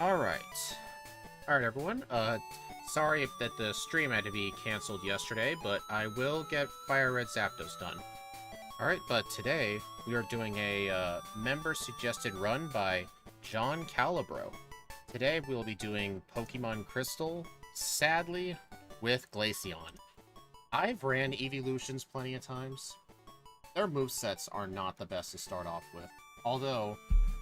Alright. Alright, everyone. Sorry that the stream had to be canceled yesterday, but I will get Fire Red Zapdos done. Alright, but today we are doing a member-suggested run by John Calibro. Today we will be doing Pokemon Crystal, sadly, with Glaceon. I've ran Evolutions plenty of times. Their movesets are not the best to start off with. Although,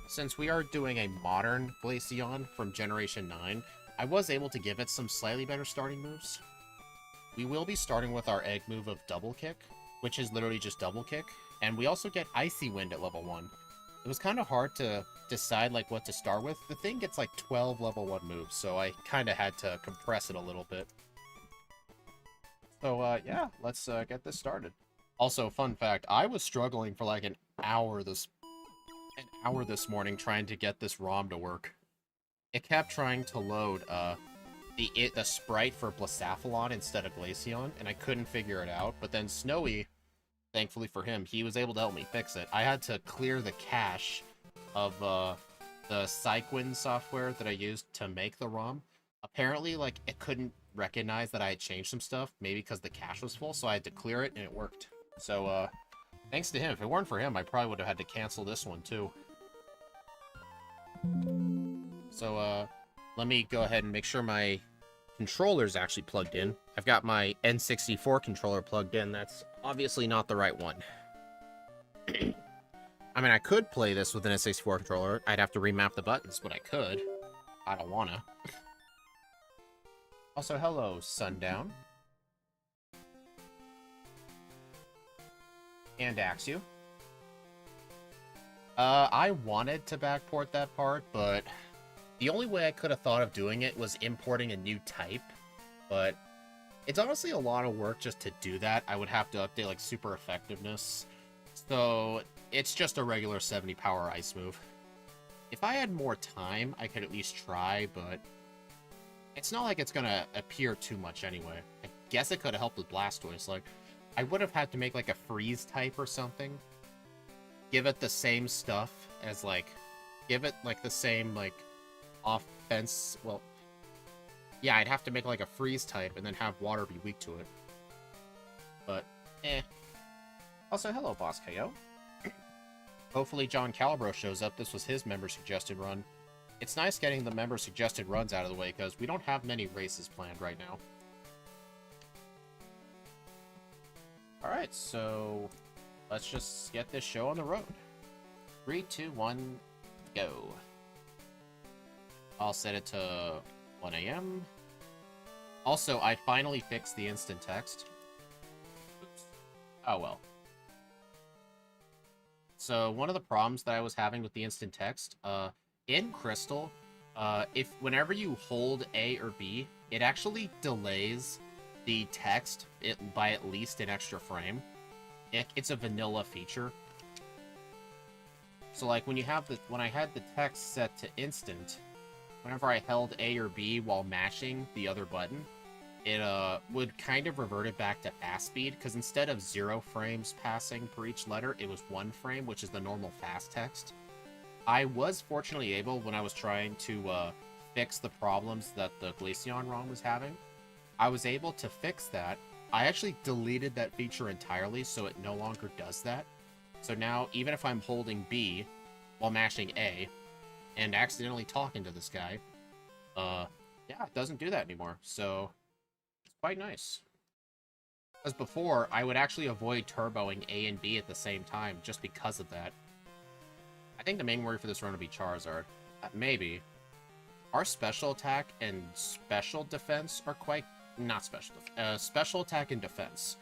since we are doing a modern Glaceon from Generation 9, I was able to give it some slightly better starting moves. We will be starting with our egg move of Double Kick, which is literally just Double Kick, and we also get Icy Wind at level 1. It was kind of hard to decide like what to start with. The thing gets like 12 level 1 moves, so I kind of had to compress it a little bit. So yeah, let's get this started. Also, fun fact, I was struggling for like an hour this morning trying to get this ROM to work. It kept trying to load the sprite for Blacephalon instead of Glaceon, and I couldn't figure it out. But then Snowy, thankfully for him, he was able to help me fix it. I had to clear the cache of the Cyquin software that I used to make the ROM. Apparently, like, it couldn't recognize that I had changed some stuff, maybe because the cache was full, so I had to clear it, and it worked. So, thanks to him. If it weren't for him, I probably would have had to cancel this one, too. So, let me go ahead and make sure my controller's actually plugged in. I've got my N64 controller plugged in. That's obviously not the right one. I mean, I could play this with an N64 controller. I'd have to remap the buttons, but I could. I don't wanna. Also, hello, Sundown. And Axew. I wanted to backport that part, but the only way I could have thought of doing it was importing a new type, but it's honestly a lot of work just to do that. I would have to update, like, super effectiveness, so it's just a regular 70 power ice move. If I had more time, I could at least try, but it's not like it's gonna appear too much anyway. I guess it could have helped with Blastoise. Like, I would have had to make, like, a freeze type or something. Give it the same stuff as, like, give it, like, the same, like, offense. Well, yeah, I'd have to make, like, a freeze type and then have water be weak to it. But, eh. Also, hello, Boss KO. Hopefully John Calibro shows up. This was his member-suggested run. It's nice getting the member-suggested runs out of the way, because we don't have many races planned right now. Alright, so let's just get this show on the road. 3, 2, 1, go. I'll set it to 1 AM. Also, I finally fixed the instant text. Oops. Oh well. So, one of the problems that I was having with the instant text, in Crystal, whenever you hold A or B, it actually delays the text by at least an extra frame. It's a vanilla feature. So, like, when I had the text set to instant, whenever I held A or B while mashing the other button, it would kind of revert it back to fast speed, because instead of 0 frames passing per each letter, it was 1 frame, which is the normal fast text. I was fortunately able, when I was trying to fix the problems that the Glaceon ROM was having, I was able to fix that. I actually deleted that feature entirely, so it no longer does that. So now, even if I'm holding B while mashing A, and accidentally talking to this guy, yeah, it doesn't do that anymore, so it's quite nice. Because before, I would actually avoid turboing A and B at the same time, just because of that. I think the main worry for this run would be Charizard. Maybe. Our special attack and special defense are quite... Not special. Special attack and defense.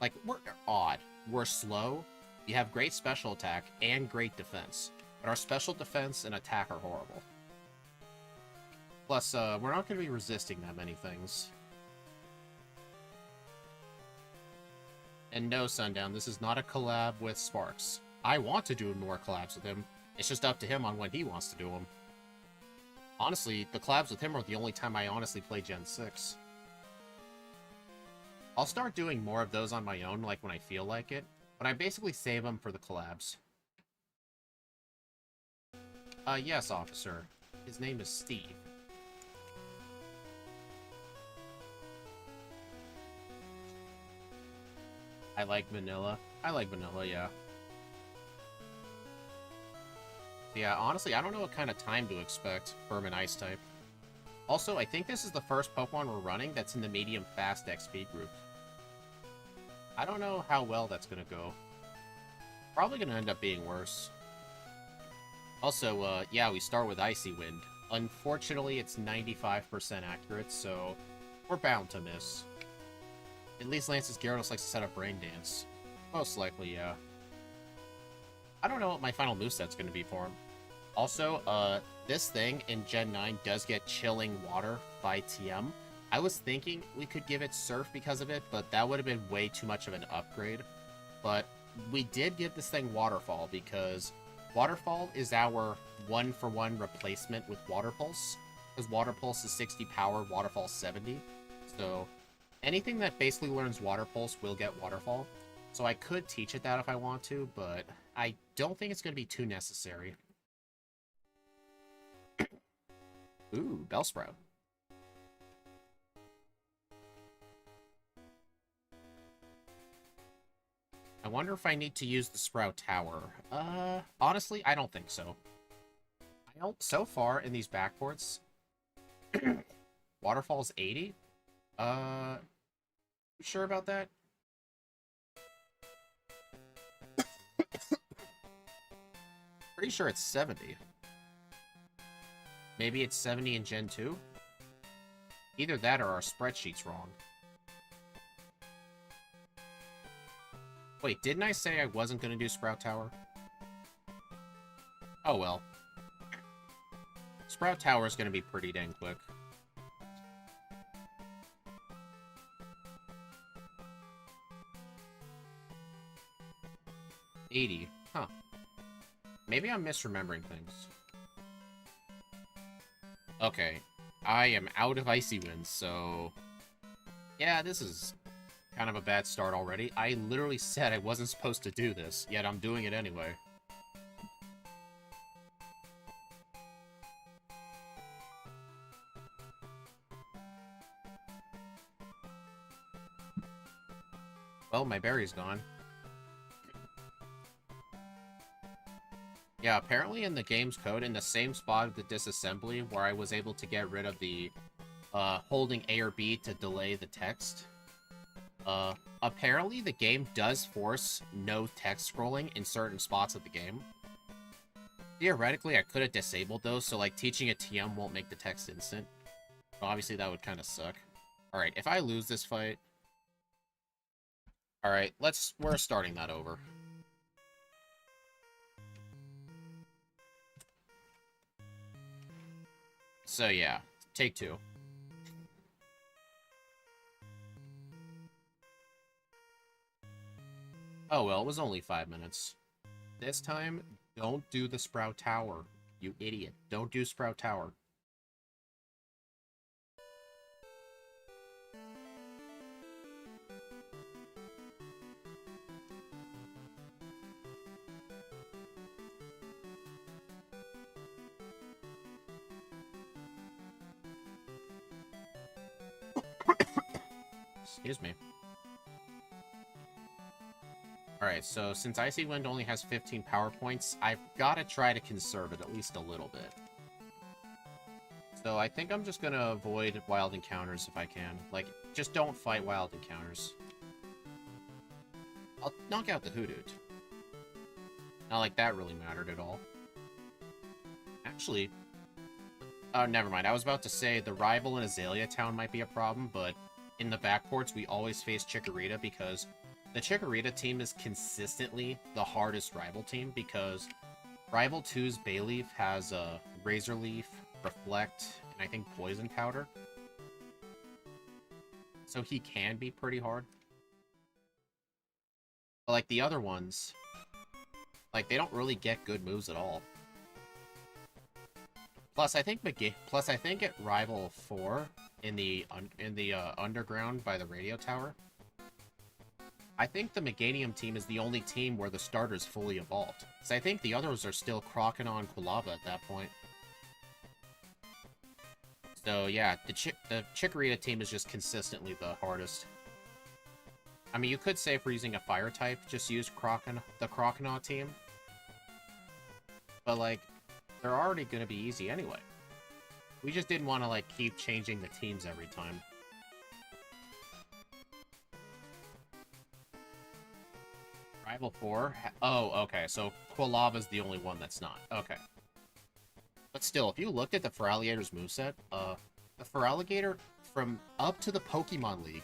Like, we're odd. We're slow. We have great special attack and great defense. But our special defense and attack are horrible. Plus, we're not going to be resisting that many things. And no, Sundown, this is not a collab with Sparks. I want to do more collabs with him. It's just up to him on when he wants to do them. Honestly, the collabs with him are the only time I honestly play Gen 6. I'll start doing more of those on my own, like when I feel like it, but I basically save them for the collabs. Yes, officer. His name is Steve. I like vanilla. I like vanilla, yeah. So yeah, honestly, I don't know what kind of time to expect from an ice type. Also, I think this is the first Pokemon we're running that's in the medium fast XP group. I don't know how well that's gonna go. Probably gonna end up being worse. Also, yeah, we start with Icy Wind. Unfortunately, it's 95% accurate, so we're bound to miss. At least Lance's Gyarados likes to set up Brain Dance. Most likely, yeah. I don't know what my final moveset's gonna be for him. Also, this thing in Gen 9 does get Chilling Water by TM. I was thinking we could give it Surf because of it, but that would have been way too much of an upgrade. But we did give this thing Waterfall because Waterfall is our 1-for-1 replacement with Water Pulse. Because Water Pulse is 60 power, Waterfall 70. So anything that basically learns Water Pulse will get Waterfall. So I could teach it that if I want to, but I don't think it's going to be too necessary. Ooh, Bellsprout. I wonder if I need to use the Sprout Tower. Honestly, I don't think so. So far in these backports, Waterfall's 80? You sure about that? Pretty sure it's 70. Maybe it's 70 in Gen 2? Either that or our spreadsheet's wrong. Wait, didn't I say I wasn't going to do Sprout Tower? Oh well. Sprout Tower is going to be pretty dang quick. $80. Huh. Maybe I'm misremembering things. Okay. I am out of Icy Winds, so... yeah, this is kind of a bad start already. I literally said I wasn't supposed to do this, yet I'm doing it anyway. Well, my berry's gone. Yeah, apparently in the game's code, in the same spot of the disassembly where I was able to get rid of the holding A or B to delay the text, apparently the game does force no text scrolling in certain spots of the game. Theoretically, I could have disabled those, so like teaching a TM won't make the text instant. Obviously, that would kind of suck. Alright, if I lose this fight... alright, we're starting that over. So yeah, take 2. Oh well, it was only 5 minutes. This time, don't do the Sprout Tower, you idiot. Don't do Sprout Tower. Excuse me. Alright, so since Icy Wind only has 15 power points, I've got to try to conserve it at least a little bit. So I think I'm just going to avoid wild encounters if I can. Like, just don't fight wild encounters. I'll knock out the Hoothoot. Not like that really mattered at all. Actually... oh, never mind. I was about to say the rival in Azalea Town might be a problem, but in the backports we always face Chikorita because the Chikorita team is consistently the hardest rival team because Rival 2's Bayleaf has a Razor Leaf, Reflect, and I think Poison Powder. So he can be pretty hard. But like the other ones, like they don't really get good moves at all. Plus I think at Rival 4 in the underground by the radio tower, I think the Meganium team is the only team where the starter's fully evolved. So I think the others are still Croconaw, Kulava at that point. So yeah, the Chikorita team is just consistently the hardest. I mean, you could say if we're using a fire type, just use the Croconaw team. But, like, they're already going to be easy anyway. We just didn't want to, like, keep changing the teams every time. Rival 4? Oh, okay, so Quilava's the only one that's not. Okay. But still, if you looked at the Feraligator's moveset, the Feraligator, from up to the Pokemon League,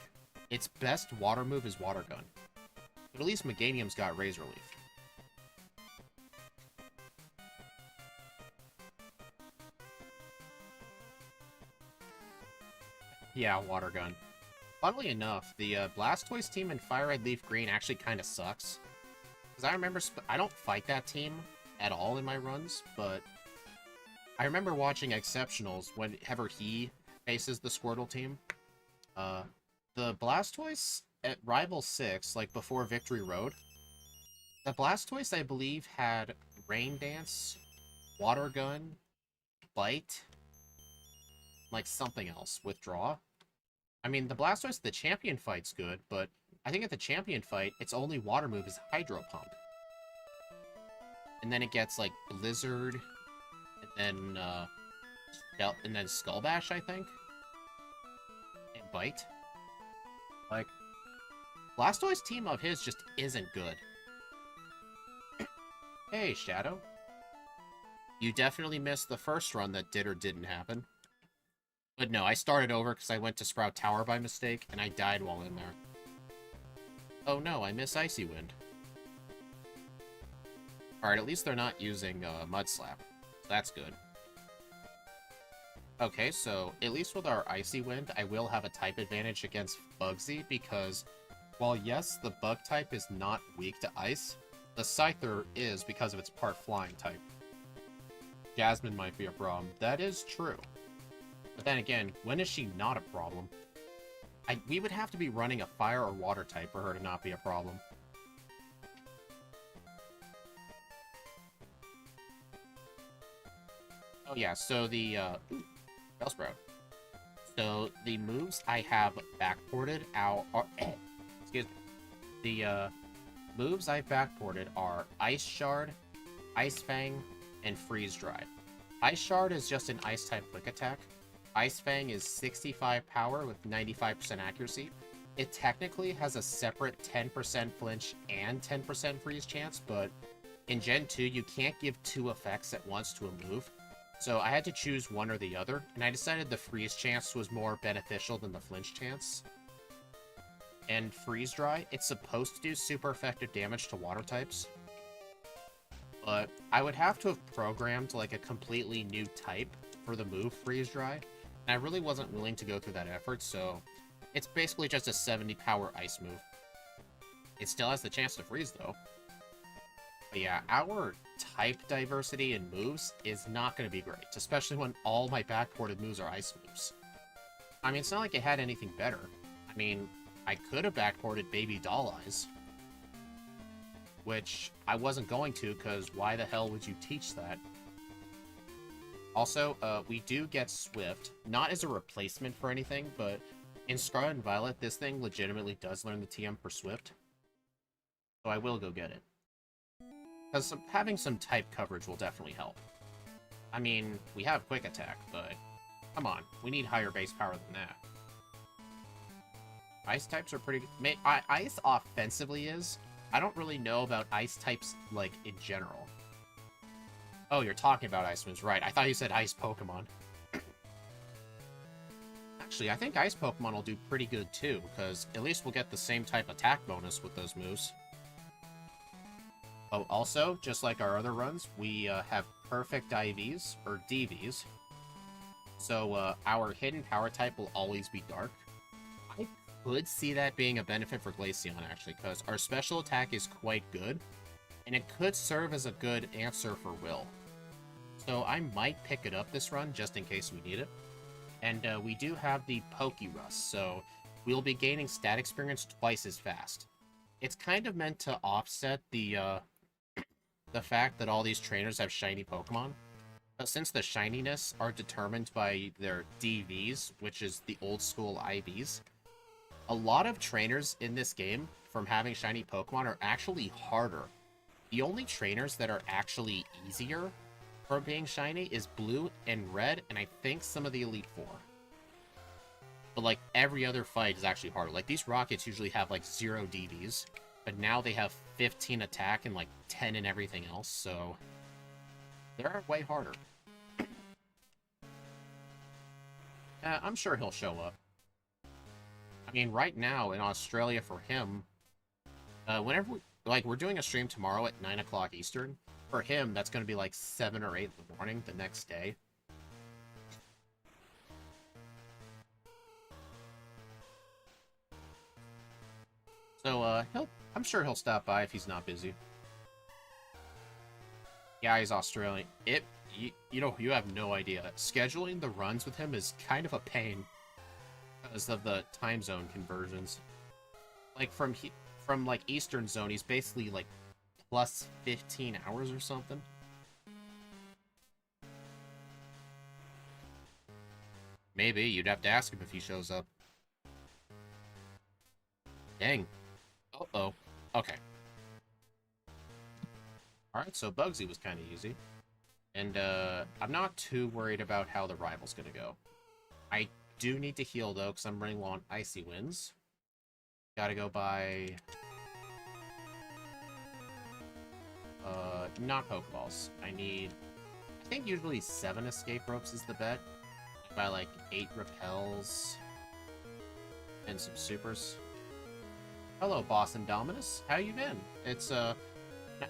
its best water move is Water Gun. But at least Meganium's got Razor Leaf. Yeah, Water Gun. Funnily enough, the Blastoise team in Fire Red Leaf Green actually kind of sucks. Because I remember, I don't fight that team at all in my runs, but I remember watching Exceptionals whenever he faces the Squirtle team. The Blastoise at Rival 6, like before Victory Road, the Blastoise, I believe, had Rain Dance, Water Gun, Bite, like something else, Withdraw. I mean, the Blastoise at the champion fight's good, but I think at the champion fight, its only water move is Hydro Pump. And then it gets, like, Blizzard, and then Skull Bash, I think. And Bite. Like, Blastoise team of his just isn't good. Hey, Shadow. You definitely missed the first run that did or didn't happen. But no, I started over because I went to Sprout Tower by mistake, and I died while in there. Oh no, I miss Icy Wind. Alright, at least they're not using Mud Slap. That's good. Okay, so at least with our Icy Wind, I will have a type advantage against Bugsy, because while yes, the Bug type is not weak to Ice, the Scyther is because of its part Flying type. Jasmine might be a problem. That is true. But then again, when is she not a problem? We would have to be running a Fire or Water type for her to not be a problem. Oh yeah, so the, Bellsprout. So, the moves I have backported out are... excuse me. The, moves I've backported are Ice Shard, Ice Fang, and Freeze Dry. Ice Shard is just an Ice-type quick attack. Ice Fang is 65 power with 95% accuracy. It technically has a separate 10% flinch and 10% freeze chance, but in Gen 2, you can't give two effects at once to a move. So I had to choose one or the other, and I decided the freeze chance was more beneficial than the flinch chance. And Freeze Dry, it's supposed to do super effective damage to water types. But I would have to have programmed like a completely new type for the move Freeze Dry. And I really wasn't willing to go through that effort, so it's basically just a 70 power ice move. It still has the chance to freeze, though. But yeah, our type diversity in moves is not going to be great, especially when all my backported moves are ice moves. I mean, it's not like it had anything better. I mean, I could have backported Baby Doll Eyes, which I wasn't going to, because why the hell would you teach that? Also, we do get Swift, not as a replacement for anything, but in Scarlet and Violet, this thing legitimately does learn the TM for Swift. So I will go get it. Because having some type coverage will definitely help. I mean, we have Quick Attack, but come on, we need higher base power than that. Ice types are pretty good. Ice offensively is. I don't really know about ice types, like, in general. Oh, you're talking about ice moves, right. I thought you said ice Pokemon. Actually, I think ice Pokemon will do pretty good, too, because at least we'll get the same type attack bonus with those moves. Oh, also, just like our other runs, we have perfect IVs, or DVs. So, our hidden power type will always be Dark. I could see that being a benefit for Glaceon, actually, because our special attack is quite good, and it could serve as a good answer for Will. So I might pick it up this run, just in case we need it. And we do have the Pokerust, so we'll be gaining stat experience twice as fast. It's kind of meant to offset the fact that all these trainers have shiny Pokemon. But since the shininess are determined by their DVs, which is the old school IVs, A lot of trainers in this game from having shiny Pokemon are actually harder. The only trainers that are actually easier from being shiny is blue and red, and I think some of the Elite Four. But like every other fight is actually harder. Like these rockets usually have like 0 DVs, but now they have 15 attack and like 10 in everything else, so they're way harder. I'm sure he'll show up. I mean, right now in Australia for him, whenever we're doing a stream tomorrow at 9 o'clock Eastern. For him, that's going to be like 7 or 8 in the morning the next day. So, I'm sure he'll stop by if he's not busy. Yeah, he's Australian. You have no idea. Scheduling the runs with him is kind of a pain because of the time zone conversions. Like from like Eastern Zone, he's basically like plus 15 hours or something. Maybe you'd have to ask him if he shows up. Dang. Uh-oh. Okay. Alright, so Bugsy was kind of easy. And, I'm not too worried about how the rival's gonna go. I do need to heal, though, because I'm running low on Icy Winds. Gotta go by... not Pokeballs. I think usually 7 Escape Ropes is the bet. By, like, 8 Repels. And some Supers. Hello, Boss Indominus. How you been? It's, I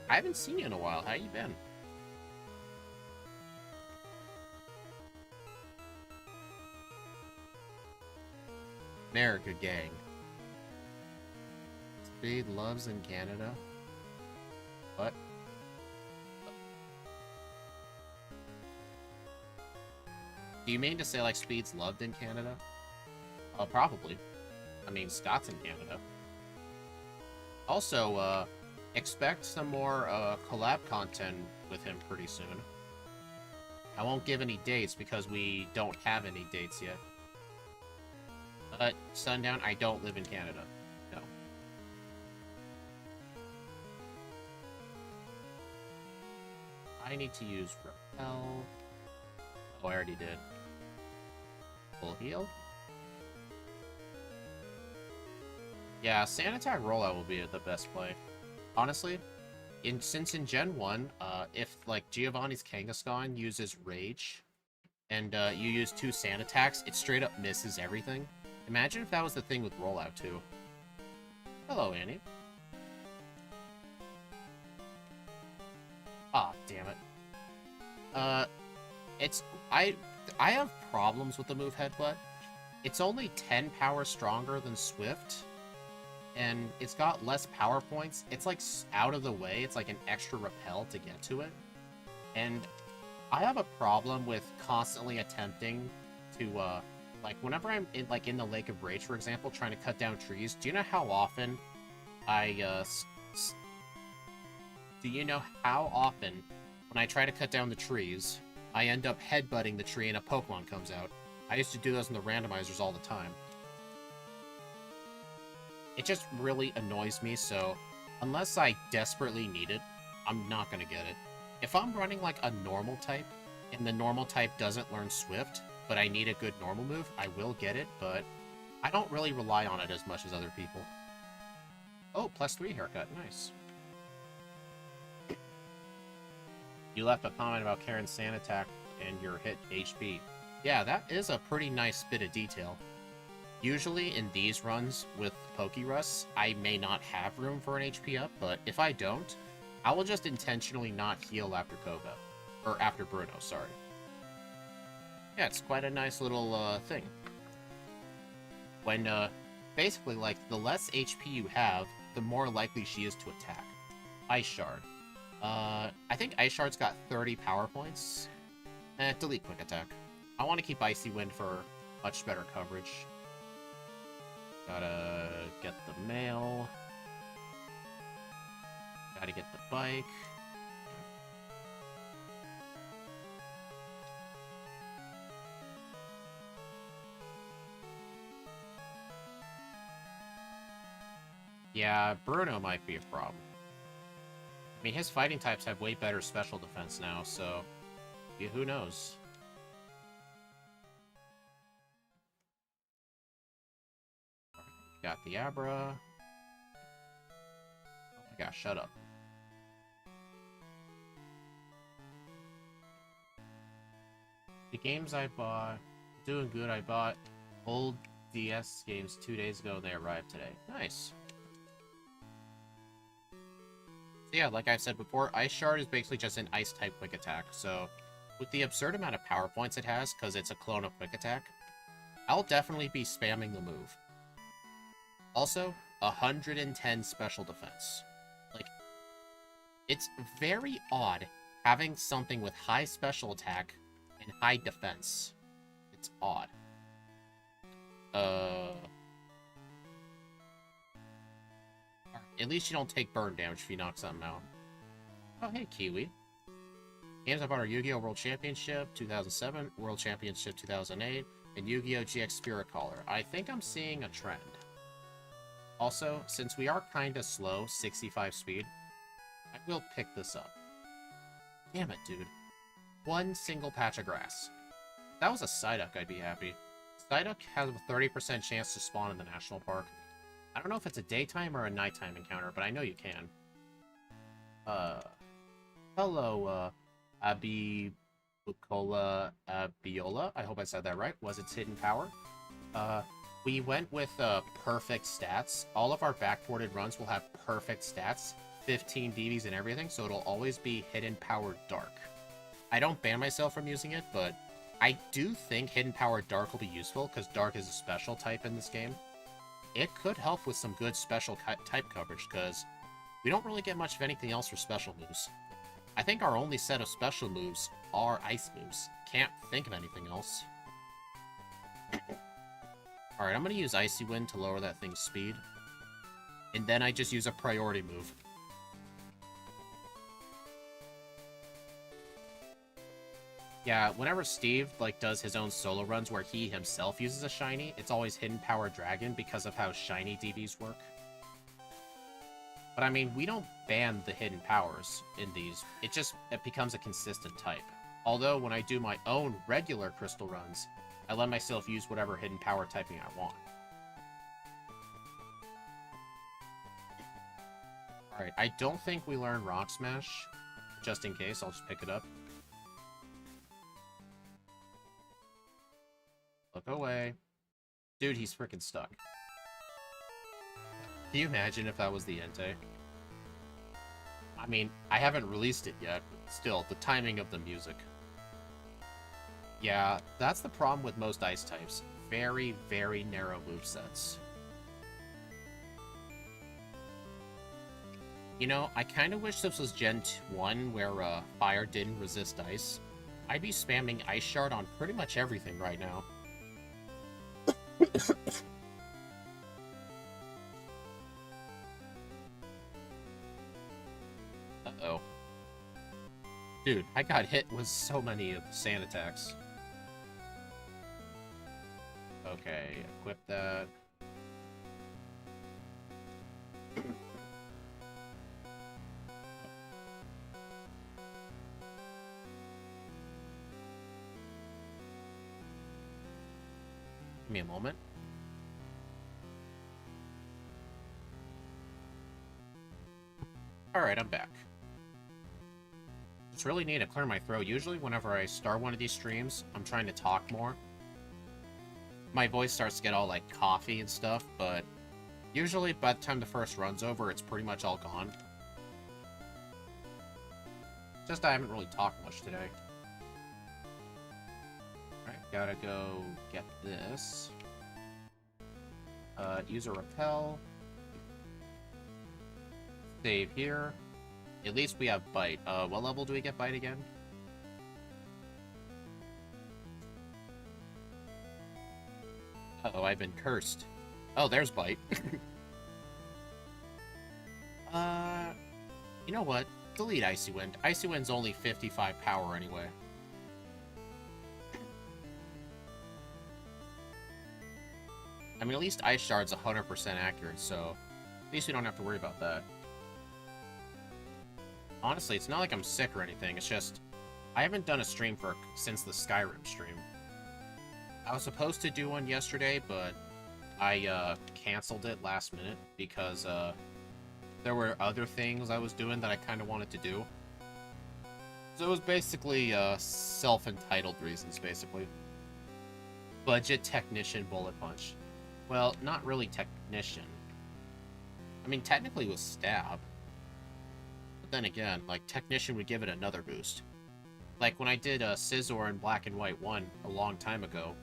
haven't seen you in a while. How you been? America gang. Speed loves in Canada. What? Do you mean to say, like, Speed's loved in Canada? Oh, probably. I mean, Scott's in Canada. Also, expect some more, collab content with him pretty soon. I won't give any dates because we don't have any dates yet. But, Sundown, I don't live in Canada. No. I need to use Repel. Oh, I already did. Full heal. Yeah, Sand Attack Rollout will be the best play. Honestly, since in Gen 1, if, like, Giovanni's Kangaskhan uses Rage, and you use 2 Sand Attacks, it straight up misses everything. Imagine if that was the thing with Rollout, too. Hello, Annie. Ah, damn it. I have problems with the move Headbutt. It's only 10 power stronger than Swift, and it's got less power points. It's, like, out of the way. It's like an extra repel to get to it. And I have a problem with constantly attempting to, like, whenever I'm in the Lake of Rage, for example, trying to cut down trees, do you know how often when I try to cut down the trees, I end up headbutting the tree and a Pokemon comes out? I used to do those in the randomizers all the time. It just really annoys me, so unless I desperately need it, I'm not gonna get it. If I'm running, like, a normal type, and the normal type doesn't learn Swift, but I need a good normal move, I will get it, but I don't really rely on it as much as other people. Oh, +3 haircut, nice. You left a comment about Karen's Sand Attack and your hit HP. Yeah, that is a pretty nice bit of detail. Usually in these runs with Pokeruss, I may not have room for an HP up, but if I don't, I will just intentionally not heal after Koga. Or after Bruno, sorry. Yeah, it's quite a nice little, thing. When, basically, like, the less HP you have, the more likely she is to attack. Ice Shard. I think Ice Shard's got 30 power points. Delete Quick Attack. I want to keep Icy Wind for much better coverage. Gotta get the mail. Gotta get the bike. Yeah, Bruno might be a problem. I mean, his fighting types have way better special defense now, so yeah, who knows? Got the Abra. Oh my gosh, shut up. The games I bought, doing good. I bought old DS games 2 days ago and they arrived today. Nice. So yeah, like I said before, Ice Shard is basically just an Ice-type Quick Attack, so with the absurd amount of power points it has, because it's a clone of Quick Attack, I'll definitely be spamming the move. Also, 110 special defense. Like, it's very odd having something with high special attack and high defense. It's odd. At least you don't take burn damage if you knock something out. Oh, hey, Kiwi. Games I bought are Yu-Gi-Oh! World Championship 2007, World Championship 2008, and Yu-Gi-Oh! GX Spirit Caller. I think I'm seeing a trend. Also, since we are kinda slow, 65 speed, I will pick this up. Damn it, dude. One single patch of grass. If that was a Psyduck, I'd be happy. Psyduck has a 30% chance to spawn in the national park. I don't know if it's a daytime or a nighttime encounter, but I know you can. Hello, Abibucola Abiola. I hope I said that right. Was its hidden power? We went with, perfect stats. All of our backported runs will have perfect stats. 15 DVs and everything, so it'll always be hidden power dark. I don't ban myself from using it, but I do think hidden power dark will be useful, because dark is a special type in this game. It could help with some good special type coverage, because we don't really get much of anything else for special moves. I think our only set of special moves are ice moves. Can't think of anything else. Alright, I'm going to use Icy Wind to lower that thing's speed. And then I just use a priority move. Yeah, whenever Steve, does his own solo runs where he himself uses a shiny, it's always Hidden Power Dragon because of how shiny DVs work. But I mean, we don't ban the hidden powers in these. It becomes a consistent type. Although, when I do my own regular crystal runs, I let myself use whatever hidden power typing I want. Alright, I don't think we learn Rock Smash. Just in case, I'll just pick it up. Look away. Dude, he's freaking stuck. Can you imagine if that was the Entei? I mean, I haven't released it yet, but still, the timing of the music. Yeah, that's the problem with most ice types. Very, very narrow movesets. You know, I kind of wish this was Gen 1, where fire didn't resist ice. I'd be spamming Ice Shard on pretty much everything right now. Uh-oh. Dude, I got hit with so many of the sand attacks. Okay, equip that. Give me a moment. Alright, I'm back. It's really neat to clear my throat. Usually whenever I start one of these streams, I'm trying to talk more. My voice starts to get all, coffee and stuff, but usually by the time the first run's over, it's pretty much all gone. Just I haven't really talked much today. Alright, gotta go get this. Use a repel. Save here. At least we have Bite. What level do we get Bite again? Uh-oh, I've been cursed. Oh, there's Bite. You know what? Delete Icy Wind. Icy Wind's only 55 power anyway. I mean, at least Ice Shard's 100% accurate, so At least we don't have to worry about that. Honestly, it's not like I'm sick or anything. It's just I haven't done a stream since the Skyrim stream. I was supposed to do one yesterday, but I canceled it last minute because there were other things I was doing that I kind of wanted to do. So it was basically self-entitled reasons, basically. Budget technician bullet punch. Well, not really technician. I mean, technically it was stab. But then again, like, technician would give it another boost. Like, when I did Scizor in Black and White 1 a long time ago,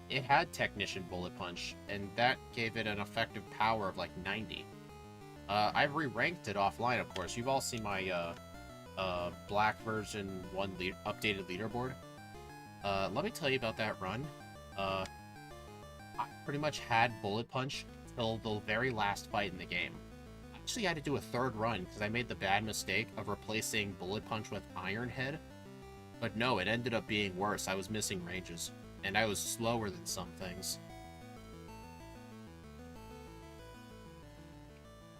it had technician bullet punch, and that gave it an effective power of, like, 90. I've re-ranked it offline, of course. You've all seen my Black version 1 updated leaderboard. Let me tell you about that run. I pretty much had bullet punch till the very last fight in the game. I actually had to do a third run because I made the bad mistake of replacing bullet punch with Iron Head. But no, it ended up being worse. I was missing ranges, and I was slower than some things.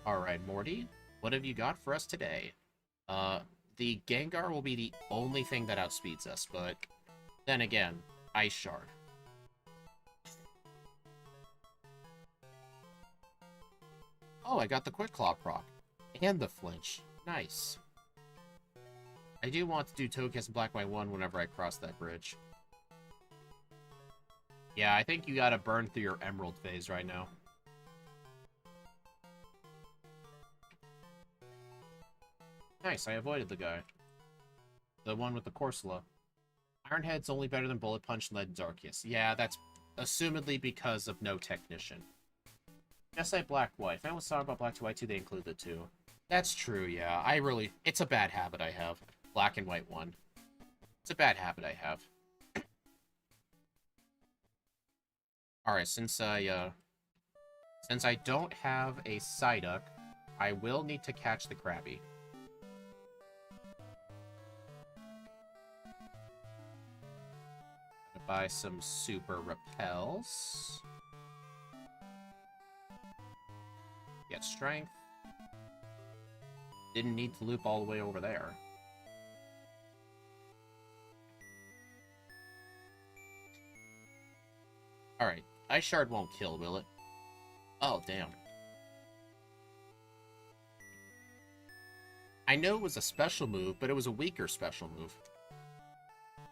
Alright, Morty, what have you got for us today? The Gengar will be the only thing that outspeeds us, but then again, Ice Shard. Oh, I got the Quick Claw proc. And the flinch. Nice. I do want to do Togekiss and Black White 1 whenever I cross that bridge. Yeah, I think you gotta burn through your Emerald phase right now. Nice, I avoided the guy. The one with the Corsola. Iron Head's only better than Bullet Punch and Lead Arceus. Yeah, that's assumedly because of no technician. Just like Black White. If anyone's talking about Black to White 2, they include the 2. That's true, yeah. It's a bad habit I have. Black and White 1. It's a bad habit I have. Alright, since I don't have a Psyduck, I will need to catch the Krabby. Buy some super repels. Get strength. Didn't need to loop all the way over there. Alright, Ice Shard won't kill, will it? Oh, damn. I know it was a special move, but it was a weaker special move.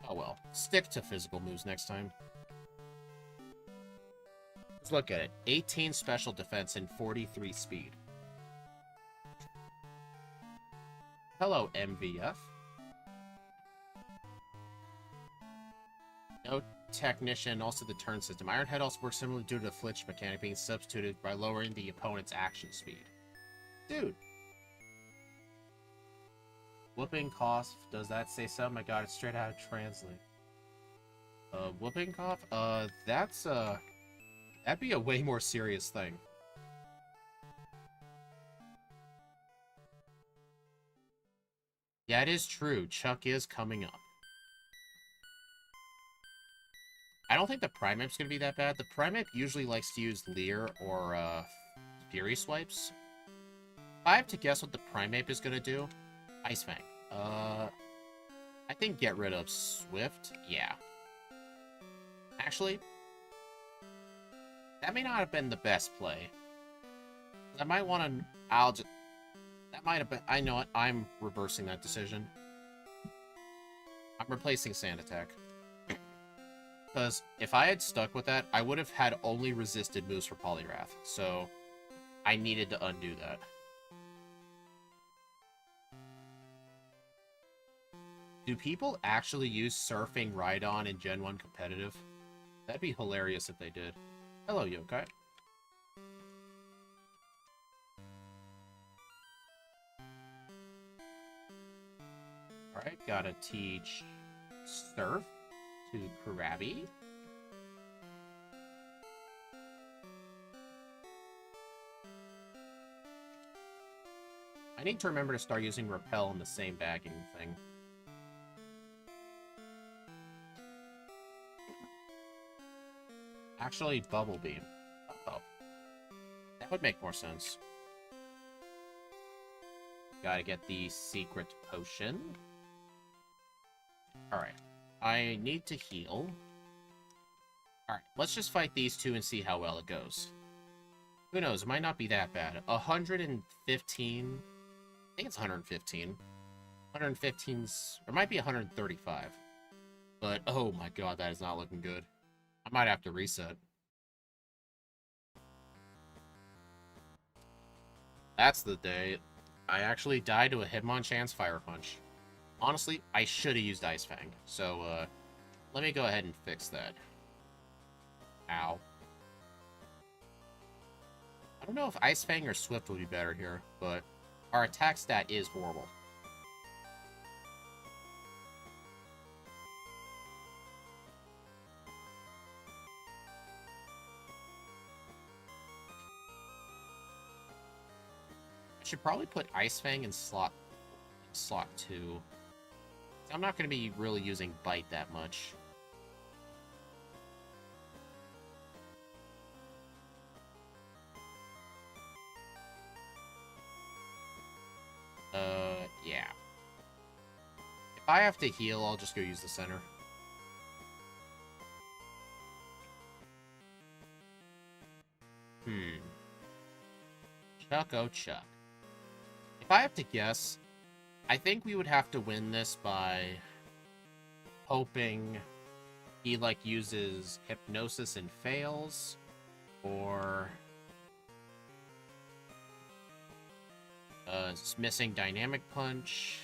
Oh well, stick to physical moves next time. Let's look at it. 18 special defense and 43 speed. Hello, MVF. No technician, also the turn system. Iron Head also works similarly due to the flinch mechanic being substituted by lowering the opponent's action speed. Dude. Whooping cough, does that say something? I got it straight out of Translate. Whooping cough? That'd be a way more serious thing. Yeah, it is true. Chuck is coming up. I don't think the Primeape's gonna be that bad. The Primeape usually likes to use Leer or, Fury Swipes. If I have to guess what the Primeape is gonna do, Ice Fang. I think get rid of Swift. Yeah. Actually, that may not have been the best play. I might want to... That might have been... I know it. I'm reversing that decision. I'm replacing Sand Attack. Because if I had stuck with that, I would have had only resisted moves for Poliwrath. So, I needed to undo that. Do people actually use Surfing Rhydon in Gen 1 competitive? That'd be hilarious if they did. Hello, Yokai. Alright, gotta teach Surf to Krabby. I need to remember to start using Repel in the same bagging thing. Actually, Bubble Beam. Uh-oh. That would make more sense. Gotta get the secret potion. Alright. I need to heal. Alright, let's just fight these two and see how well it goes. Who knows, it might not be that bad. 115... I think it's 115. 115's... Or it might be 135. But, oh my god, that is not looking good. I might have to reset. That's the day I actually died to a Hitmonchan's Fire Punch. Honestly, I should have used Ice Fang. So, let me go ahead and fix that. Ow. I don't know if Ice Fang or Swift would be better here, but our attack stat is horrible. I should probably put Ice Fang in slot 2. I'm not going to be really using Bite that much. Yeah. If I have to heal, I'll just go use the center. Chuck, oh Chuck. If I have to guess, I think we would have to win this by hoping he, like, uses Hypnosis and fails, or missing Dynamic Punch,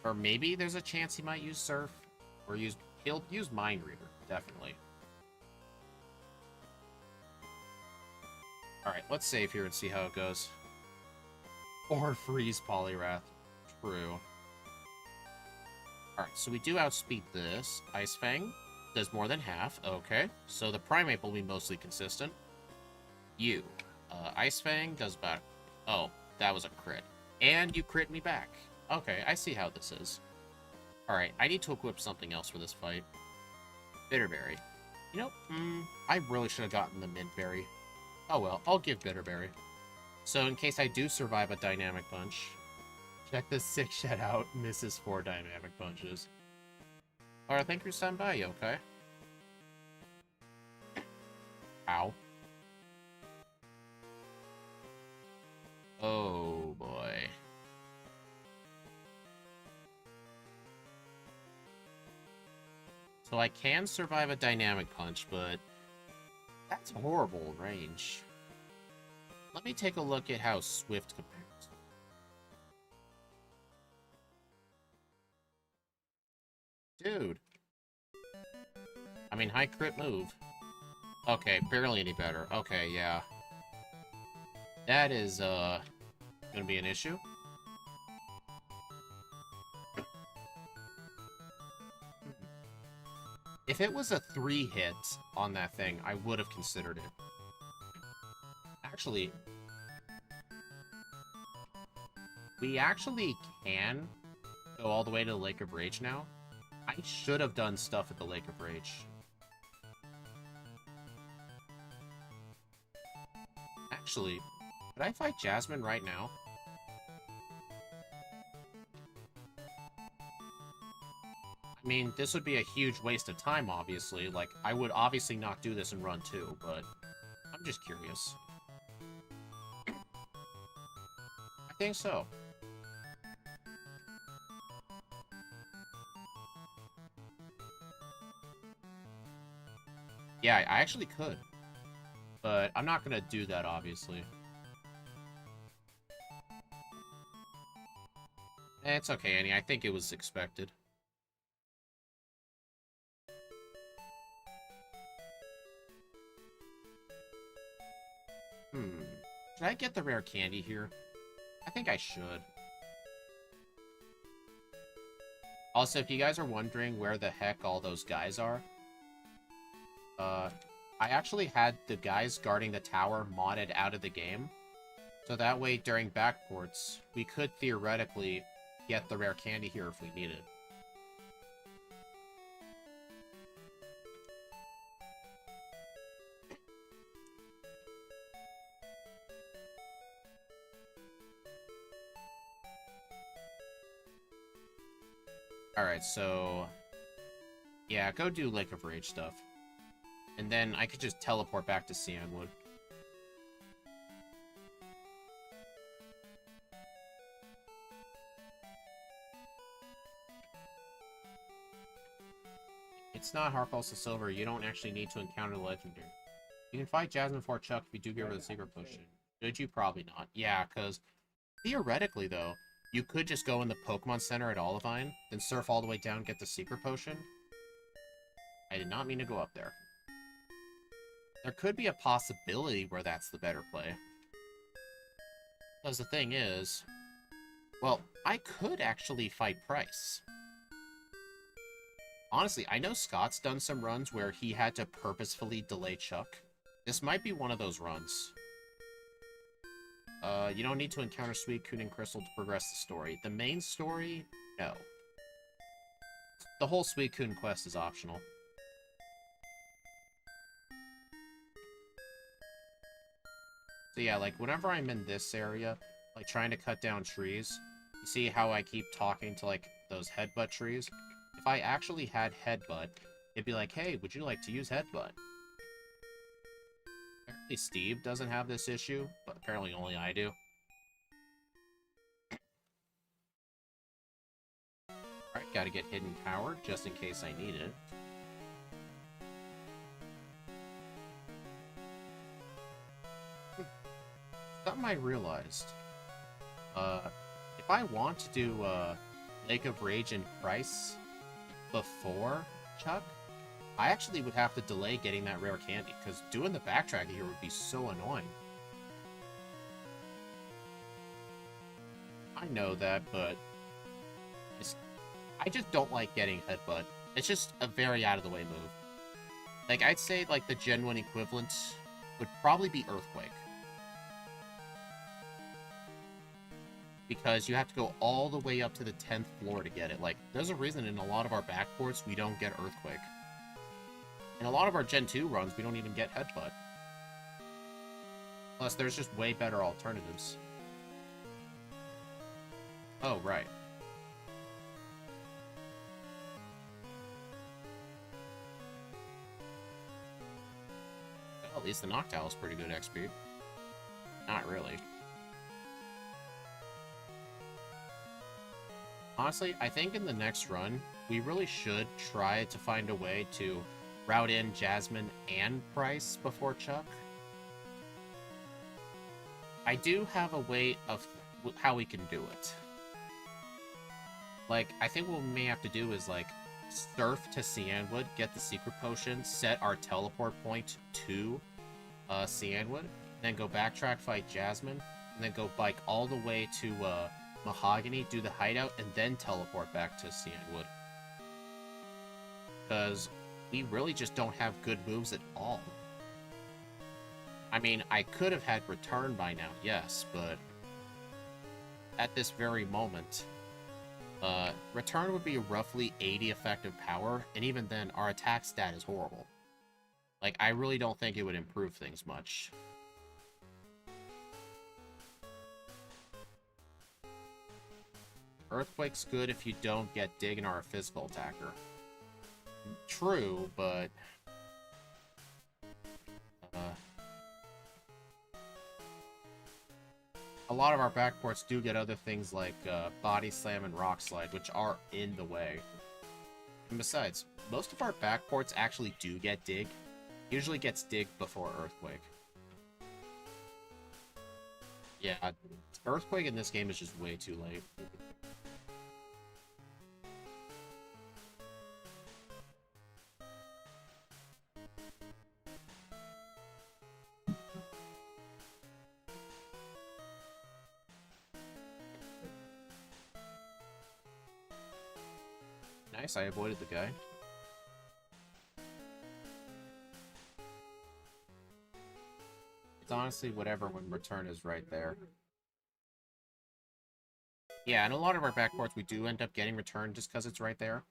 or maybe there's a chance he might use Surf, or he'll use Mind Reader, definitely. Alright, let's save here and see how it goes. Or freeze Poliwrath. True. Alright, so we do outspeed this. Ice Fang does more than half. Okay, so the Primate will be mostly consistent. Ice Fang does about... Oh, that was a crit. And you crit me back. Okay, I see how this is. Alright, I need to equip something else for this fight. Bitterberry. You know, I really should have gotten the Mint Berry. Oh well, I'll give Bitterberry. So in case I do survive a Dynamic Punch, check this sick shit out, misses 4 Dynamic Punches. Alright, thank you for standing by, you okay? Ow. Oh boy. So I can survive a Dynamic Punch, but that's horrible range. Let me take a look at how Swift compares. Dude. I mean, high crit move. Okay, barely any better. Okay, yeah. That is, gonna be an issue. If it was a 3-hit on that thing, I would have considered it. Actually, we actually can go all the way to the Lake of Rage now. I should have done stuff at the Lake of Rage. Actually, could I fight Jasmine right now? I mean, this would be a huge waste of time, obviously. Like, I would obviously not do this in Run 2, but I'm just curious. I think so. Yeah, I actually could. But I'm not gonna do that, obviously. It's okay, Annie. I think it was expected. Should I get the rare candy here? I think I should. Also, if you guys are wondering where the heck all those guys are, I actually had the guys guarding the tower modded out of the game. So that way, during backports, we could theoretically get the rare candy here if we need it. Alright, so... yeah, go do Lake of Rage stuff. And then I could just teleport back to Cianwood. It's not Harpulse of Silver. You don't actually need to encounter the Legendary. You can fight Jasmine for Chuck if you do give her the Secret Potion. Should you? Probably not. Yeah, because theoretically, though, you could just go in the Pokemon Center at Olivine, then surf all the way down, get the Secret Potion. I did not mean to go up there. There could be a possibility where that's the better play. Because the thing is... well, I could actually fight Price. Honestly, I know Scott's done some runs where he had to purposefully delay Chuck. This might be one of those runs. You don't need to encounter Suicune and Crystal to progress the story. The main story? No. The whole Suicune quest is optional. So yeah, like, whenever I'm in this area, like, trying to cut down trees, you see how I keep talking to, like, those headbutt trees? If I actually had headbutt, it'd be like, hey, would you like to use headbutt? Apparently Steve doesn't have this issue, but apparently only I do. Alright, gotta get hidden power, just in case I need it. Something I realized. If I want to do, Lake of Rage and Price before Chuck, I actually would have to delay getting that rare candy, because doing the backtracking here would be so annoying. I know that, but I just don't like getting headbutt. It's just a very out-of-the-way move. Like, I'd say, like, the genuine equivalent would probably be Earthquake. Because you have to go all the way up to the 10th floor to get it. Like, there's a reason in a lot of our backports we don't get Earthquake. In a lot of our Gen 2 runs, we don't even get Headbutt. Plus, there's just way better alternatives. Oh, right. Well, at least the Noctowl is pretty good XP. Not really. Honestly, I think in the next run, we really should try to find a way to route in Jasmine and Price before Chuck. I do have a way of how we can do it. Like, I think what we may have to do is, like, surf to Cianwood, get the secret potion, set our teleport point to Cianwood, then go backtrack, fight Jasmine, and then go bike all the way to Mahogany, do the hideout, and then teleport back to Cianwood. Because we really just don't have good moves at all. I mean, I could have had Return by now, yes, but at this very moment, Return would be roughly 80 effective power, and even then, our attack stat is horrible. Like, I really don't think it would improve things much. Earthquake's good if you don't get Dig and are a physical attacker. True, but... a lot of our backports do get other things like Body Slam and Rock Slide, which are in the way. And besides, most of our backports actually do get Dig. Usually gets Dig before Earthquake. Yeah, Earthquake in this game is just way too late. Nice, I avoided the guy. It's honestly whatever when Return is right there. Yeah, and a lot of our backports we do end up getting Return just because it's right there.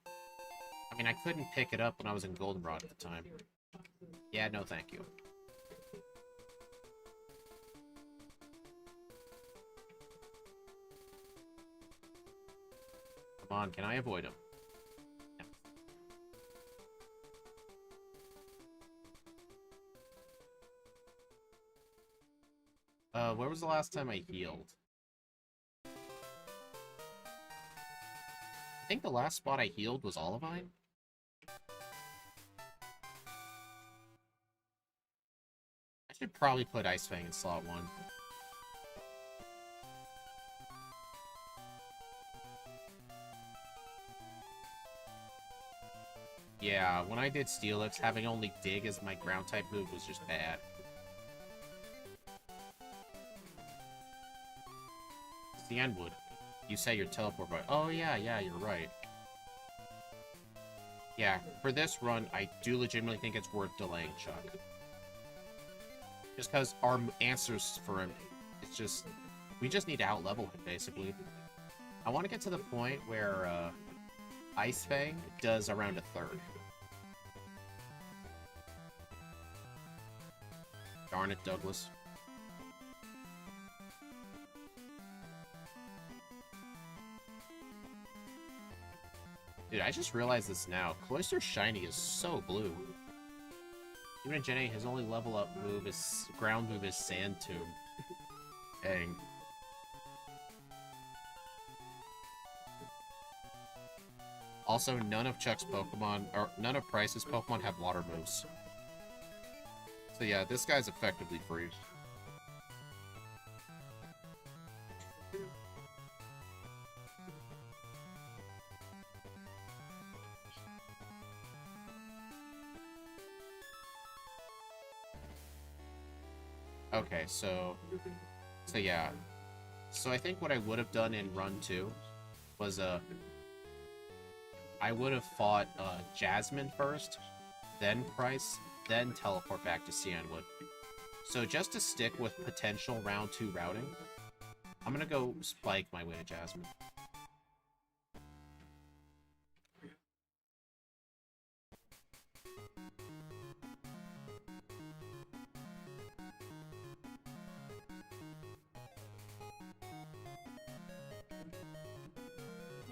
I mean, I couldn't pick it up when I was in Goldenrod at the time. Yeah, no thank you. Come on, can I avoid him? Where was the last time I healed? I think the last spot I healed was Olivine. I should probably put Ice Fang in slot 1. Yeah, when I did Steelix, having only Dig as my ground-type move was just bad. It's the Endwood. You say your teleport, but oh yeah, you're right. Yeah, for this run, I do legitimately think it's worth delaying Chuck. Just because our answers for him, it's just... We just need to out-level him, basically. I want to get to the point where, Ice Fang does around a third. Darn it, Douglas. Dude, I just realized this now. Cloyster's Shiny is so blue. Even Gen 8, his only level up move is ground move is Sand Tomb. Dang. Also, none of Chuck's Pokemon, or none of Price's Pokemon have water moves. So yeah, this guy's effectively free. Okay, so yeah. So I think what I would have done in run 2 was, I would have fought, Jasmine first, then Price, then teleport back to Cianwood. So just to stick with potential round 2 routing, I'm gonna go spike my way to Jasmine.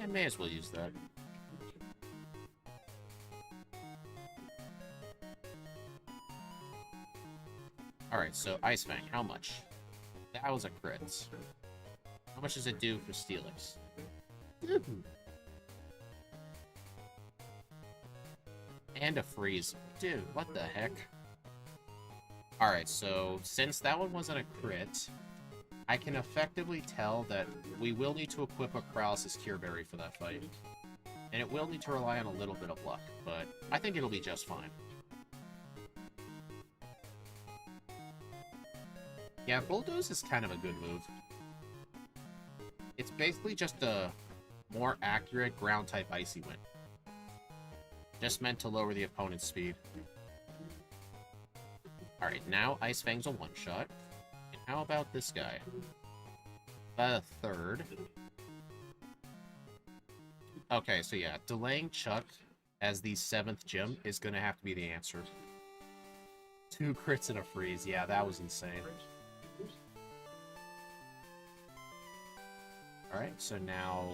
I may as well use that. Alright, so Ice Fang, how much? That was a crit. How much does it do for Steelix? And a freeze. Dude, what the heck? Alright, so since that one wasn't a crit, I can effectively tell that we will need to equip a Paralysis Cure Berry for that fight. And it will need to rely on a little bit of luck, but I think it'll be just fine. Yeah, Bulldoze is kind of a good move. It's basically just a more accurate ground-type Icy Wind. Just meant to lower the opponent's speed. Alright, now Ice Fang's a one-shot. And how about this guy? A third. Okay, so yeah, delaying Chuck as the 7th gym is gonna have to be the answer. 2 crits and a freeze. Yeah, that was insane. Alright, so now...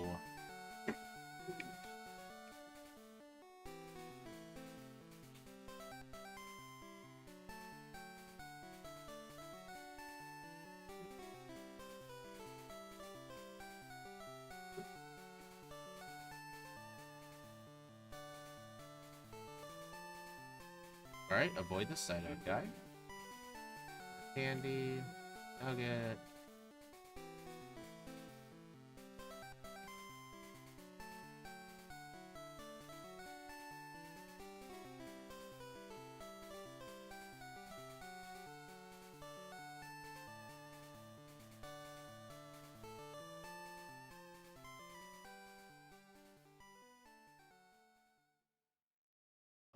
Alright, avoid the side-out guy. Candy, Nugget.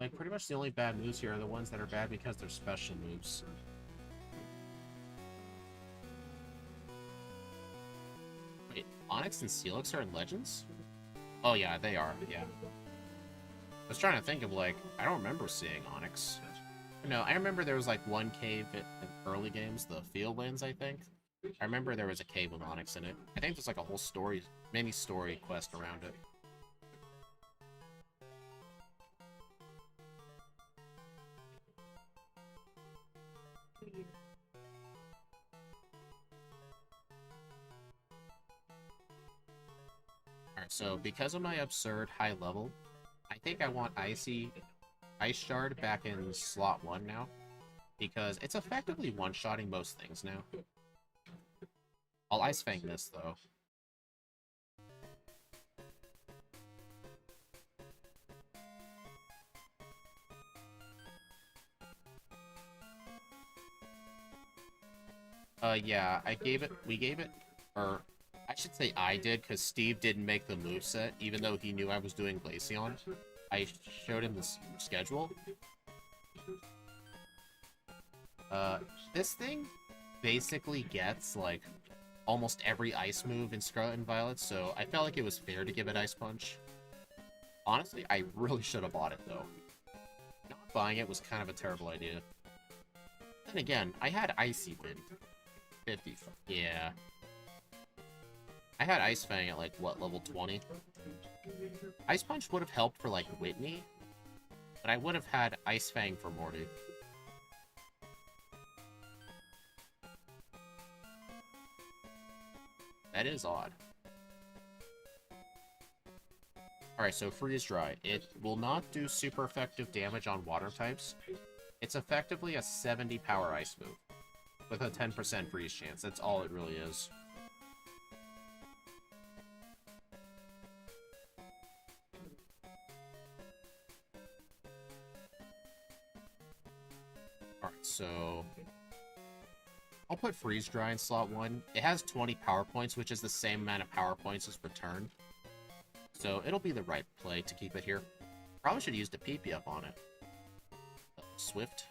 Like, pretty much the only bad moves here are the ones that are bad because they're special moves. Wait, Onyx and Steelix are in Legends? Oh yeah, they are, yeah. I was trying to think of, like, I don't remember seeing Onyx. No, I remember there was, like, one cave in early games, the Fieldlands, I think. I remember there was a cave with Onyx in it. I think there's, like, a whole story, mini-story quest around it. So because of my absurd high level, I think I want Ice Shard back in slot 1 now. Because it's effectively one-shotting most things now. I'll Ice Fang this, though. Yeah, we gave it, or I should say I did, because Steve didn't make the moveset, even though he knew I was doing Glaceon. I showed him the schedule. This thing basically gets, like, almost every ice move in Scarlet and Violet, so I felt like it was fair to give it Ice Punch. Honestly, I really should have bought it, though. Not buying it was kind of a terrible idea. Then again, I had Icy Wind. 50. Yeah. I had Ice Fang at, like, what, level 20? Ice Punch would have helped for, like, Whitney, but I would have had Ice Fang for Morty. That is odd. Alright, so Freeze Dry. It will not do super effective damage on water types. It's effectively a 70 power ice move, with a 10% freeze chance. That's all it really is. Alright, so I'll put Freeze Dry in slot 1. It has 20 power points, which is the same amount of power points as Return. So it'll be the right play to keep it here. Probably should have used a PP up on it. Swift.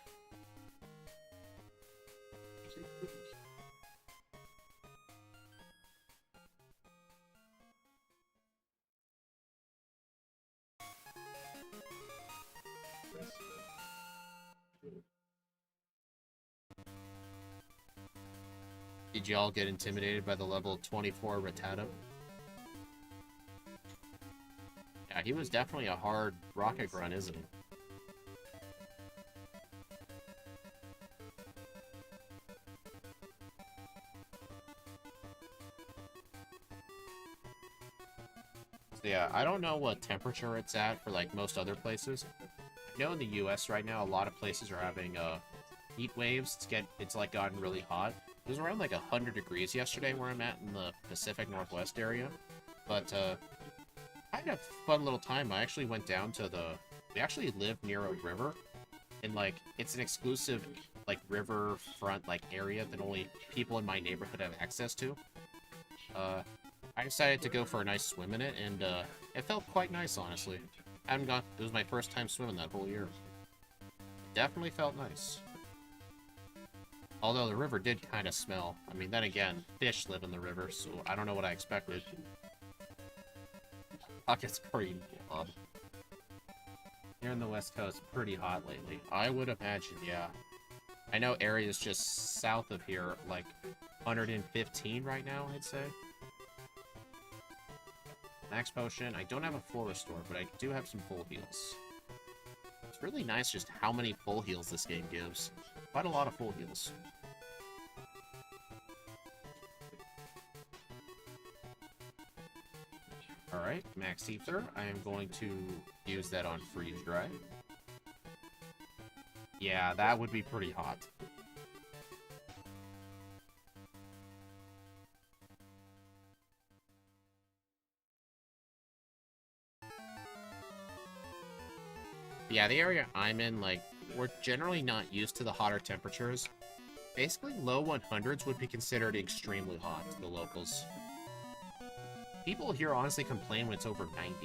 Did y'all get intimidated by the level 24 Rattata? Yeah, he was definitely a hard rocket grunt, isn't he? So yeah, I don't know what temperature it's at for, like, most other places. I know in the US right now, a lot of places are having, heat waves. It's like, gotten really hot. It was around, like, 100 degrees yesterday where I'm at in the Pacific Northwest area. But, I had a fun little time. I actually went down to we actually live near a river. And, like, it's an exclusive, like, riverfront, like, area that only people in my neighborhood have access to. I decided to go for a nice swim in it, and, it felt quite nice, honestly. It was my first time swimming that whole year. It definitely felt nice. Although the river did kind of smell. I mean, then again, fish live in the river, so I don't know what I expected. Pockets green. Here in the West Coast, pretty hot lately. I would imagine, yeah. I know areas just south of here, like 115 right now, I'd say. Max Potion. I don't have a full restore, but I do have some full heals. It's really nice just how many full heals this game gives. Quite a lot of full heals. Alright, Max Ether. I am going to use that on Freeze Dry. Yeah, that would be pretty hot. Yeah, the area I'm in, like, we're generally not used to the hotter temperatures. Basically, low 100s would be considered extremely hot to the locals. People here honestly complain when it's over 90.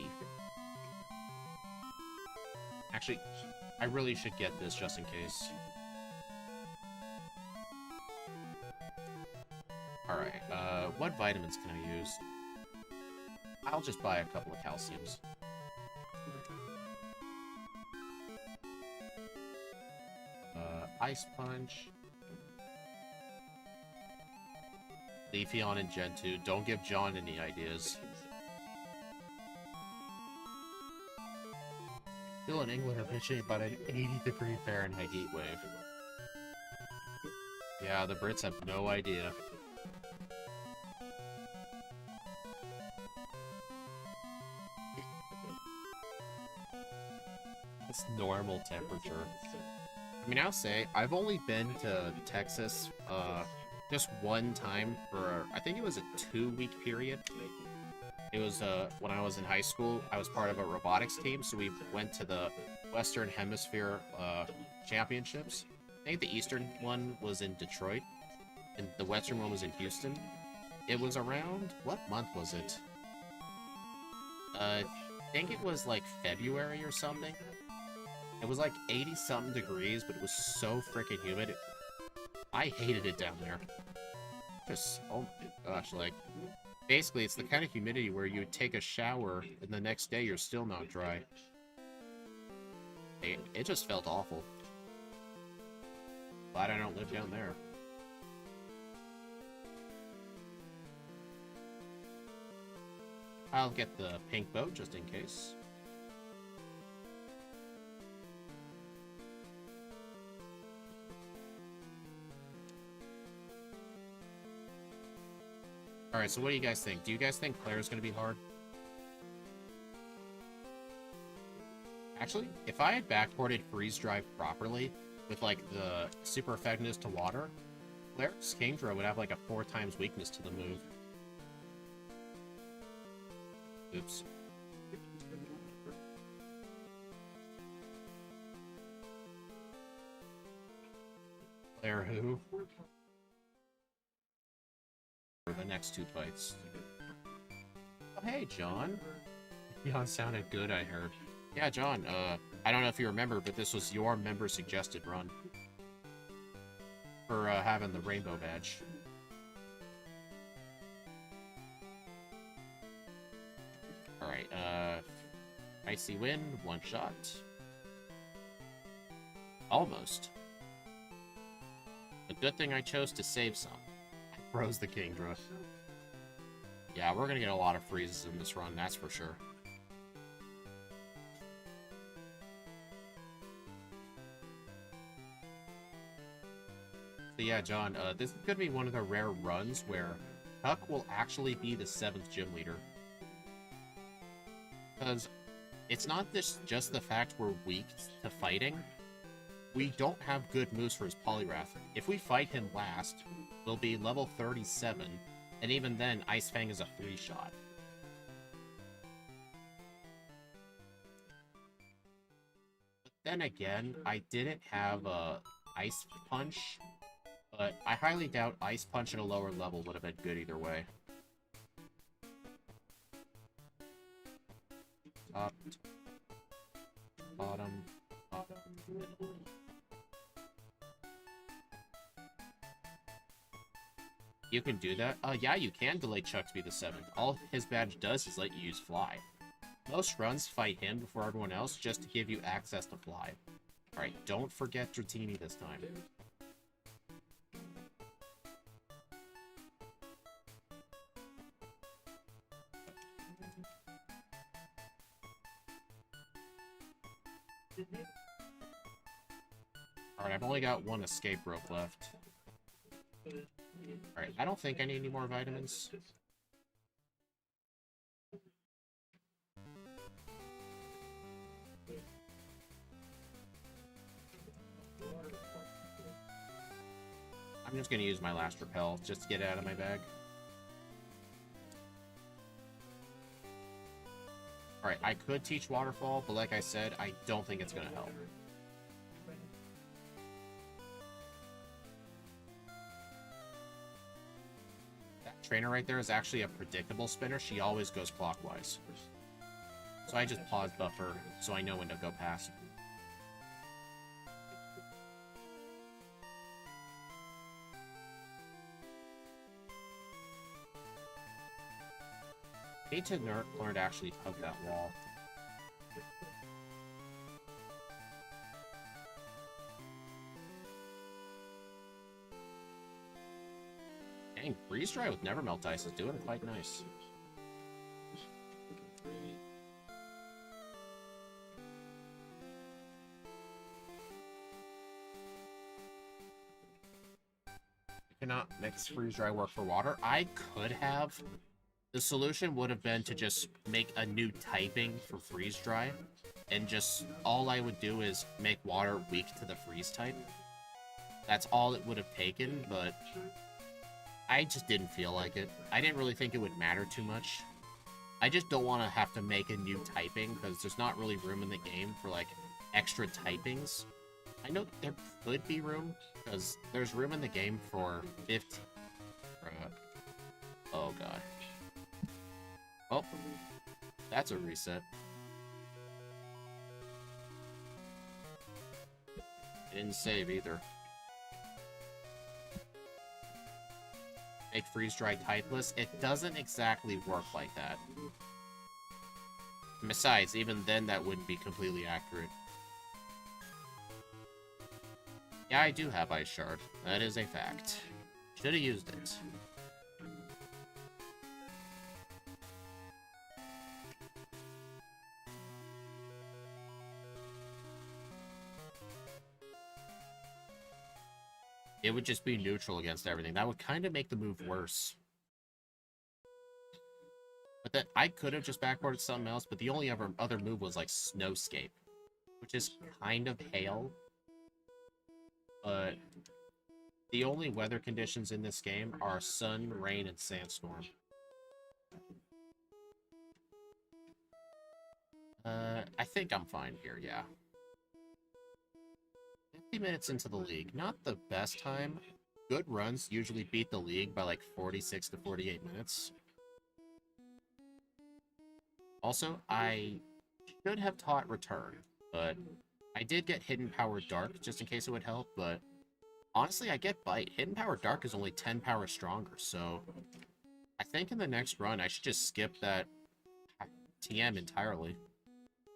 Actually, I really should get this just in case. Alright, what vitamins can I use? I'll just buy a couple of calciums. Ice Punch. Leafeon and Gen 2. Don't give John any ideas. Phil and England are pitching about an 80-degree Fahrenheit heat wave. Yeah, the Brits have no idea. It's normal temperature. I mean, I'll say, I've only been to Texas, just one time for, I think it was a 2-week period. It was, when I was in high school, I was part of a robotics team, so we went to the Western Hemisphere, championships. I think the Eastern one was in Detroit, and the Western one was in Houston. It was around, what month was it? I think it was like February or something. It was like 80-something degrees, but it was so freaking humid. I hated it down there. Just, oh my gosh, like, basically it's the kind of humidity where you would take a shower and the next day you're still not dry. It just felt awful. Glad I don't live down there. I'll get the pink boat just in case. Alright, so what do you guys think? Do you guys think Claire's gonna be hard? Actually, if I had backported freeze drive properly, with like the super effectiveness to water, Claire's Kingdra would have like a 4 times weakness to the move. Oops. Claire who? For the next 2 fights. Oh, hey, John. John sounded good, I heard. Yeah, John, I don't know if you remember, but this was your member-suggested run. For, having the rainbow badge. Alright, Icy Wind, 1 shot. Almost. A good thing I chose to save some. Froze the Kingdra. Yeah, we're gonna get a lot of freezes in this run, that's for sure. So yeah, John, this is gonna be one of the rare runs where Huck will actually be the 7th gym leader. Because it's not just the fact we're weak to fighting. We don't have good moves for his Poliwrath. If we fight him last, we'll be level 37, and even then, Ice Fang is a 3-shot. But then again, I didn't have a Ice Punch, but I highly doubt Ice Punch at a lower level would have been good either way. Top, bottom, bottom, middle. You can do that? Yeah, you can delay Chuck to be the 7th. All his badge does is let you use Fly. Most runs fight him before everyone else just to give you access to Fly. Alright, don't forget Dratini this time. Alright, I've only got 1 escape rope left. Alright, I don't think I need any more vitamins. I'm just gonna use my last repel just to get it out of my bag. Alright, I could teach Waterfall, but like I said, I don't think it's gonna help. Trainer right there is actually a predictable spinner. She always goes clockwise. So I just pause buffer so I know when to go past. Need to learn to actually hug that wall. Dang, Freeze Dry with Never Melt Ice is doing quite nice. I cannot mix Freeze Dry work for water. I could have. The solution would have been to just make a new typing for freeze dry, and just all I would do is make water weak to the freeze type. That's all it would have taken, but I just didn't feel like it. I didn't really think it would matter too much. I just don't want to have to make a new typing, because there's not really room in the game for, like, extra typings. I know there could be room, because there's room in the game for 50. Oh, God. Oh, that's a reset. It didn't save either. Make freeze-dry typeless. It doesn't exactly work like that. Besides, even then, that wouldn't be completely accurate. Yeah, I do have Ice Shard. That is a fact. Should have used it. It would just be neutral against everything. That would kind of make the move worse. But then I could have just backported something else, but the only other move was like Snowscape, which is kind of hail. But the only weather conditions in this game are sun, rain, and sandstorm. I think I'm fine here, yeah. 50 minutes into the league. Not the best time. Good runs usually beat the league by like 46 to 48 minutes. Also, I should have taught Return, but I did get Hidden Power Dark just in case it would help, but honestly, I get Bite. Hidden Power Dark is only 10 power stronger, so I think in the next run I should just skip that TM entirely.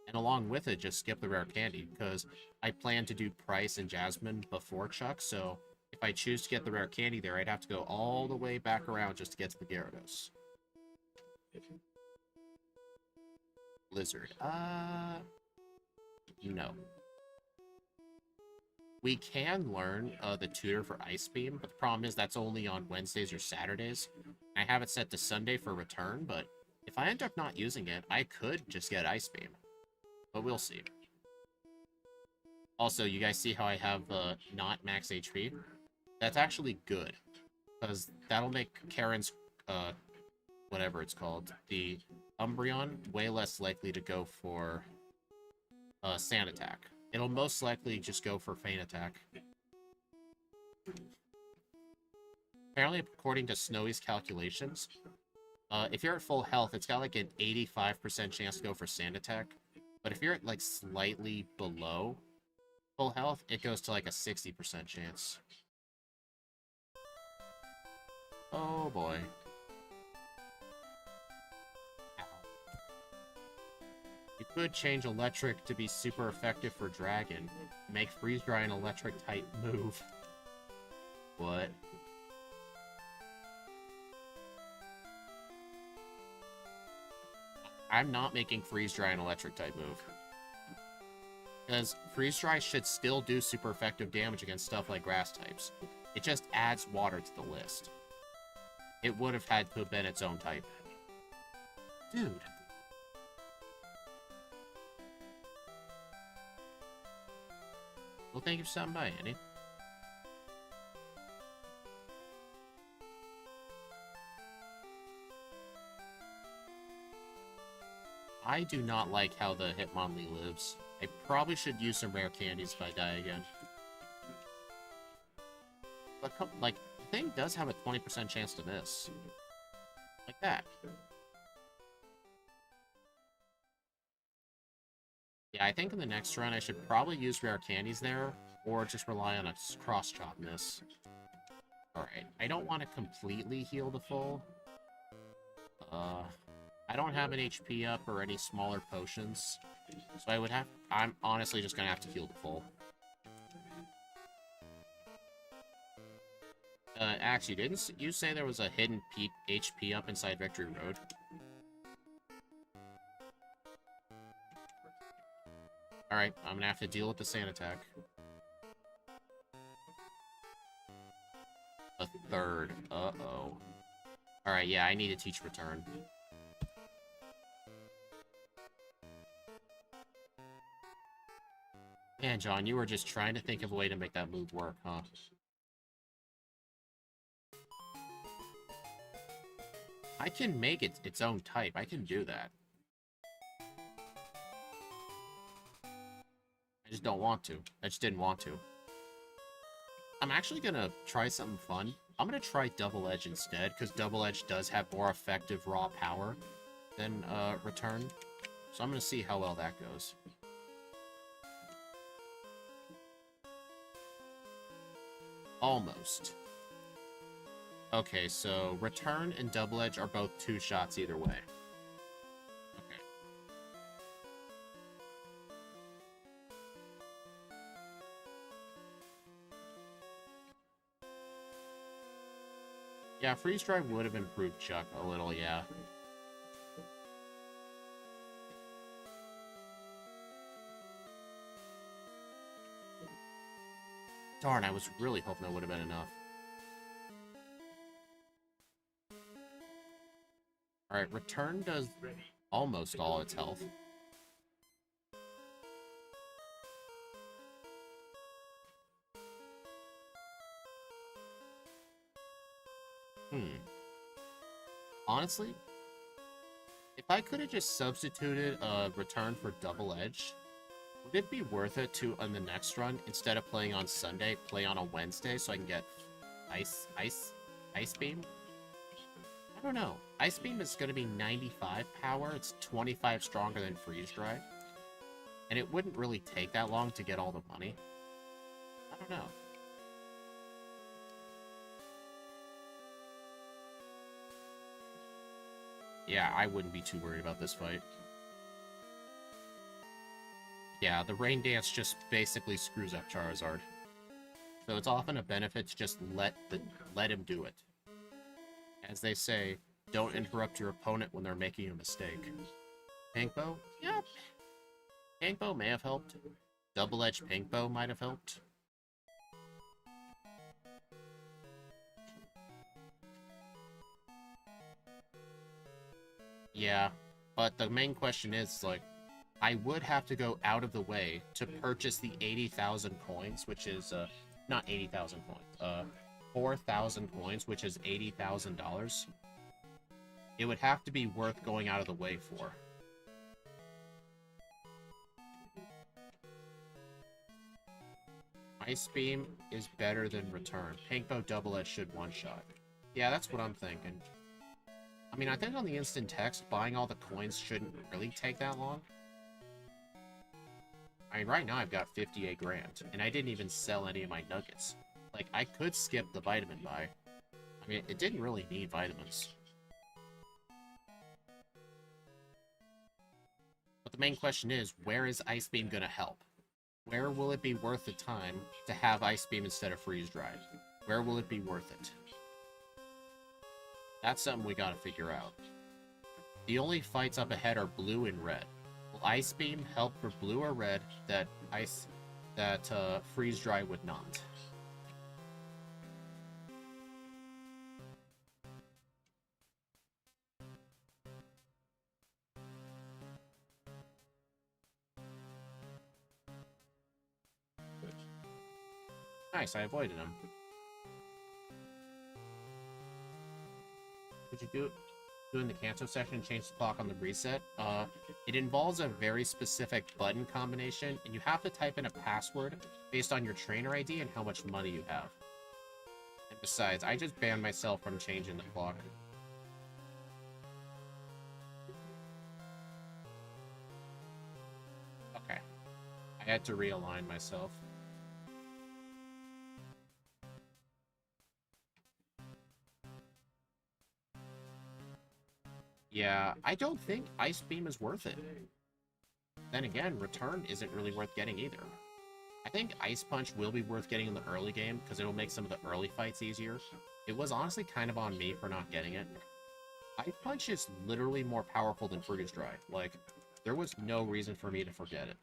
And along with it, just skip the rare candy, because I plan to do Price and Jasmine before Chuck, so if I choose to get the rare candy there, I'd have to go all the way back around just to get to the Gyarados. Blizzard. No. We can learn the tutor for Ice Beam, but the problem is that's only on Wednesdays or Saturdays. I have it set to Sunday for Return, but if I end up not using it, I could just get Ice Beam. But we'll see. Also, you guys see how I have not max HP? That's actually good, because that'll make Karen's, whatever it's called, the Umbreon, way less likely to go for Sand Attack. It'll most likely just go for Feint Attack. Apparently, according to Snowy's calculations, if you're at full health, it's got like an 85% chance to go for Sand Attack. But if you're at, like, slightly below full health, it goes to, like, a 60% chance. Oh, boy. Ow. You could change Electric to be super effective for Dragon. Make Freeze Dry an Electric-type move. What? I'm not making Freeze Dry an Electric-type move. Because Freeze Dry should still do super effective damage against stuff like Grass types. It just adds water to the list. It would have had to have been its own type. Dude. Well, thank you for stopping by, Andy. I do not like how the Hitmonlee lives. I probably should use some rare candies if I die again. But, like, the thing does have a 20% chance to miss. Like that. Yeah, I think in the next run I should probably use rare candies there, or just rely on a cross-chop miss. Alright, I don't want to completely heal the full. I don't have an HP up or any smaller potions, so I'm honestly just gonna have to heal the full. Actually, didn't you say there was a hidden HP up inside Victory Road? Alright, I'm gonna have to deal with the Sand Attack. A third. Uh-oh. Alright, yeah, I need to teach return. Man, John, you were just trying to think of a way to make that move work, huh? I can make it its own type. I can do that. I just don't want to. I just didn't want to. I'm actually gonna try something fun. I'm gonna try Double Edge instead, because Double Edge does have more effective raw power than Return. So I'm gonna see how well that goes. Almost. Okay, so Return and Double Edge are both 2 shots either way. Okay. Yeah, Freeze Dry would have improved Chuck a little, yeah. Darn, I was really hoping that would have been enough. Alright, Return does almost all its health. Honestly, if I could have just substituted Return for Double Edge, would it be worth it to, on the next run, instead of playing on Sunday, play on a Wednesday so I can get Ice Beam? I don't know. Ice Beam is going to be 95 power. It's 25 stronger than Freeze Dry. And it wouldn't really take that long to get all the money. I don't know. Yeah, I wouldn't be too worried about this fight. Yeah, the Rain Dance just basically screws up Charizard. So it's often a benefit to just let him do it. As they say, don't interrupt your opponent when they're making a mistake. Pink Bow? Yep. Pink Bow may have helped. Double-edged Pink Bow might have helped. Yeah, but the main question is, like, I would have to go out of the way to purchase the 80,000 coins, which is, not 80,000 coins, 4,000 coins, which is $80,000. It would have to be worth going out of the way for. Ice Beam is better than Return. Pink Bow Double Edge should one-shot. Yeah, that's what I'm thinking. I mean, I think on the instant text, buying all the coins shouldn't really take that long. I mean, right now I've got 58 grand, and I didn't even sell any of my nuggets. Like, I could skip the vitamin buy. I mean, it didn't really need vitamins. But the main question is, where is Ice Beam gonna help? Where will it be worth the time to have Ice Beam instead of Freeze Dry? Where will it be worth it? That's something we gotta figure out. The only fights up ahead are blue and red. Will Ice Beam help for blue or red that Freeze Dry would not? Nice, I avoided him. Would you do in the Kanto section and change the clock on the reset? It involves a very specific button combination, and you have to type in a password based on your trainer ID and how much money you have. And besides, I just banned myself from changing the clock. Okay. I had to realign myself. Yeah, I don't think Ice Beam is worth it. Then again, Return isn't really worth getting either. I think Ice Punch will be worth getting in the early game, because it'll make some of the early fights easier. It was honestly kind of on me for not getting it. Ice Punch is literally more powerful than Freeze Dry. Like, there was no reason for me to forget it.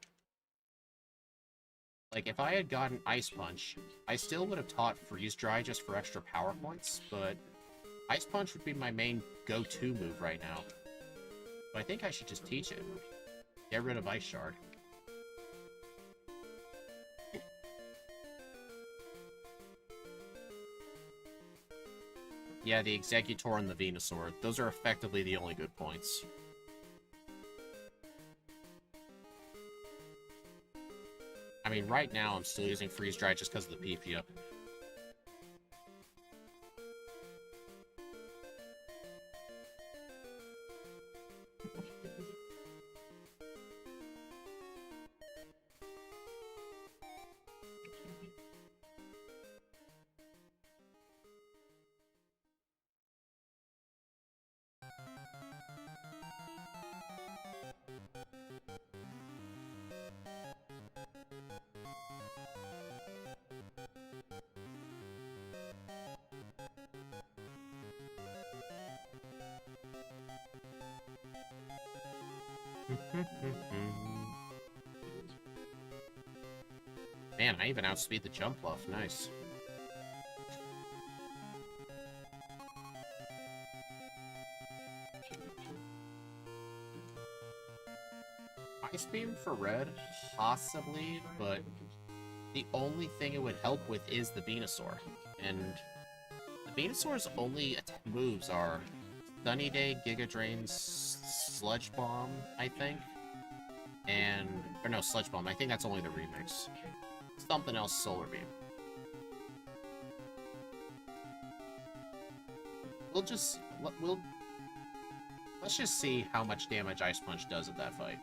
Like, if I had gotten Ice Punch, I still would have taught Freeze Dry just for extra power points, but Ice Punch would be my main go-to move right now. But I think I should just teach it. Get rid of Ice Shard. Yeah, the Executor and the Venusaur. Those are effectively the only good points. I mean, right now I'm still using Freeze Dry just because of the PP up. Man, I even outspeed the jump buff. Nice. Ice Beam for red? Possibly, but the only thing it would help with is the Venusaur. And the Venusaur's only moves are Sunny Day, Giga Drain, Sludge Bomb, I think. And... or no, Sludge Bomb. I think that's only the remix. Something else, Solar Beam. Let's just see how much damage Ice Punch does at that fight.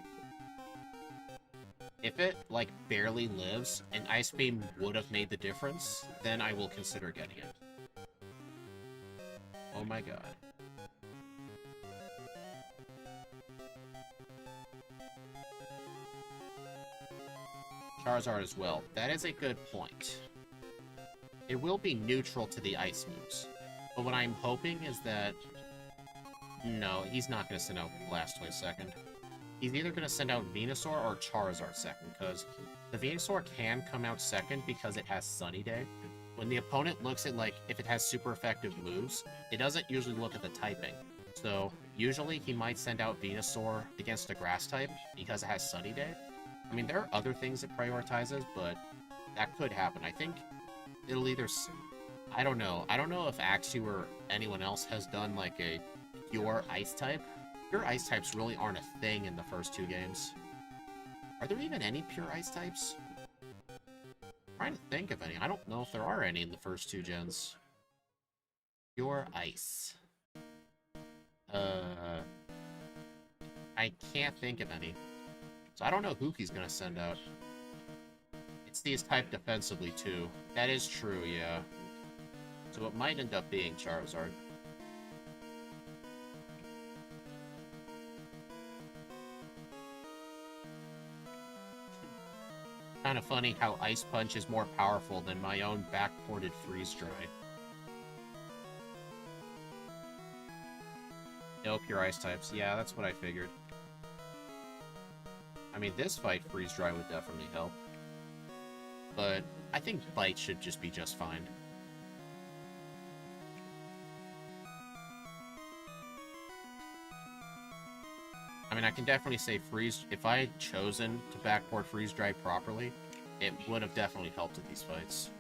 If it, like, barely lives, and Ice Beam would have made the difference, then I will consider getting it. Oh my god. Charizard as well. That is a good point. It will be neutral to the ice moves. But what I'm hoping is that... no, he's not going to send out Blastoise second. He's either going to send out Venusaur or Charizard second, because the Venusaur can come out second because it has Sunny Day. When the opponent looks at, like, if it has super effective moves, it doesn't usually look at the typing. So, usually he might send out Venusaur against a Grass type because it has Sunny Day. I mean, there are other things it prioritizes, but that could happen. I think it'll either... I don't know. I don't know if Axew or anyone else has done, like, a pure Ice type. Pure Ice types really aren't a thing in the first two games. Are there even any pure Ice types? I'm trying to think of any. I don't know if there are any in the first two gens. Pure Ice. I can't think of any. So I don't know who he's gonna send out. It's these typed defensively, too. That is true, yeah. So it might end up being Charizard. Kind of funny how Ice Punch is more powerful than my own backported Freeze Dry. No pure Ice types. Yeah, that's what I figured. I mean, this fight, Freeze Dry would definitely help. But I think Bite should just be just fine. I mean, I can definitely say Freeze... if I had chosen to backport Freeze Dry properly, it would have definitely helped with these fights.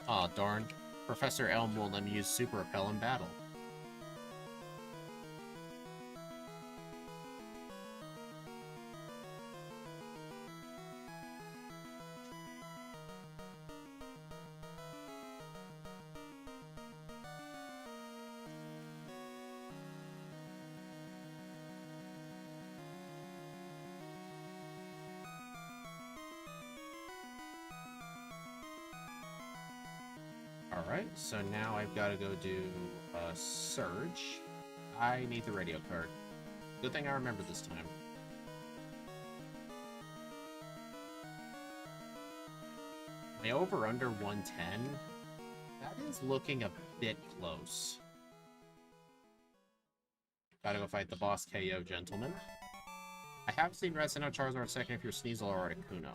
Aw, darn. Professor Elm won't let me use Super Repel in battle. Alright, so now I've got to go do a Surge. I need the radio card. Good thing I remember this time. My over-under 110? That is looking a bit close. Gotta go fight the boss KO, gentlemen. I have seen Red send out Charizard second if you're Sneasel or Articuno.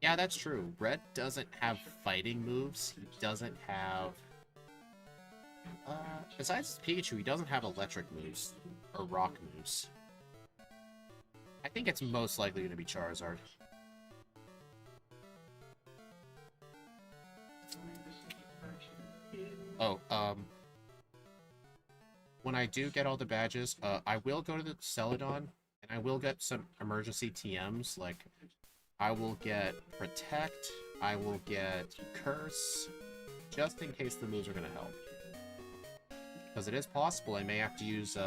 Yeah, that's true. Red doesn't have fighting moves. He doesn't have... besides Pikachu, he doesn't have electric moves. Or rock moves. I think it's most likely going to be Charizard. Oh, when I do get all the badges, I will go to the Celadon, and I will get some emergency TMs, like, I will get Protect, I will get Curse, just in case the moves are going to help. Because it is possible I may have to use,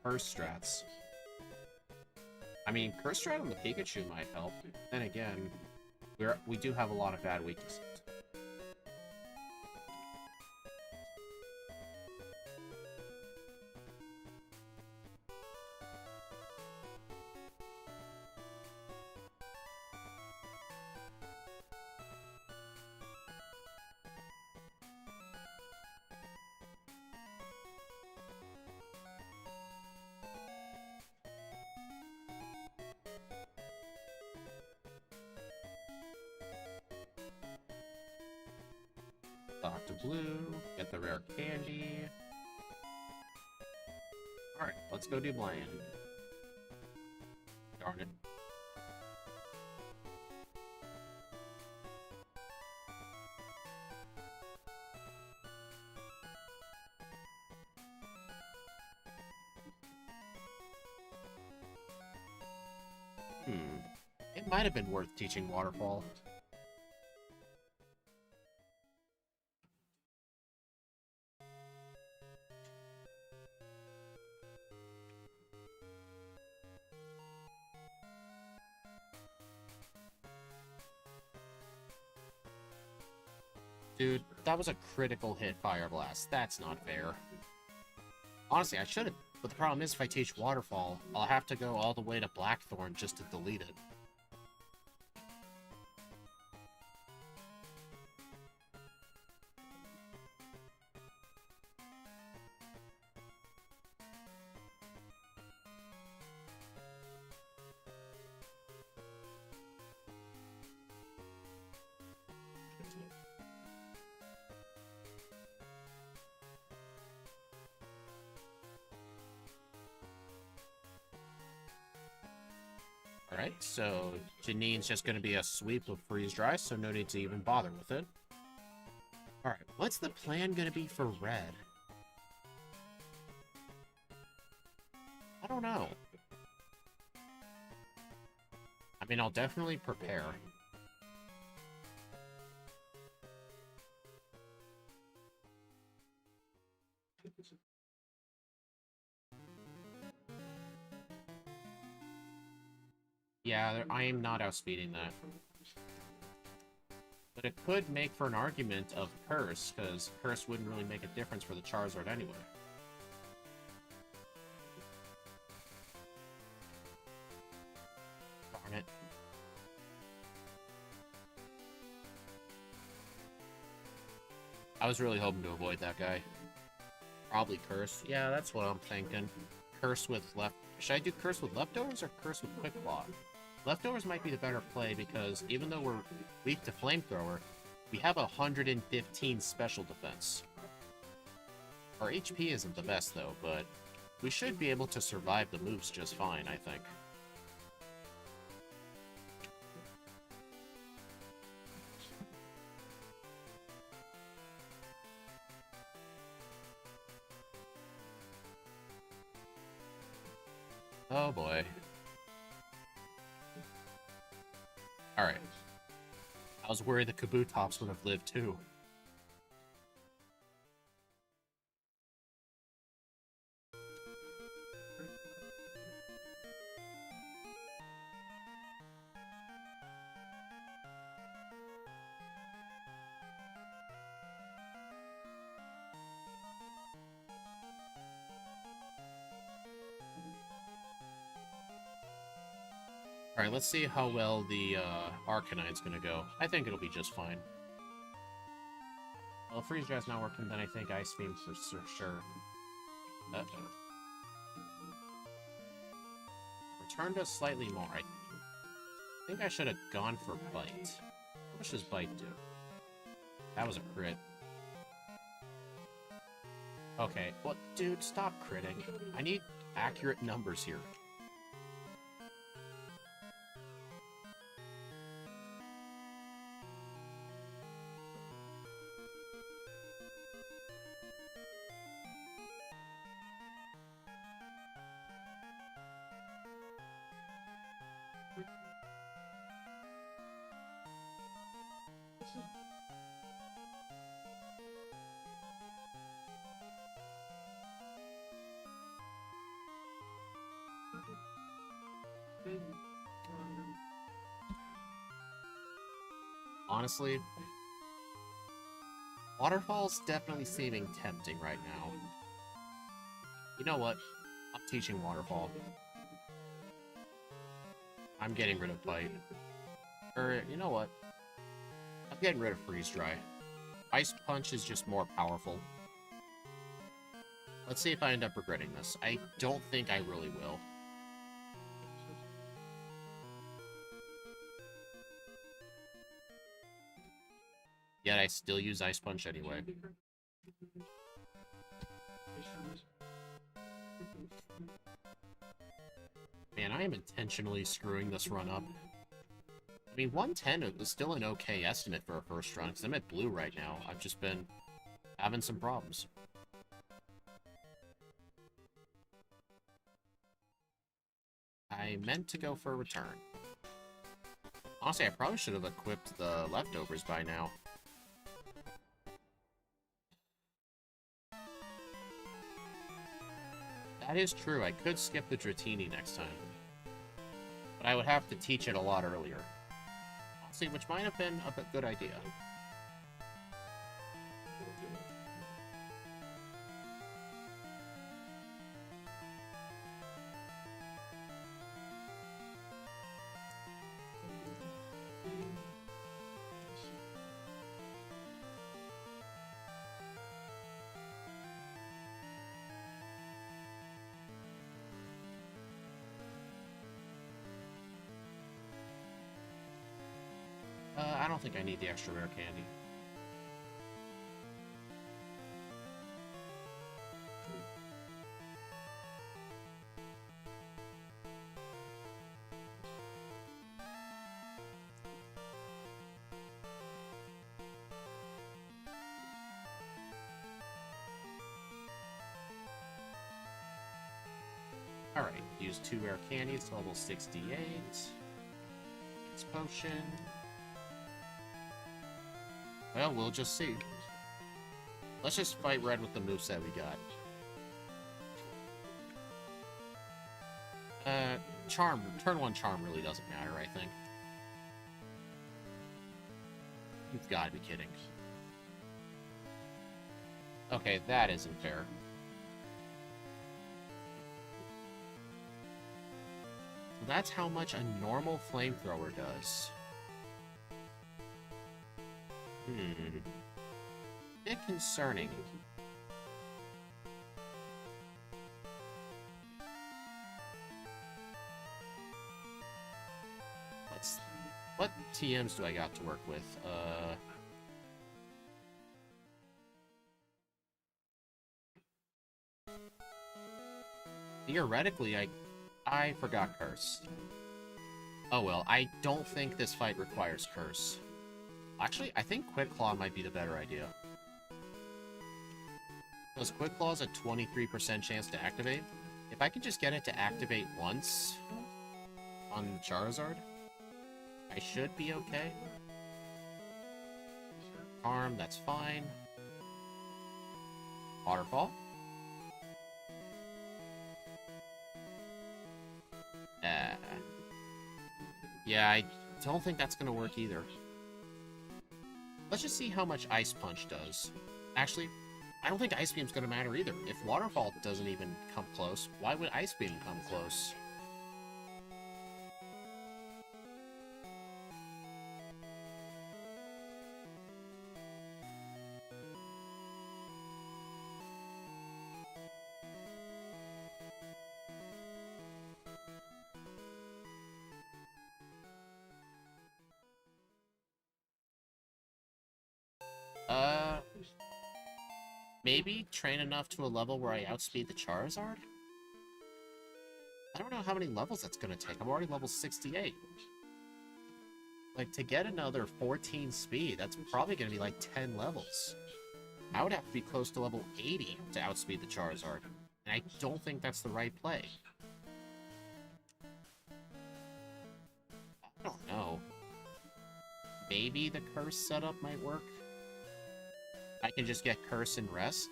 Curse strats. I mean, Curse strat on the Pikachu might help. Then again, we do have a lot of bad weaknesses. Dr. Blue, get the rare candy. Alright, let's go do Bland. Darn it. It might have been worth teaching Waterfall. Dude, that was a critical hit Fire Blast. That's not fair. Honestly, I should have. But the problem is, if I teach Waterfall, I'll have to go all the way to Blackthorn just to delete it. Alright, so Janine's just going to be a sweep of Freeze Dry, so no need to even bother with it. Alright, what's the plan going to be for Red? I don't know. I mean, I'll definitely prepare. Yeah, I am not outspeeding that. But it could make for an argument of Curse, because Curse wouldn't really make a difference for the Charizard anyway. Darn it. I was really hoping to avoid that guy. Probably Curse. Yeah, that's what I'm thinking. Curse with left... Should I do Curse with Leftovers or Curse with Quick Claw? Leftovers might be the better play because even though we're weak to Flamethrower, we have 115 special defense. Our HP isn't the best though, but we should be able to survive the moves just fine, I think. Oh boy. Alright. I was worried the Kabutops would have lived too. Alright, let's see how well the Arcanine's gonna go. I think it'll be just fine. Well, if Freeze Dry's not working, then I think Ice Beam for sure. Uh-oh. Returned us slightly more. I think I should have gone for Bite. How much does Bite do? That was a crit. Okay, what? Dude, stop critting. I need accurate numbers here. Honestly, Waterfall's definitely seeming tempting right now. You know what? I'm teaching Waterfall. I'm getting rid of Bite. Or, you know what? I'm getting rid of Freeze Dry. Ice Punch is just more powerful. Let's see if I end up regretting this. I don't think I really will. Yet I still use Ice Punch anyway. Man, I am intentionally screwing this run up. I mean, 110 was still an okay estimate for a first run, because I'm at blue right now. I've just been having some problems. I meant to go for a return. Honestly, I probably should have equipped the leftovers by now. That is true, I could skip the Dratini next time. But I would have to teach it a lot earlier. Honestly, which might have been a good idea. I don't think I need the extra rare candy. Alright, use 2 rare candies to level 68. It's potion. Well, we'll just see. Let's just fight red with the moveset we got. Charm. Turn 1 Charm really doesn't matter, I think. You've got to be kidding. Okay, that isn't fair. That's how much a normal flamethrower does. Bit concerning. What TMs do I got to work with? Theoretically, I forgot Curse. Oh well, I don't think this fight requires Curse. Actually, I think Quick Claw might be the better idea. Because Quick Claw is a 23% chance to activate. If I can just get it to activate once on Charizard, I should be okay. Charm, that's fine. Waterfall. Yeah, I don't think that's gonna work either. Let's just see how much Ice Punch does. Actually, I don't think Ice Beam's gonna matter either. If Waterfall doesn't even come close, why would Ice Beam come close? Maybe train enough to a level where I outspeed the Charizard? I don't know how many levels that's gonna take. I'm already level 68. Like, to get another 14 speed, that's probably gonna be like 10 levels. I would have to be close to level 80 to outspeed the Charizard. And I don't think that's the right play. I don't know. Maybe the curse setup might work. I can just get curse and rest.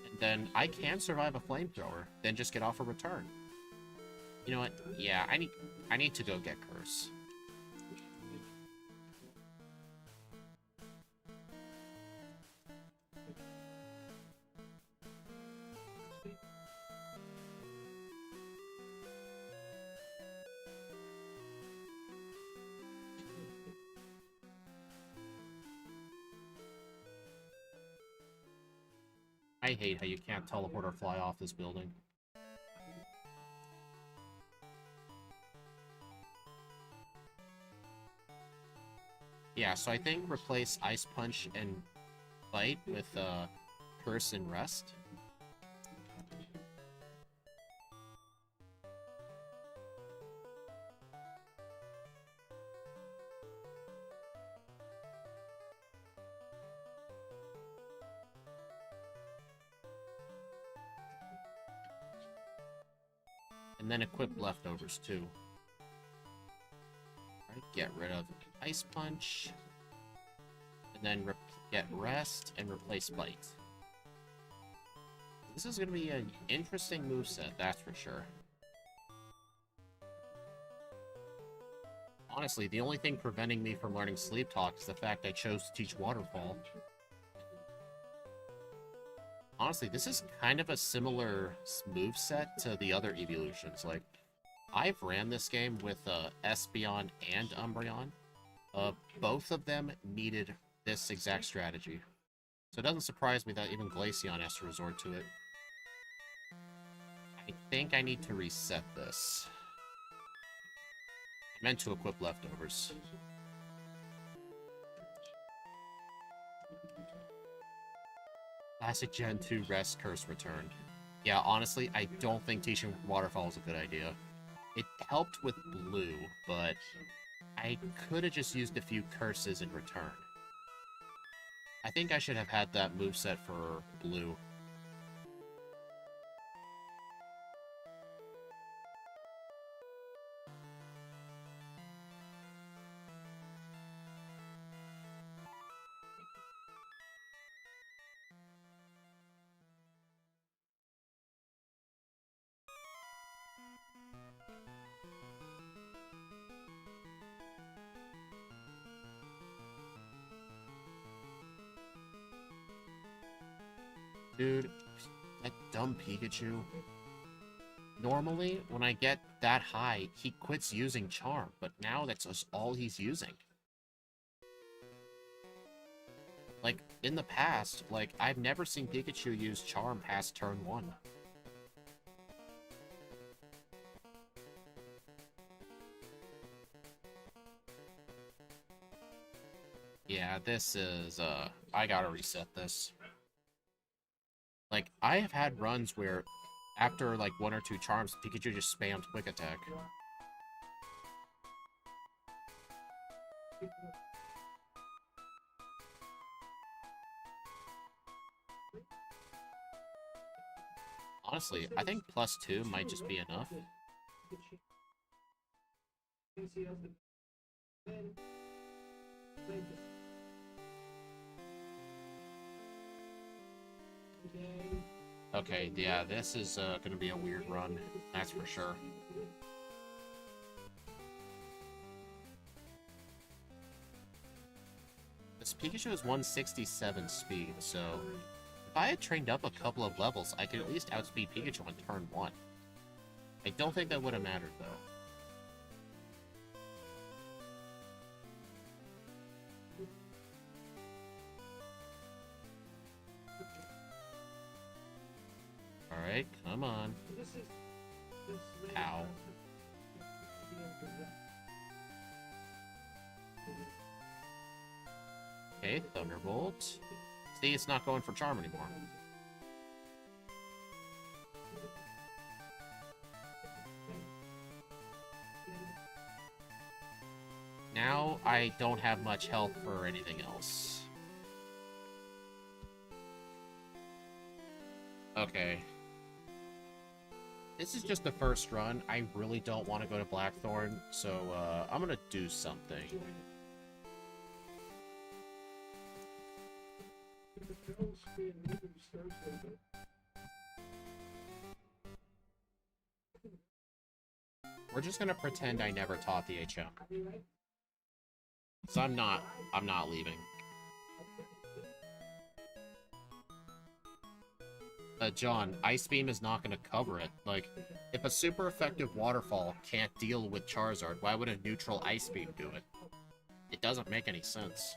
And then I can survive a flamethrower. Then just get off a return. You know what? Yeah, I need to go get curse. I hate how you can't teleport or fly off this building. Yeah, so I think replace Ice Punch and Bite with Curse and Rest. And then equip leftovers too. Alright, get rid of Ice Punch. And then get Rest and replace Bite. This is going to be an interesting moveset, that's for sure. Honestly, the only thing preventing me from learning Sleep Talk is the fact I chose to teach Waterfall. Honestly, this is kind of a similar moveset to the other evolutions. Like, I've ran this game with Espeon and Umbreon. Both of them needed this exact strategy. So it doesn't surprise me that even Glaceon has to resort to it. I think I need to reset this. I meant to equip leftovers. Classic Gen 2 Rest Curse returned. Yeah, honestly, I don't think teaching Waterfall is a good idea. It helped with Blue, but I could have just used a few curses in return. I think I should have had that moveset for Blue. Dude, that dumb Pikachu. Normally, when I get that high, he quits using Charm, but now that's just all he's using. Like, in the past, like, I've never seen Pikachu use Charm past turn 1. Yeah, this is, I gotta reset this. Like, I have had runs where, after, like, 1 or 2 charms, Pikachu just spammed Quick Attack. Honestly, I think +2 might just be enough. Okay, yeah, this is gonna be a weird run, that's for sure. This Pikachu is 167 speed, so if I had trained up a couple of levels, I could at least outspeed Pikachu on turn 1. I don't think that would have mattered, though. Alright, come on. Ow. Okay, Thunderbolt. See, it's not going for Charm anymore. now I don't have much health for anything else. Okay. This is just the first run. I really don't want to go to Blackthorn, so I'm gonna do something. We're just gonna pretend I never taught the HM. So I'm not leaving. John, Ice Beam is not gonna cover it. Like, if a super effective waterfall can't deal with Charizard, why would a neutral Ice Beam do it? It doesn't make any sense.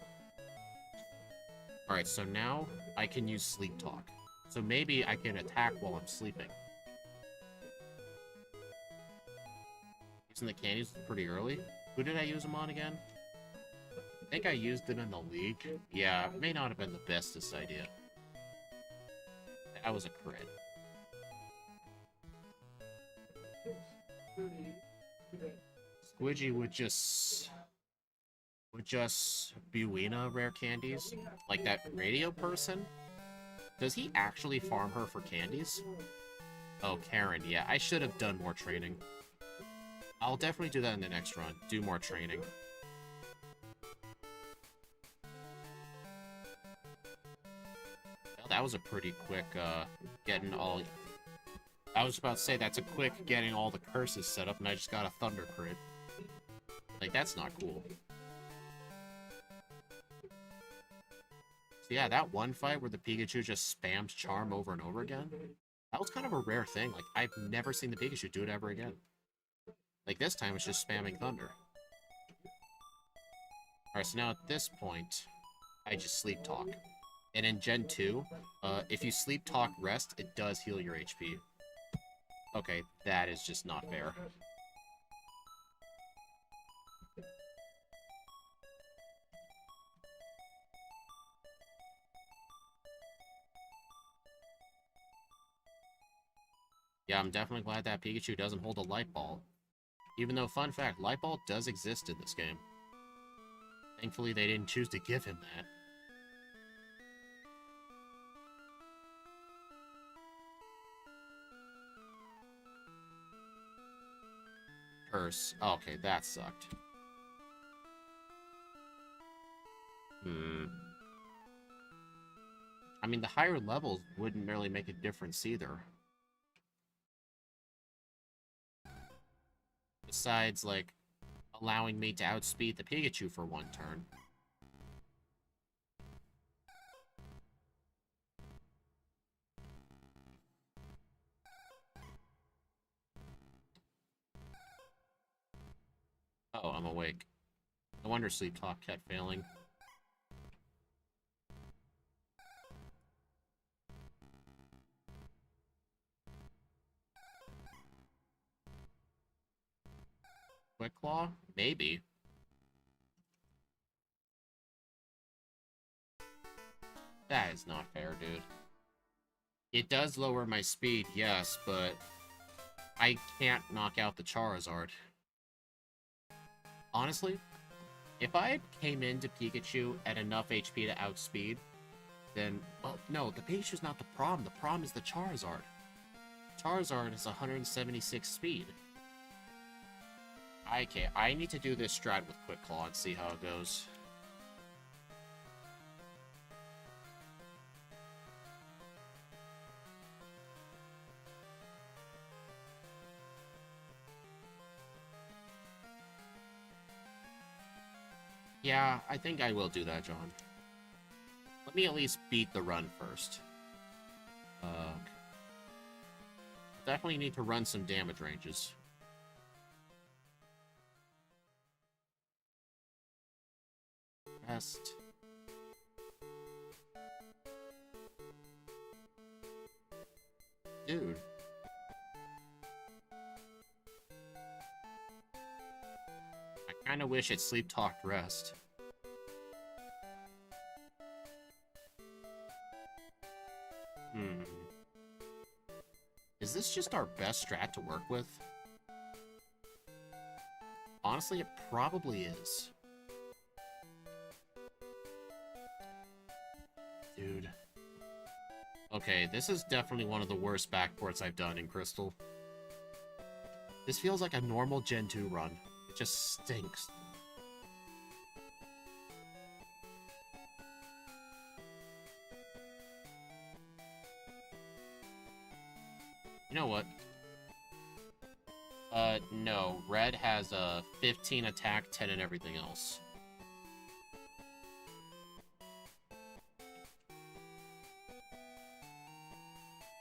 Alright, so now I can use Sleep Talk. So maybe I can attack while I'm sleeping. Using the candies pretty early. Who did I use them on again? I think I used it in the league. Yeah, it may not have been the bestest idea. That was a crit. Squidgy would just Buena rare candies? Like that radio person? Does he actually farm her for candies? Oh, Karen, yeah, I should have done more training. I'll definitely do that in the next run. Do more training. Well, that was a pretty quick, getting all... I was about to say, that's a quick getting all the curses set up, and I just got a Thunder crit. Like, that's not cool. So yeah, that one fight where the Pikachu just spams Charm over and over again, that was kind of a rare thing. Like, I've never seen the Pikachu do it ever again. Like, this time it's just spamming Thunder. Alright, so now at this point, I just Sleep Talk. And in Gen 2, if you Sleep Talk Rest, it does heal your HP. Okay, that is just not fair. Yeah, I'm definitely glad that Pikachu doesn't hold a Light Ball. Even though, fun fact, Light Ball does exist in this game. Thankfully, they didn't choose to give him that. Curse. Oh, okay, that sucked. I mean, the higher levels wouldn't really make a difference either. Besides, like, allowing me to outspeed the Pikachu for one turn. Oh, I'm awake. No wonder Sleep Talk kept failing. Quick Claw? Maybe. That is not fair, dude. It does lower my speed, yes, but I can't knock out the Charizard. Honestly, if I came into Pikachu at enough HP to outspeed, then, well, no, the Pikachu's not the problem. The problem is the Charizard. Charizard is 176 speed. Okay, I need to do this strat with Quick Claw and see how it goes. Yeah, I think I will do that, John. Let me at least beat the run first. Definitely need to run some damage ranges. Rest. Dude. I kinda wish it Sleep Talked Rest. Is this just our best strat to work with? Honestly, it probably is. dude. Okay, this is definitely one of the worst backports I've done in Crystal. This feels like a normal Gen 2 run. It just stinks. You know what? No. Red has a 15 attack, 10 and everything else.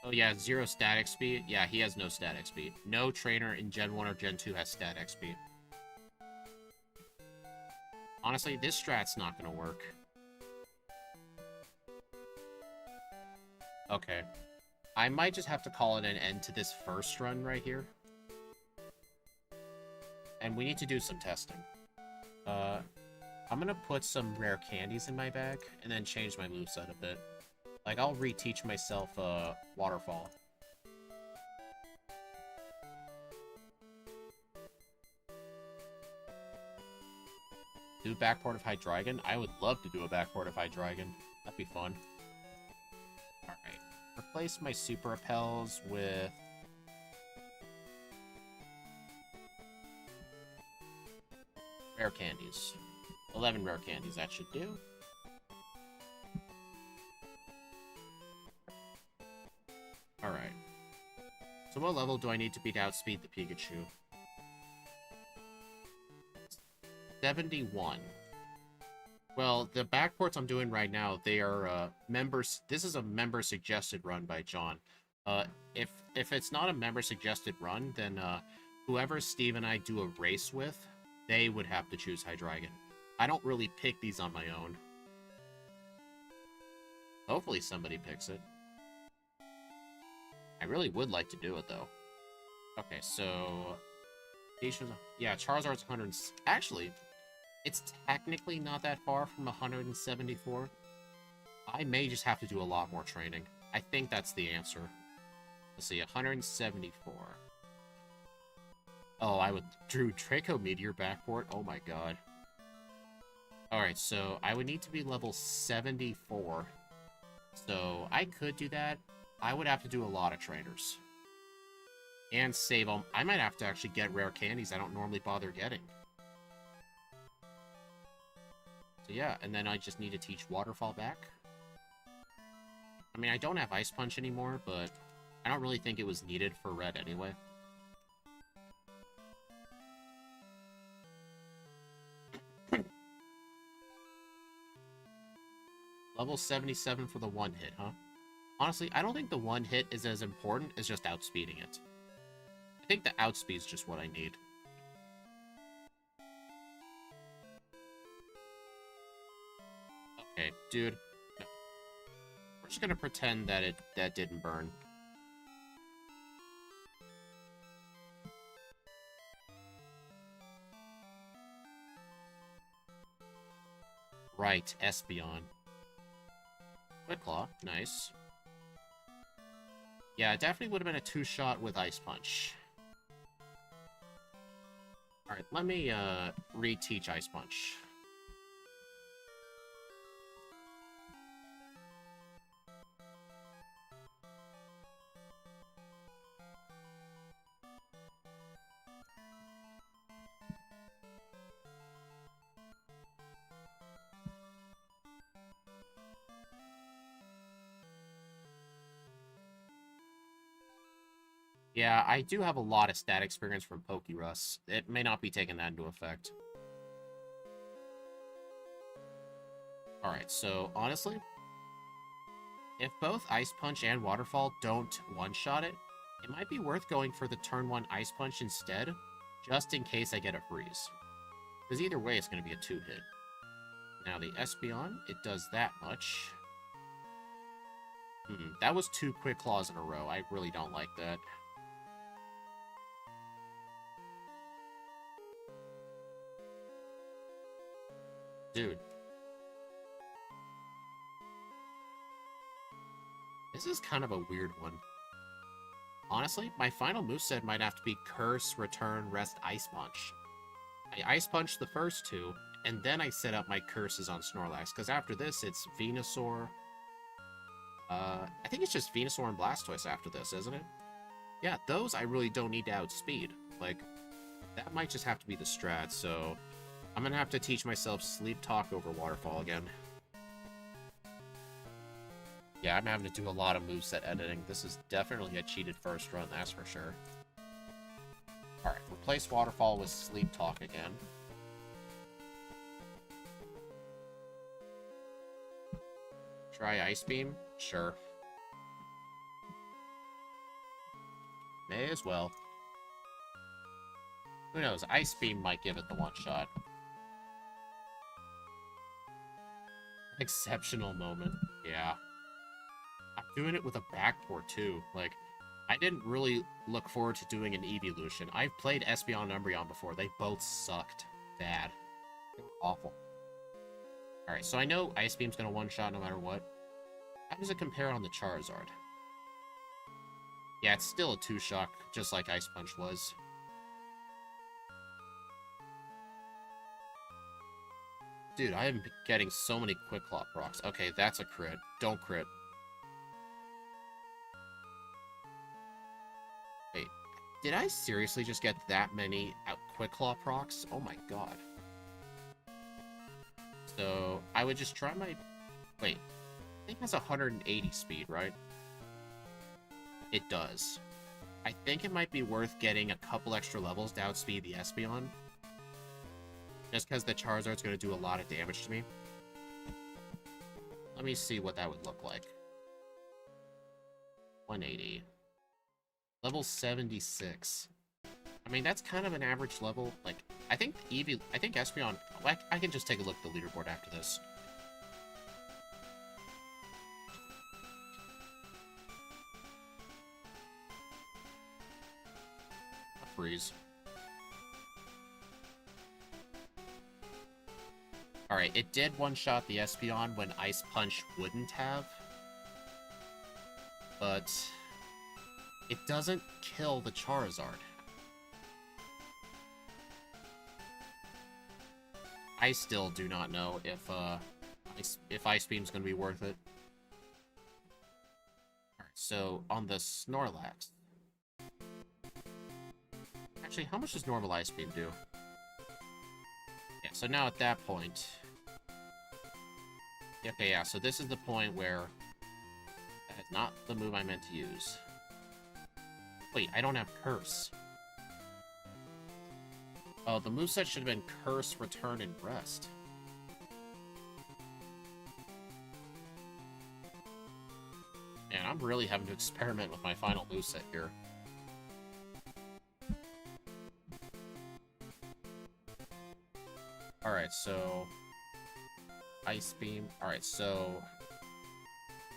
Oh yeah, 0 static speed. Yeah, he has no static speed. No trainer in Gen 1 or Gen 2 has static speed. Honestly, this strat's not gonna work. Okay. I might just have to call it an end to this first run right here. And we need to do some testing. I'm gonna put some rare candies in my bag, and then change my moveset a bit. Like, I'll reteach myself, Waterfall. Do Backport of Hydreigon? I would love to do a Backport of Hydreigon. That'd be fun. Alright. Replace my Super Repels with... rare candies. 11 rare candies, that should do. Alright. So what level do I need to beat outspeed the Pikachu? 71. Well, the backports I'm doing right now, they are members. This is a member suggested run by John. If it's not a member suggested run, then whoever Steve and I do a race with, they would have to choose Hydreigon. I don't really pick these on my own. Hopefully somebody picks it. I really would like to do it, though. Okay, so... yeah, Charizard's 100... Actually, it's technically not that far from 174. I may just have to do a lot more training. I think that's the answer. Let's see, 174. Oh, I would... Drew Draco Meteor Backport? Oh my god. Alright, so I would need to be level 74. So, I could do that. I would have to do a lot of trainers. And save them. I might have to actually get rare candies I don't normally bother getting. So yeah, and then I just need to teach Waterfall back. I mean, I don't have Ice Punch anymore, but I don't really think it was needed for Red anyway. Level 77 for the one hit, huh? Honestly, I don't think the one hit is as important as just outspeeding it. I think the outspeed is just what I need. Okay, dude. No. We're just gonna pretend that that didn't burn. Right, Espeon. Quick Claw, nice. Yeah, it definitely would have been a two-shot with Ice Punch. Alright, let me, reteach Ice Punch. Yeah, I do have a lot of stat experience from Pokerus. It may not be taking that into effect. Alright, so honestly, if both Ice Punch and Waterfall don't one-shot it, it might be worth going for the turn 1 Ice Punch instead, just in case I get a freeze. Because either way, it's going to be a 2-hit. Now the Espeon, it does that much. That was 2 Quick Claws in a row. I really don't like that. Dude. This is kind of a weird one. Honestly, my final moveset might have to be Curse, Return, Rest, Ice Punch. I Ice Punch the first 2, and then I set up my Curses on Snorlax, because after this, it's Venusaur, I think it's just Venusaur and Blastoise after this, isn't it? Yeah, those I really don't need to outspeed. Like, that might just have to be the strat, so I'm gonna have to teach myself Sleep Talk over Waterfall again. Yeah, I'm having to do a lot of moveset editing. This is definitely a cheated first run, that's for sure. Alright, replace Waterfall with Sleep Talk again. Try Ice Beam? Sure. May as well. Who knows? Ice Beam might give it the one shot. Exceptional moment. Yeah. I'm doing it with a Backport, too. Like, I didn't really look forward to doing an evolution. I've played Espeon and Umbreon before. They both sucked bad. They were awful. Alright, so I know Ice Beam's gonna one-shot no matter what. How does it compare on the Charizard? Yeah, it's still a two-shock, just like Ice Punch was. Dude, I am getting so many Quick Claw procs. Okay, that's a crit. Don't crit. Wait, did I seriously just get that many Quick Claw procs? Oh my god. So, I would just try my... Wait, I think it has 180 speed, right? It does. I think it might be worth getting a couple extra levels to outspeed the Espeon. Just because the Charizard's going to do a lot of damage to me. Let me see what that would look like. 180. Level 76. I mean, that's kind of an average level. Like, I think Espeon... I can just take a look at the leaderboard after this. A freeze. Alright, it did one-shot the Espeon when Ice Punch wouldn't have. But it doesn't kill the Charizard. I still do not know if Ice Beam's gonna be worth it. Alright, so on the Snorlax. Actually, how much does normal Ice Beam do? Yeah, so now at that point... Okay, yeah, so this is the point where... That is not the move I meant to use. Wait, I don't have Curse. Oh, the moveset should have been Curse, Return, and Rest. Man, I'm really having to experiment with my final moveset here. Alright, so... Ice Beam. Alright, so...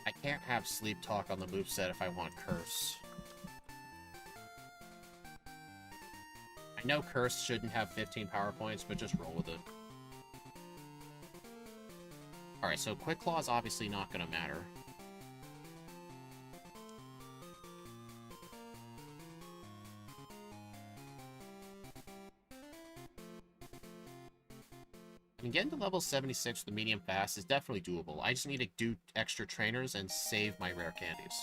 I can't have Sleep Talk on the moveset if I want Curse. I know Curse shouldn't have 15 power points, but just roll with it. Alright, so Quick Claw is obviously not going to matter. I mean, getting to level 76 with the medium fast is definitely doable. I just need to do extra trainers and save my rare candies.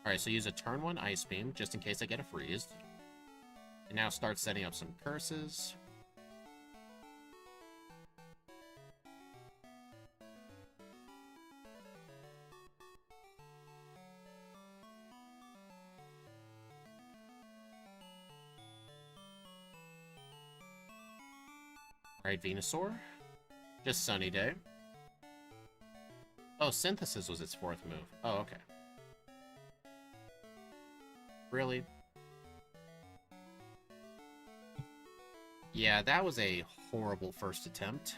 Alright, so use a turn 1 Ice Beam, just in case I get a freeze. And now start setting up some curses. Alright, Venusaur. Just Sunny Day. Oh, Synthesis was its 4th move. Oh, okay. Really? Yeah, that was a horrible first attempt.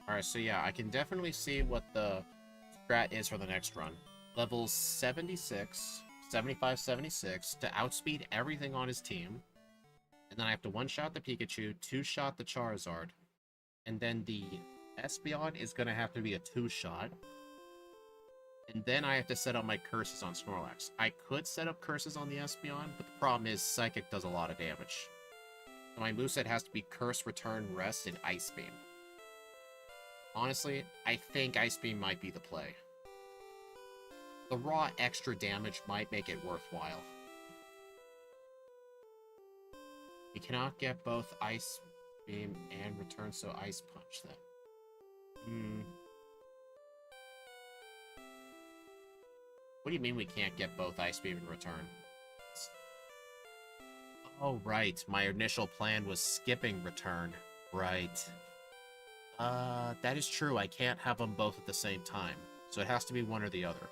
Alright, so yeah, I can definitely see what the strat is for the next run. Levels 76, 75, 76 to outspeed everything on his team. And then I have to one-shot the Pikachu, two-shot the Charizard. And then the Espeon is going to have to be a 2-shot. And then I have to set up my curses on Snorlax. I could set up curses on the Espeon, but the problem is Psychic does a lot of damage. So my moveset has to be Curse, Return, Rest, and Ice Beam. Honestly, I think Ice Beam might be the play. The raw extra damage might make it worthwhile. You cannot get both Ice Beam and Return, so Ice Punch then. What do you mean we can't get both Ice Beam and Return? Oh, right. My initial plan was skipping Return. Right. That is true. I can't have them both at the same time. So it has to be one or the other.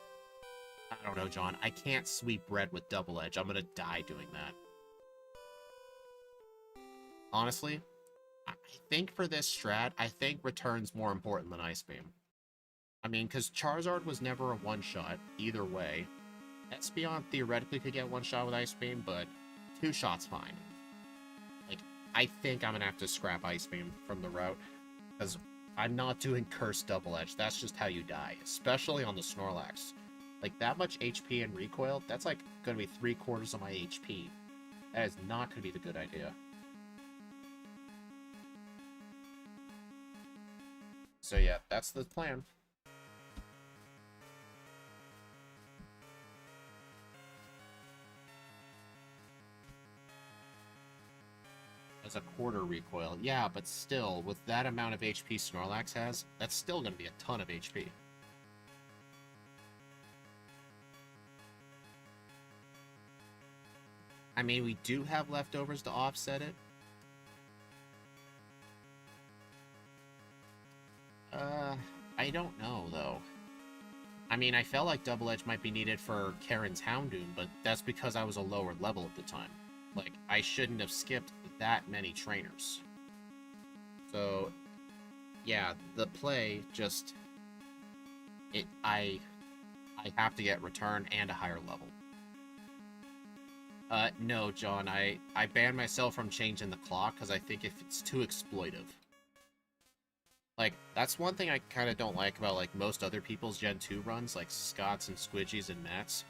I don't know, John. I can't sweep red with Double Edge. I'm gonna die doing that. Honestly, I think for this strat, I think Return's more important than Ice Beam. I mean, because Charizard was never a one-shot, either way. Espeon theoretically could get one-shot with Ice Beam, but 2 shots fine. Like, I think I'm gonna have to scrap Ice Beam from the route, because I'm not doing Curse Double Edge. That's just how you die, especially on the Snorlax. Like, that much HP and recoil, that's like gonna be 3/4 of my HP. That is not gonna be the good idea. So yeah, that's the plan. As a 1/4 recoil. Yeah, but still, with that amount of HP Snorlax has, that's still going to be a ton of HP. I mean, we do have leftovers to offset it. I don't know, though. I mean, I felt like Double Edge might be needed for Karen's Houndoom, but that's because I was a lower level at the time. Like, I shouldn't have skipped that many trainers. So, yeah, the play just... I have to get Return and a higher level. No, John, I banned myself from changing the clock because I think if it's too exploitive. Like, that's one thing I kind of don't like about, like, most other people's Gen 2 runs, like Scott's and Squidgy's and Matt's.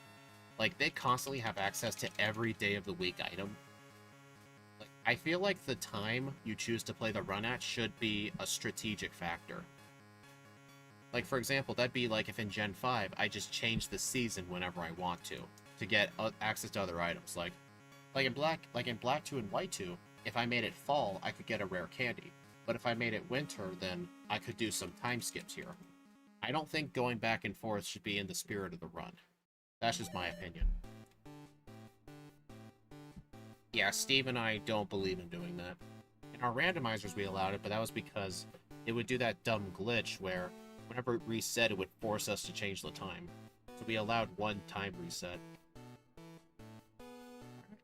Like, they constantly have access to every day of the week item. Like, I feel like the time you choose to play the run at should be a strategic factor. Like, for example, that'd be like if in Gen 5, I just change the season whenever I want to get access to other items. Like in Black 2 and White 2, if I made it fall, I could get a rare candy. But if I made it winter, then I could do some time skips here. I don't think going back and forth should be in the spirit of the run. That's just my opinion. Yeah, Steve and I don't believe in doing that. In our randomizers, we allowed it, but that was because it would do that dumb glitch where whenever it reset, it would force us to change the time. So we allowed one time reset.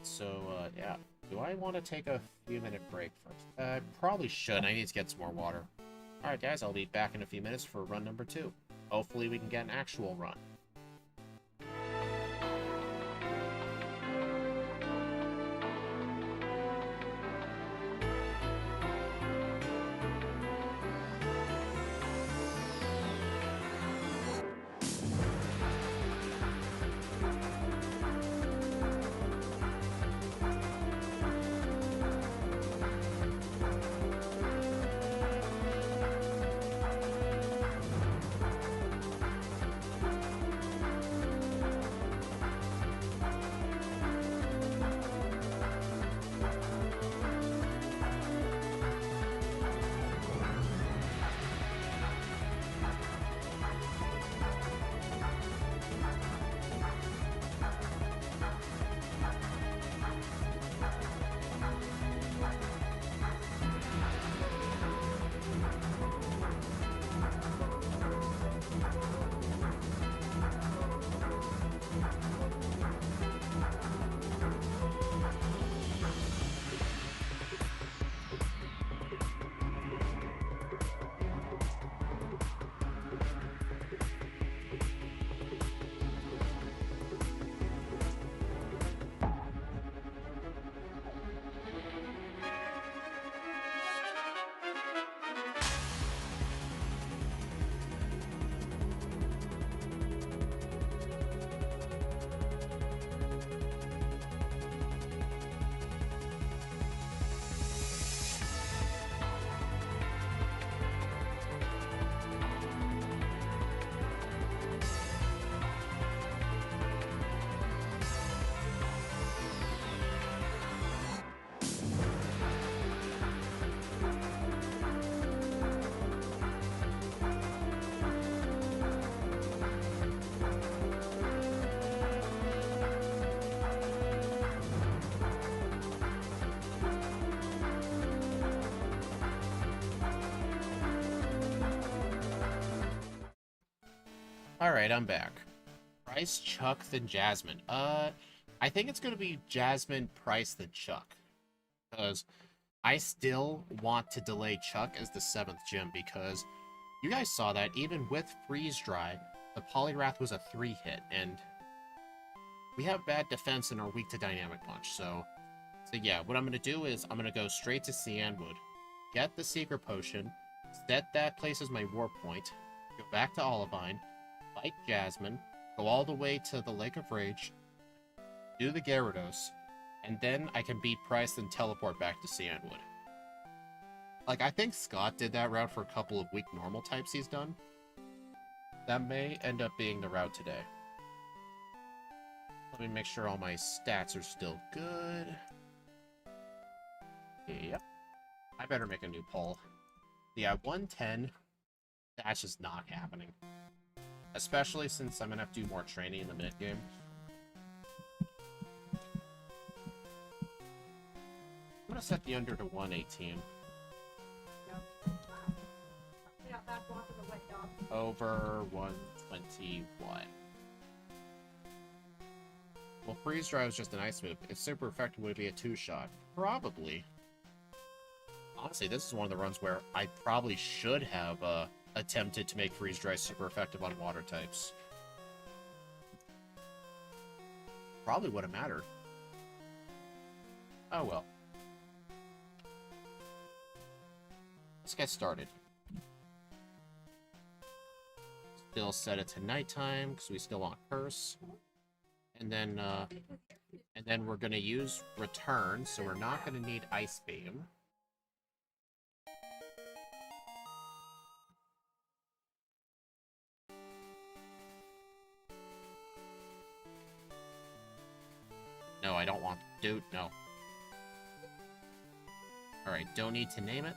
So, yeah. Do I want to take a few minute break first? I probably should. I need to get some more water. Alright guys, I'll be back in a few minutes for run number 2. Hopefully we can get an actual run. Alright, I'm back. Price, Chuck, then Jasmine. I think it's gonna be Jasmine, Price, then Chuck. Because I still want to delay Chuck as the 7th gym, because you guys saw that even with Freeze Dry, the Poliwrath was a 3-hit, and we have bad defense and are weak to Dynamic Punch, so yeah, what I'm gonna do is I'm gonna go straight to Cianwood, get the Secret Potion, set that place as my War Point, go back to Olivine, fight Jasmine, go all the way to the Lake of Rage, do the Gyarados, and then I can beat Price and teleport back to Cianwood. Like, I think Scott did that route for a couple of weak normal types he's done. That may end up being the route today. Let me make sure all my stats are still good. Yep. I better make a new poll. Yeah, 110. That's just not happening. Especially since I'm gonna have to do more training in the mid-game. I'm gonna set the under to 118. Over 121. Well, Freeze Dry is just an ice move. If super effective, would it be a 2-shot? Probably. Honestly, this is one of the runs where I probably should have attempted to make Freeze Dry super effective on water types. Probably would have mattered. Oh well. Let's get started. Still set it to nighttime because we still want Curse, and then we're gonna use Return, so we're not gonna need Ice Beam. No, I don't want... Dude, no. Alright, don't need to name it.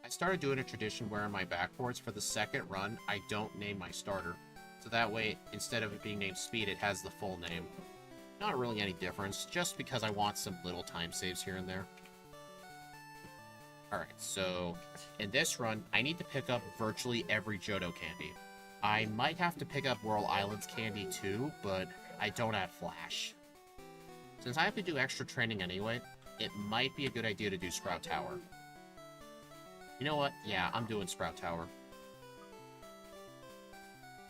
I started doing a tradition where in my backports, for the second run, I don't name my starter. So that way, instead of it being named Speed, it has the full name. Not really any difference, just because I want some little time saves here and there. Alright, so in this run, I need to pick up virtually every Johto candy. I might have to pick up Whirl Islands candy too, but I don't have Flash. Since I have to do extra training anyway, it might be a good idea to do Sprout Tower. You know what? Yeah, I'm doing Sprout Tower.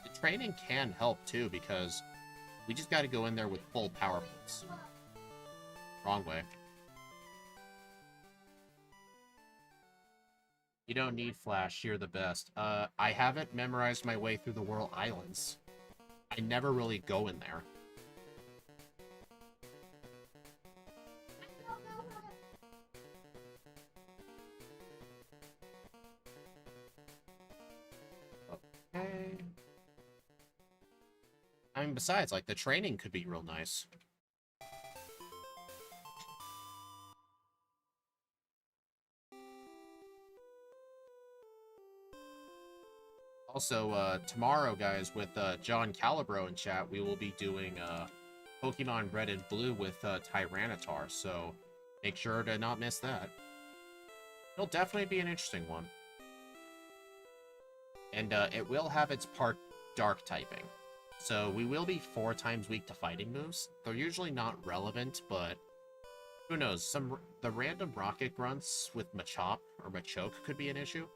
The training can help too, because we just gotta go in there with full power points. Wrong way. You don't need Flash, you're the best. I haven't memorized my way through the Whirl Islands. I never really go in there. Okay. I mean, besides, like, the training could be real nice. Also, tomorrow, guys, with John Calibro in chat, we will be doing Pokemon Red and Blue with Tyranitar, so make sure to not miss that. It'll definitely be an interesting one. And it will have its part Dark typing. So we will be 4 times weak to fighting moves. They're usually not relevant, but who knows? The random Rocket Grunts with Machop or Machoke could be an issue.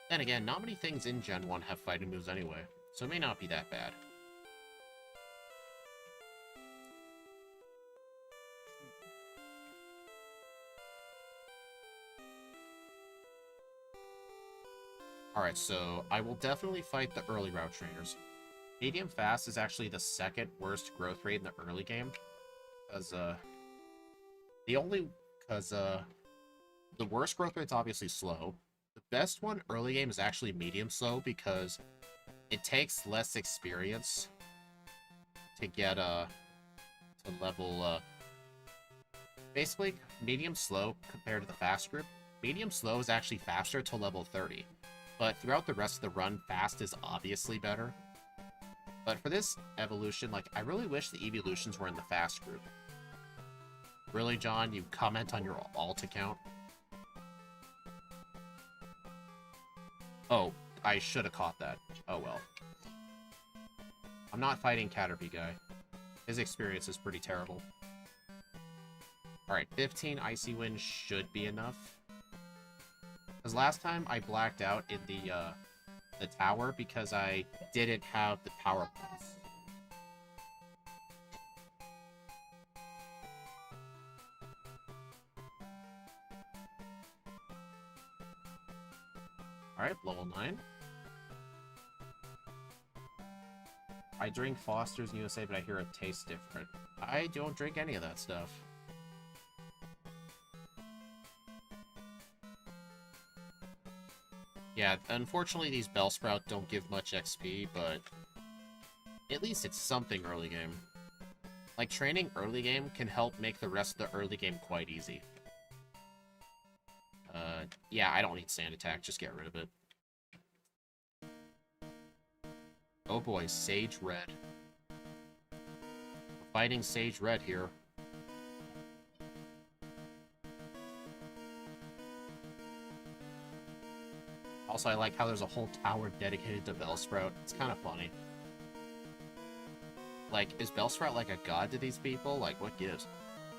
Then again, not many things in Gen 1 have fighting moves anyway, so it may not be that bad. Alright, so I will definitely fight the early route trainers. Medium Fast is actually the 2nd worst growth rate in the early game. Because, the worst growth rate's obviously slow. The best one early game is actually medium slow because it takes less experience to get, to level, basically, medium slow compared to the fast group. Medium slow is actually faster to level 30. But throughout the rest of the run, fast is obviously better. But for this evolution, like, I really wish the evolutions were in the fast group. Really, John? You comment on your alt account? Oh, I should have caught that. Oh well. I'm not fighting Caterpie guy. His experience is pretty terrible. Alright, 15 Icy Wind should be enough. Because last time I blacked out in the tower because I didn't have the power pulse. Alright, level 9. I drink Foster's in USA, but I hear it tastes different. I don't drink any of that stuff. Yeah, unfortunately these Bellsprout don't give much XP, but at least it's something early game. Like, training early game can help make the rest of the early game quite easy. Yeah, I don't need Sand Attack, just get rid of it. Oh boy, Sage Red. We're fighting Sage Red here. Also, I like how there's a whole tower dedicated to Bellsprout. It's kind of funny. Like, is Bellsprout like a god to these people? Like, what gives?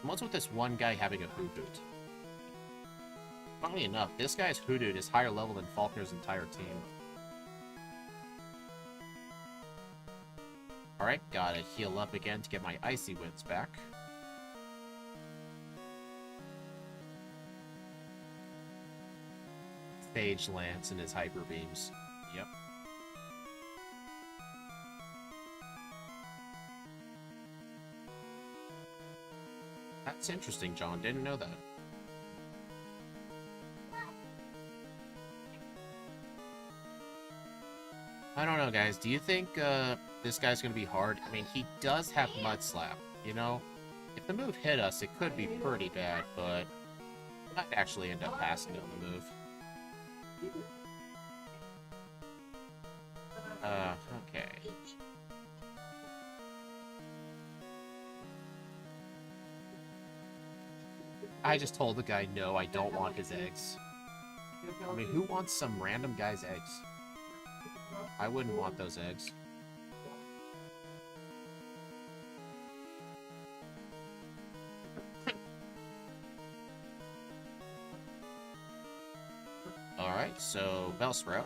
And what's with this one guy having a Hoothoot? Funnily enough, this guy's Hoothoot is higher level than Faulkner's entire team. Alright, gotta heal up again to get my Icy Winds back. Phage Lance and his Hyper Beams. Yep. That's interesting, John. Didn't know that. I don't know, guys. Do you think this guy's going to be hard? I mean, he does have Mud Slap, you know? If the move hit us, it could be pretty bad, but I might actually end up passing on the move. Okay. I just told the guy, no, I don't want his eggs. I mean, who wants some random guy's eggs? I wouldn't want those eggs. Alright, so Bellsprout.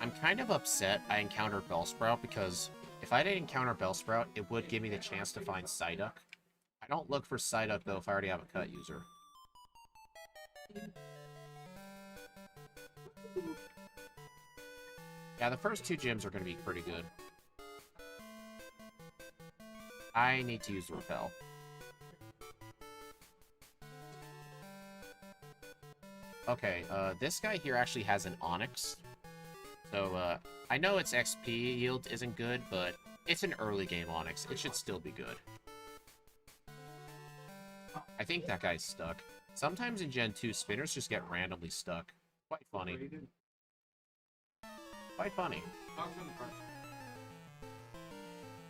I'm kind of upset I encountered Bellsprout because if I didn't encounter Bellsprout, it would give me the chance to find Psyduck. I don't look for Psyduck though if I already have a cut user. Yeah, the first two gyms are going to be pretty good. I need to use the Repel. Okay, this guy here actually has an Onyx. So, I know its XP yield isn't good, but it's an early game Onyx. It should still be good. I think that guy's stuck. Sometimes in Gen 2, spinners just get randomly stuck. Quite funny. Quite funny.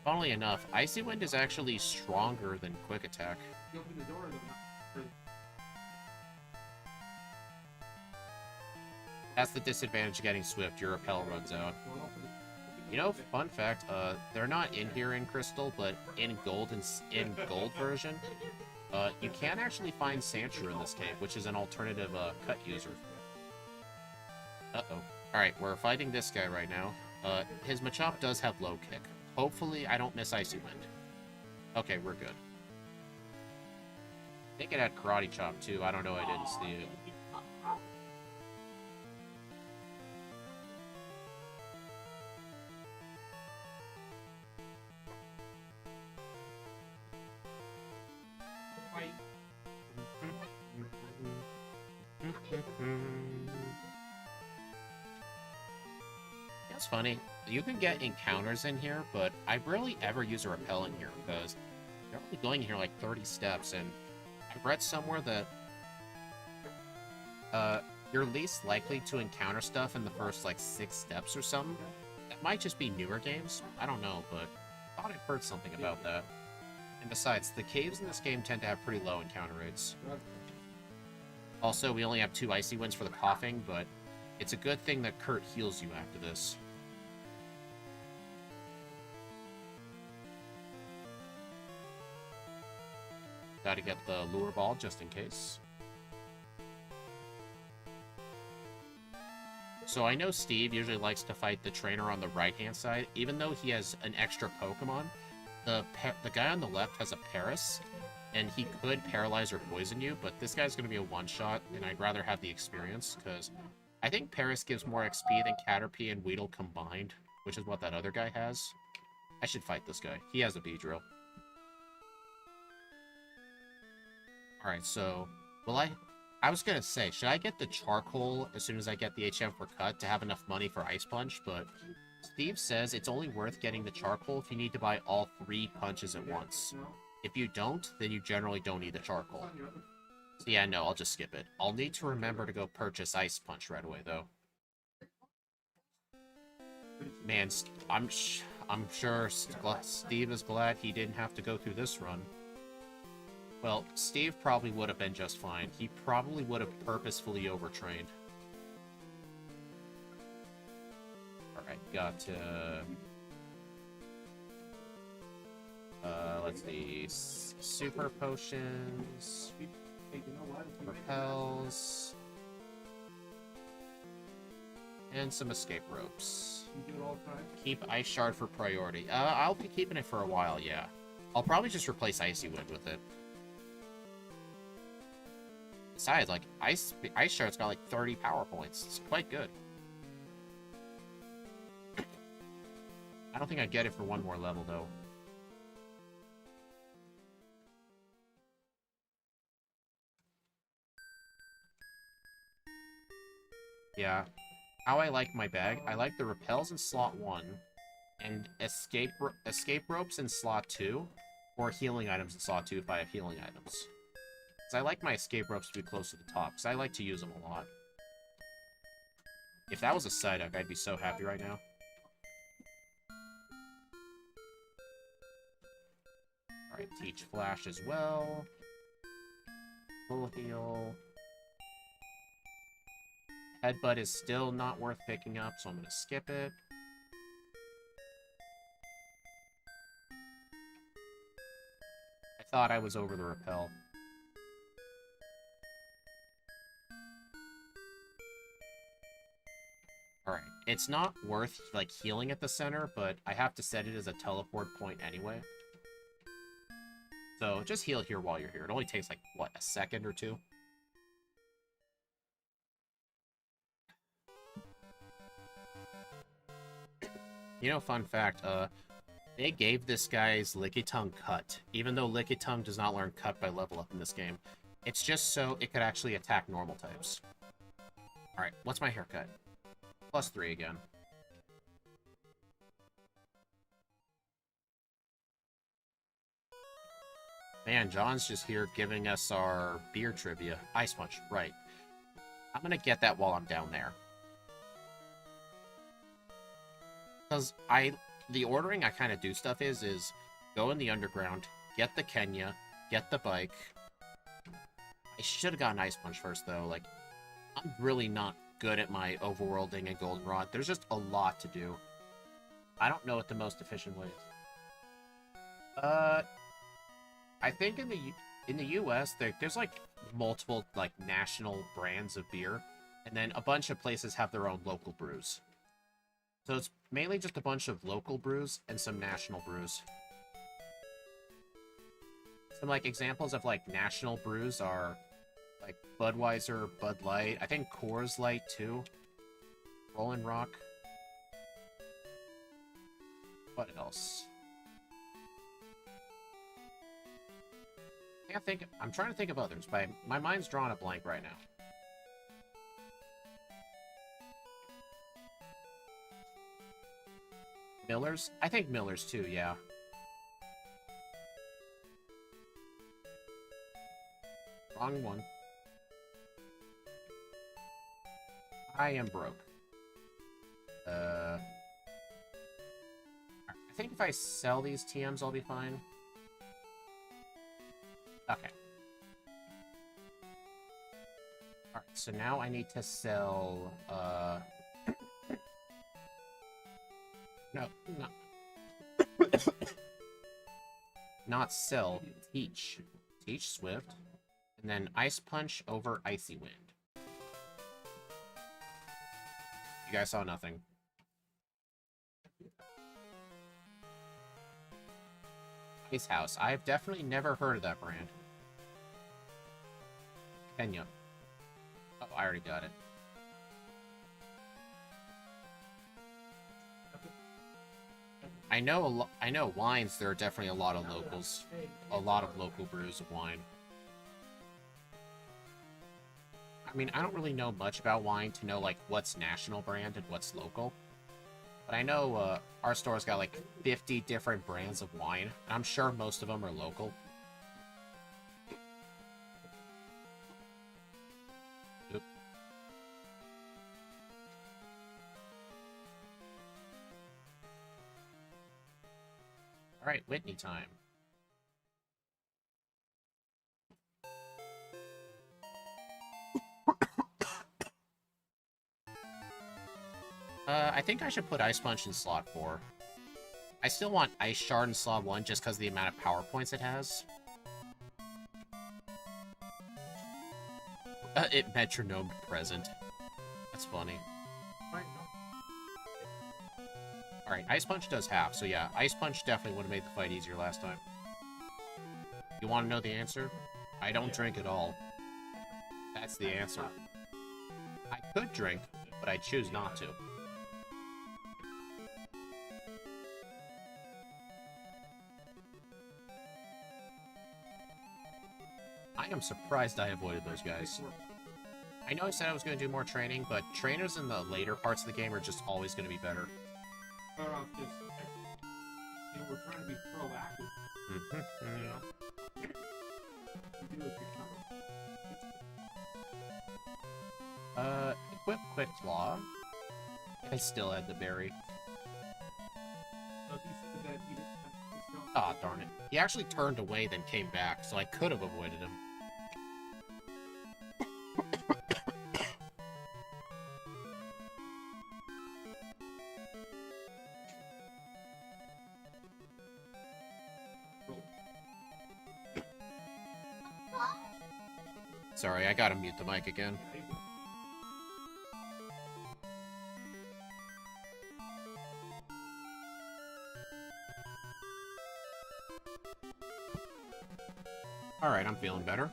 Funnily enough, Icy Wind is actually stronger than Quick Attack. That's the disadvantage of getting Swift. Your Repel runs out. You know, fun fact, they're not in here in Crystal, but in Gold version, you can actually find Sandshrew in this cave, which is an alternative cut user. Uh-oh. Alright, we're fighting this guy right now. His Machop does have low kick. Hopefully I don't miss Icy Wind. Okay, we're good. I think it had Karate Chop too. I don't know, I didn't see it. It's funny, you can get encounters in here, but I rarely ever use a Repel in here because you're only going in here like 30 steps, and I read somewhere that you're least likely to encounter stuff in the first like 6 steps or something. That might just be newer games, I don't know, but I thought I'd heard something about that. And besides, the caves in this game tend to have pretty low encounter rates. Also, we only have 2 Icy Winds for the coughing, but It's a good thing that Kurt heals you after this. Gotta get the lure ball just in case. So I know Steve usually likes to fight the trainer on the right-hand side. Even though he has an extra Pokemon, the guy on the left has a Paris, and he could paralyze or poison you, but this guy's going to be a one-shot, and I'd rather have the experience, because I think Paris gives more XP than Caterpie and Weedle combined, which is what that other guy has. I should fight this guy. He has a Beedrill. Alright, so, I was gonna say, should I get the charcoal as soon as I get the HM for cut to have enough money for Ice Punch? But Steve says it's only worth getting the charcoal if you need to buy all 3 punches at once. If you don't, then you generally don't need the charcoal. So yeah, no, I'll just skip it. I'll need to remember to go purchase Ice Punch right away, though. Man, I'm sure Steve is glad he didn't have to go through this run. Well, Steve probably would have been just fine. He probably would have purposefully overtrained. Alright, got to... let's see... Super Potions... Repels... And some Escape Ropes. Keep Ice Shard for priority. I'll be keeping it for a while, yeah. I'll probably just replace Icy Wind with it. Besides, like, Ice Shard's got like 30 power points. It's quite good. I don't think I'd get it for one more level, though. Yeah. How I like my bag, I like the repels in slot 1, and escape ropes in slot 2, or healing items in slot 2 if I have healing items. Because I like my escape ropes to be close to the top, because I like to use them a lot. If that was a Psyduck, I'd be so happy right now. Alright, Teach Flash as well. Full heal. Headbutt is still not worth picking up, so I'm going to skip it. I thought I was over the repel. Alright, it's not worth, like, healing at the center, but I have to set it as a teleport point anyway. So, just heal here while you're here. It only takes, like, what, a second or two? You know, fun fact, they gave this guy's Lickitung cut, even though Lickitung does not learn cut by level up in this game. It's just so it could actually attack normal types. Alright, what's my haircut? +3 again. Man, John's just here giving us our beer trivia. Ice Punch, right. I'm gonna get that while I'm down there. Because the ordering I kind of do stuff is go in the underground, get the Kenya, get the bike. I should have gotten Ice Punch first, though. Like, I'm really not good at my overworlding and goldenrod. There's just a lot to do. I don't know what the most efficient way is. I think in the US there's like multiple like national brands of beer, and then a bunch of places have their own local brews. So it's mainly just a bunch of local brews and some national brews. Some like examples of like national brews are like Budweiser, Bud Light, I think Coors Light too, Rollin' Rock. What else? I'm trying to think of others, but my mind's drawing a blank right now. Miller's? I think Miller's too, yeah. Wrong one. I am broke. I think if I sell these TMs, I'll be fine. Okay. Alright. So now I need to sell, no, not sell, teach. Teach Swift. And then Ice Punch over Icy Wind. You guys saw nothing. Ice House. I've definitely never heard of that brand. Kenya. Oh, I already got it. I know wines, there are definitely a lot of locals. A lot of local brews of wine. I mean, I don't really know much about wine to know, like, what's national brand and what's local. But I know our store's got, like, 50 different brands of wine. I'm sure most of them are local. Oop. Alright, Whitney time. I think I should put Ice Punch in slot 4. I still want Ice Shard in slot 1 just because of the amount of power points it has. It metronomed present. That's funny. Alright, Ice Punch does half, so yeah, Ice Punch definitely would have made the fight easier last time. You want to know the answer? I don't drink at all. That's the answer. I could drink, but I choose not to. I am surprised I avoided those guys. I know I said I was going to do more training, but trainers in the later parts of the game are just always going to be better. We're trying to be proactive. Equip Quick Claw. I still had the berry. Ah, darn it. He actually turned away, then came back, so I could have avoided him. Sorry, I gotta mute the mic again. Alright, I'm feeling better.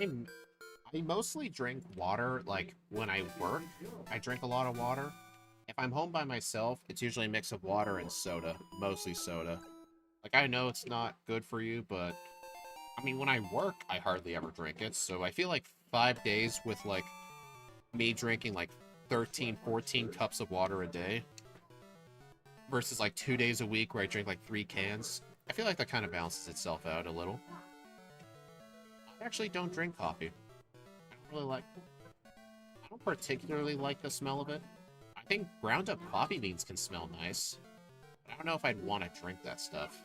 I mostly drink water, like, when I work. I drink a lot of water. If I'm home by myself, it's usually a mix of water and soda. Mostly soda. Like, I know it's not good for you, but... I mean, when I work, I hardly ever drink it, so I feel like 5 days with, like, me drinking, like, 13, 14 cups of water a day versus, like, 2 days a week where I drink, like, 3 cans. I feel like that kind of balances itself out a little. I actually don't drink coffee. I don't particularly like the smell of it. I think ground up coffee beans can smell nice. But I don't know if I'd want to drink that stuff.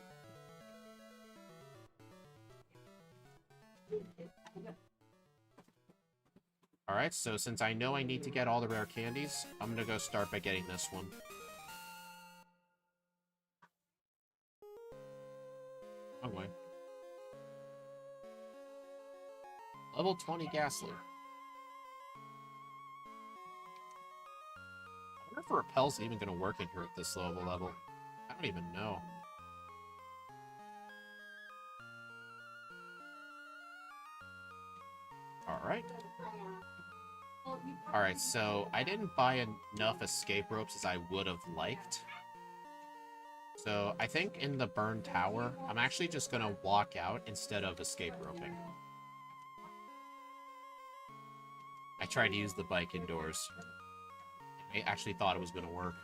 Alright, so since I know I need to get all the rare candies, I'm gonna go start by getting this one. Oh, wait. Level 20 Ghastly. I wonder if Repel's even gonna work in here at this level. I don't even know. Alright. Alright, so I didn't buy enough escape ropes as I would have liked. So I think in the Burn Tower, I'm actually just gonna walk out instead of escape roping. I tried to use the bike indoors. I actually thought it was gonna work.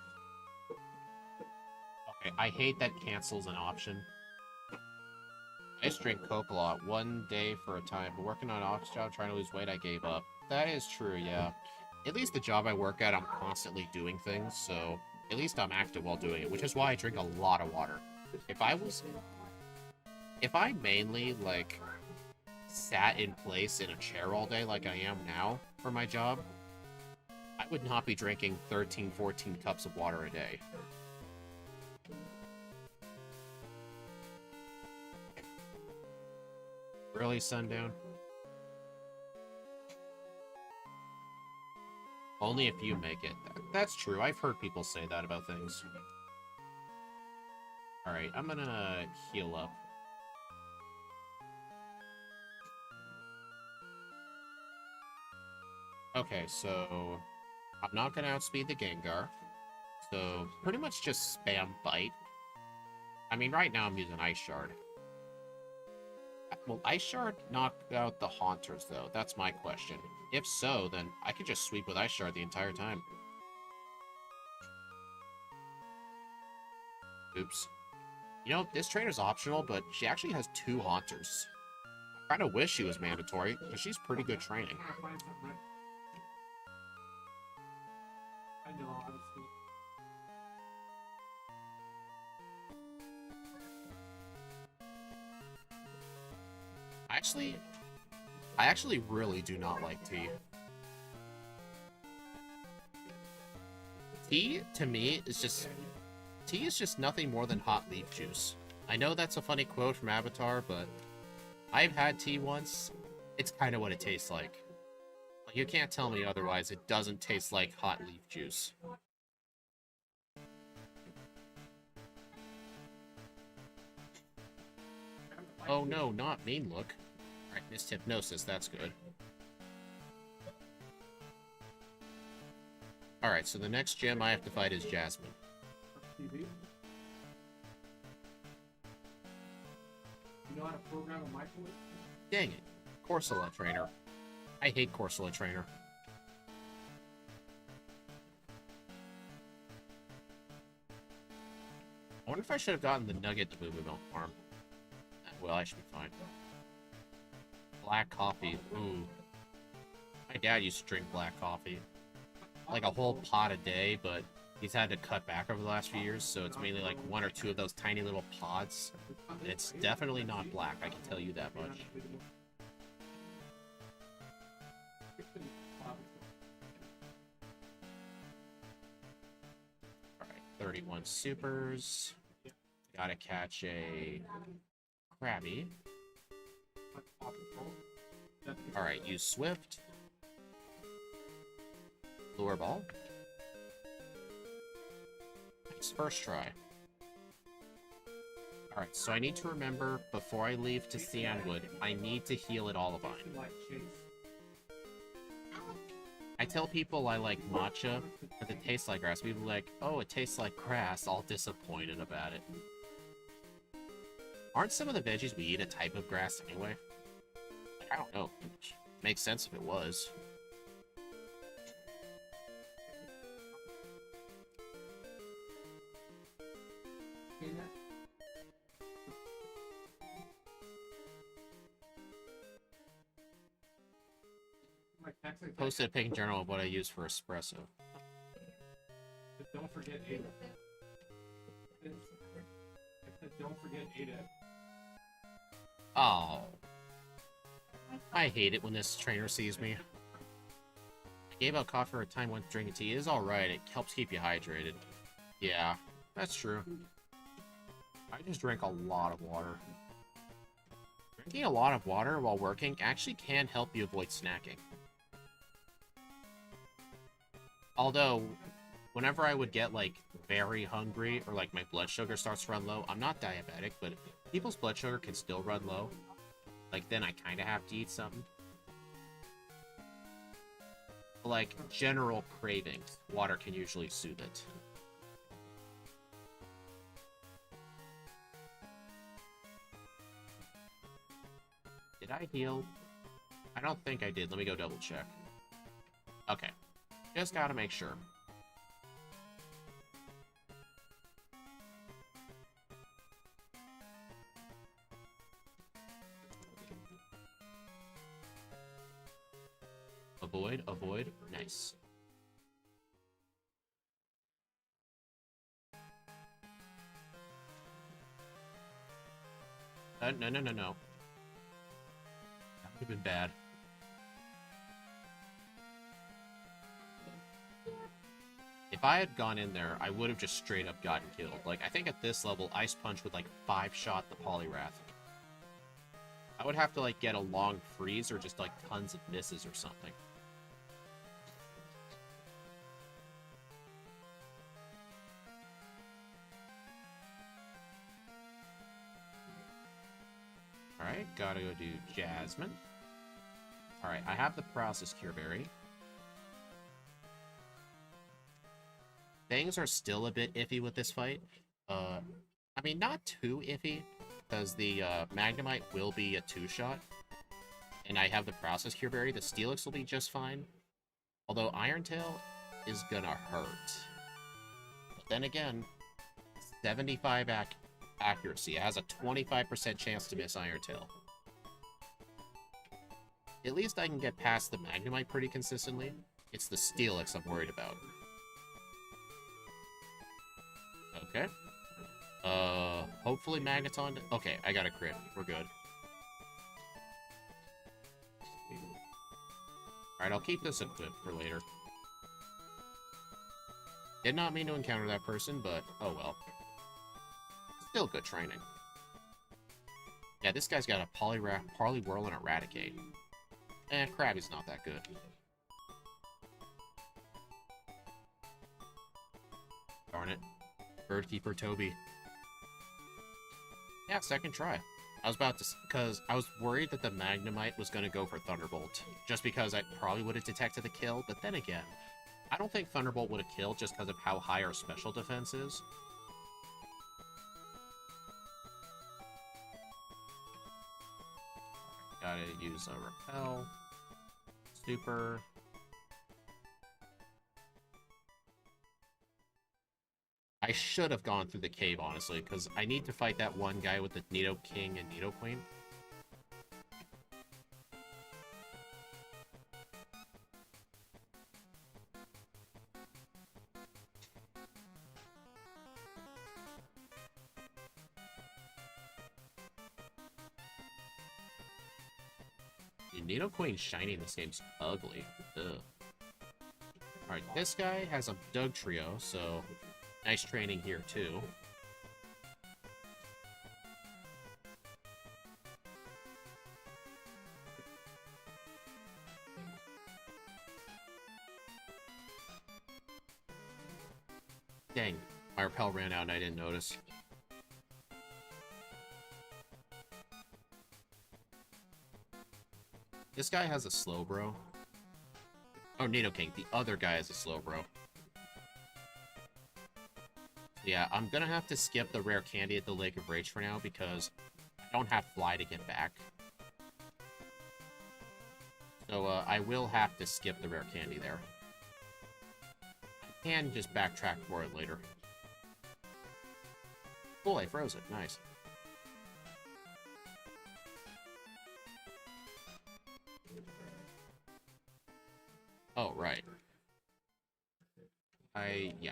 Okay, I hate that cancels an option. I just drink Coke a lot, 1 day for a time, but working on an office job, trying to lose weight, I gave up. That is true, yeah. At least the job I work at, I'm constantly doing things, so at least I'm active while doing it, which is why I drink a lot of water. If I was if I mainly, like, sat in place in a chair all day like I am now for my job, I would not be drinking 13, 14 cups of water a day. Really, Sundown? Only if you make it. That's true. I've heard people say that about things. Alright, I'm gonna heal up. Okay, so I'm not gonna outspeed the Gengar. So pretty much just spam Bite. I mean, right now I'm using Ice Shard. Will Ice Shard knock out the Haunters, though? That's my question. If so, then I could just sweep with Ice Shard the entire time. Oops. You know, this trainer's optional, but she actually has 2 Haunters. I kind of wish she was mandatory, because she's pretty good training. I know, honestly. I actually really do not like tea. Tea, to me, is just nothing more than hot leaf juice. I know that's a funny quote from Avatar, but I've had tea once. It's kind of what it tastes like. You can't tell me otherwise. It doesn't taste like hot leaf juice. Oh no, not mean look. Alright, missed hypnosis, that's good. Alright, so the next gym I have to fight is Jasmine. TV. You know how to program a microwave? Dang it. Corsola trainer. I hate Corsola trainer. I wonder if I should have gotten the nugget to move Milk Farm. Well, I should be fine. Black coffee. Ooh. My dad used to drink black coffee. Like a whole pot a day, but he's had to cut back over the last few years, so it's mainly like 1 or 2 of those tiny little pods. And it's definitely not black, I can tell you that much. Alright, 31 supers. Gotta catch a Krabby. Alright, use Swift. Lure Ball. Nice, first try. Alright, so I need to remember, before I leave to Cianwood, I need to heal at Olivine. I tell people I like matcha, because it tastes like grass. People are like, oh, it tastes like grass, all disappointed about it. Aren't some of the veggies we eat a type of grass anyway? Like, I don't know. Makes sense if it was. Posted a pink journal of what I use for espresso. Don't forget Ada. Don't forget Ada. Oh. I hate it when this trainer sees me. I gave out coffee for a time when drinking tea. It is alright, it helps keep you hydrated. Yeah, that's true. I just drink a lot of water. Drinking a lot of water while working actually can help you avoid snacking. Although, whenever I would get, like, very hungry, or, like, my blood sugar starts to run low, I'm not diabetic, but people's blood sugar can still run low. Like, then I kind of have to eat something. But, like, general cravings, water can usually soothe it. Did I heal? I don't think I did. Let me go double check. Okay. Just gotta make sure. Avoid, avoid. Nice. No, no, no, no. That would have been bad. If I had gone in there, I would have just straight up gotten killed. Like, I think at this level, Ice Punch would, like, 5-shot the Poliwrath. I would have to, like, get a long freeze or just, like, tons of misses or something. Alright, gotta go do Jasmine. Alright, I have the Process Cure Berry. Things are still a bit iffy with this fight. I mean, not too iffy, because the Magnemite will be a 2-shot. And I have the Process Cure Berry. The Steelix will be just fine. Although Iron Tail is gonna hurt. But then again, 75 accuracy. It has a 25% chance to miss Iron Tail. At least I can get past the Magnemite pretty consistently. It's the Steelix I'm worried about. Okay. Hopefully Magneton... Okay, I got a crit. We're good. Alright, I'll keep this equipped for later. Did not mean to encounter that person, but oh well. Still good training. Yeah, this guy's got a Poliwhirl and Eradicate. Krabby's not that good. Darn it. Birdkeeper Toby. Yeah, second try. I was about to... Because I was worried that the Magnemite was going to go for Thunderbolt. Just because I probably would have detected the kill. But then again, I don't think Thunderbolt would have killed just because of how high our special defense is. Gotta use a Repel. Super. I should have gone through the cave, honestly, because I need to fight that one guy with the Nidoking and Nidoqueen. The Nidoqueen shiny in this game's ugly. Ugh. Alright, this guy has a Dugtrio, so... Nice training here, too. Dang, my Repel ran out and I didn't notice. This guy has a Slowbro. Oh, Nidoking. The other guy has a Slowbro. Yeah, I'm gonna have to skip the rare candy at the Lake of Rage for now because I don't have Fly to get back. So, I will have to skip the rare candy there. I can just backtrack for it later. Cool, I froze it. Nice. Oh, right. Yeah.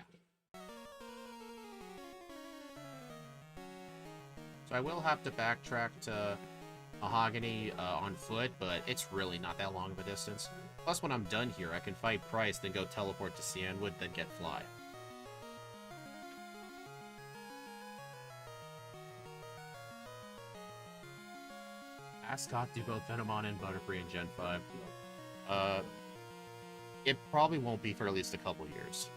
So I will have to backtrack to Mahogany on foot, but it's really not that long of a distance. Plus, when I'm done here, I can fight Price, then go teleport to Cianwood, then get Fly. Ascot do both Venomon and Butterfree in Gen 5. It probably won't be for at least a couple years.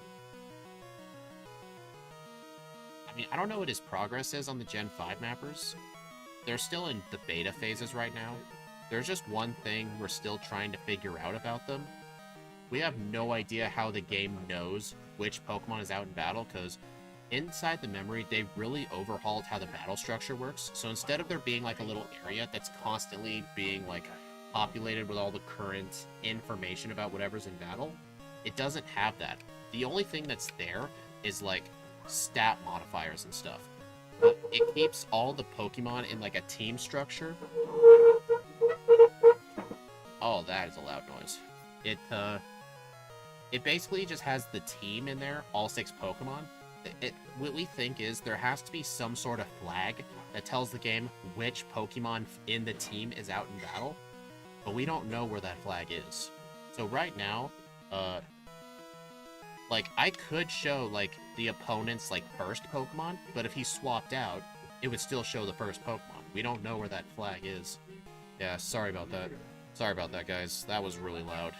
I mean, I don't know what his progress is on the Gen 5 mappers. They're still in the beta phases right now. There's just one thing we're still trying to figure out about them. We have no idea how the game knows which Pokemon is out in battle, because inside the memory, they really overhauled how the battle structure works. So instead of there being like a little area that's constantly being like populated with all the current information about whatever's in battle, it doesn't have that. The only thing that's there is like stat modifiers and stuff. But it keeps all the Pokemon in like a team structure. Oh, that is a loud noise. It basically just has the team in there, all 6 Pokemon. What we think is there has to be some sort of flag that tells the game which Pokemon in the team is out in battle, but we don't know where that flag is. So right now, like, I could show, like, the opponent's, like, first Pokemon, but if he swapped out, it would still show the first Pokemon. We don't know where that flag is. Yeah, sorry about that. Sorry about that, guys. That was really loud.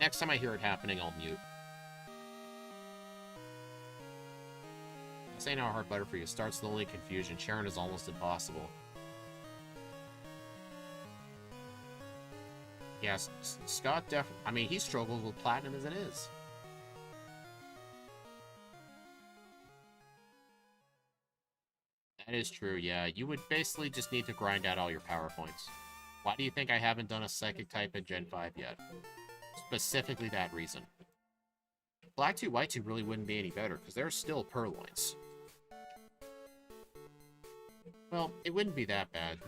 Next time I hear it happening, I'll mute. This ain't our hard butter for you. Start slowly, confusion. Sharon is almost impossible. Yes, Scott I mean, he struggles with platinum as it is. That is true, yeah. You would basically just need to grind out all your power points. Why do you think I haven't done a Psychic type in Gen 5 yet? Specifically that reason. Black 2, White 2 really wouldn't be any better, because they're still Purloins. Well, it wouldn't be that bad.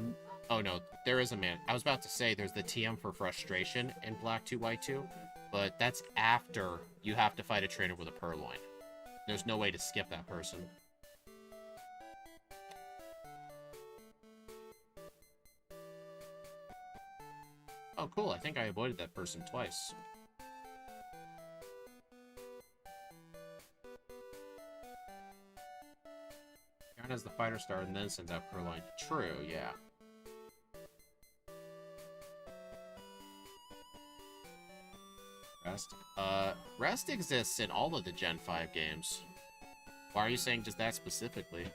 Oh no, there is a man. I was about to say there's the TM for Frustration in Black 2, White 2, but that's after you have to fight a trainer with a Purloin. There's no way to skip that person. Oh, cool. I think I avoided that person twice. Karen has the fighter star and then sends out Purloin. True, yeah. Rest? Rest exists in all of the Gen 5 games. Why are you saying just that specifically?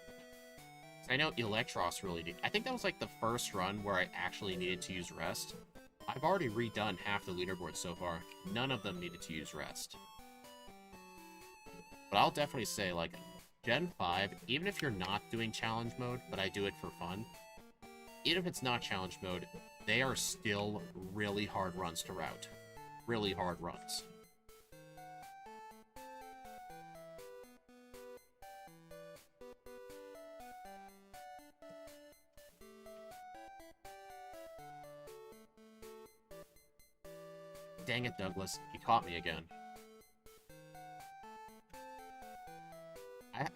I know Electros really did. I think that was like the first run where I actually needed to use Rest. I've already redone half the leaderboard so far. None of them needed to use Rest. But I'll definitely say, like, Gen 5, even if you're not doing challenge mode, but I do it for fun, even if it's not challenge mode, they are still really hard runs to route. Really hard runs. Dang it, Douglas. You caught me again.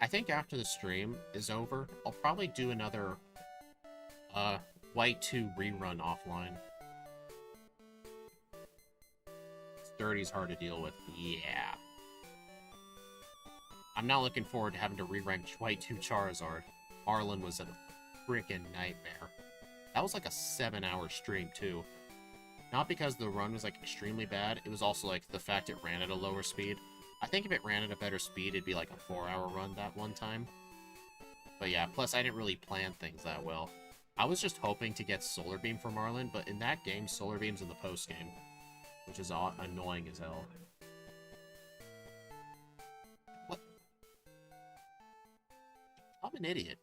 I think after the stream is over, I'll probably do another White 2 rerun offline. Dirty's hard to deal with. Yeah. I'm not looking forward to having to re-rank White 2 Charizard. Marlin was a freaking nightmare. That was like a 7-hour stream, too. Not because the run was, like, extremely bad. It was also, like, the fact it ran at a lower speed. I think if it ran at a better speed, it'd be, like, a 4-hour run that one time. But yeah, plus I didn't really plan things that well. I was just hoping to get Solar Beam for Marlin, but in that game, Solar Beam's in the post-game. Which is annoying as hell. What? I'm an idiot.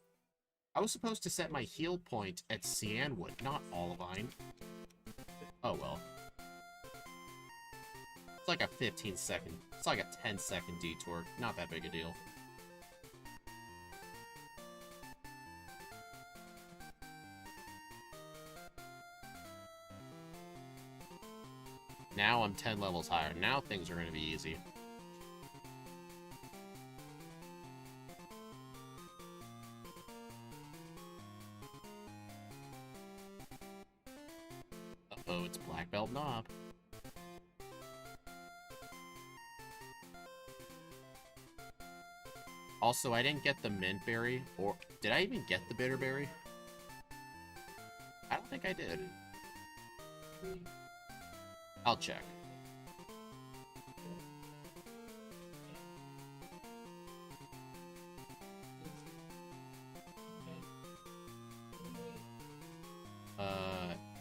I was supposed to set my heal point at Cianwood, not Olivine. Oh well. It's like a 15-second... It's like a 10-second detour. Not that big a deal. Now I'm 10 levels higher. Now things are going to be easy. Uh-oh, it's Black Belt Knob. Also, I didn't get the mint berry, or did I even get the bitter berry? I don't think I did. I'll check.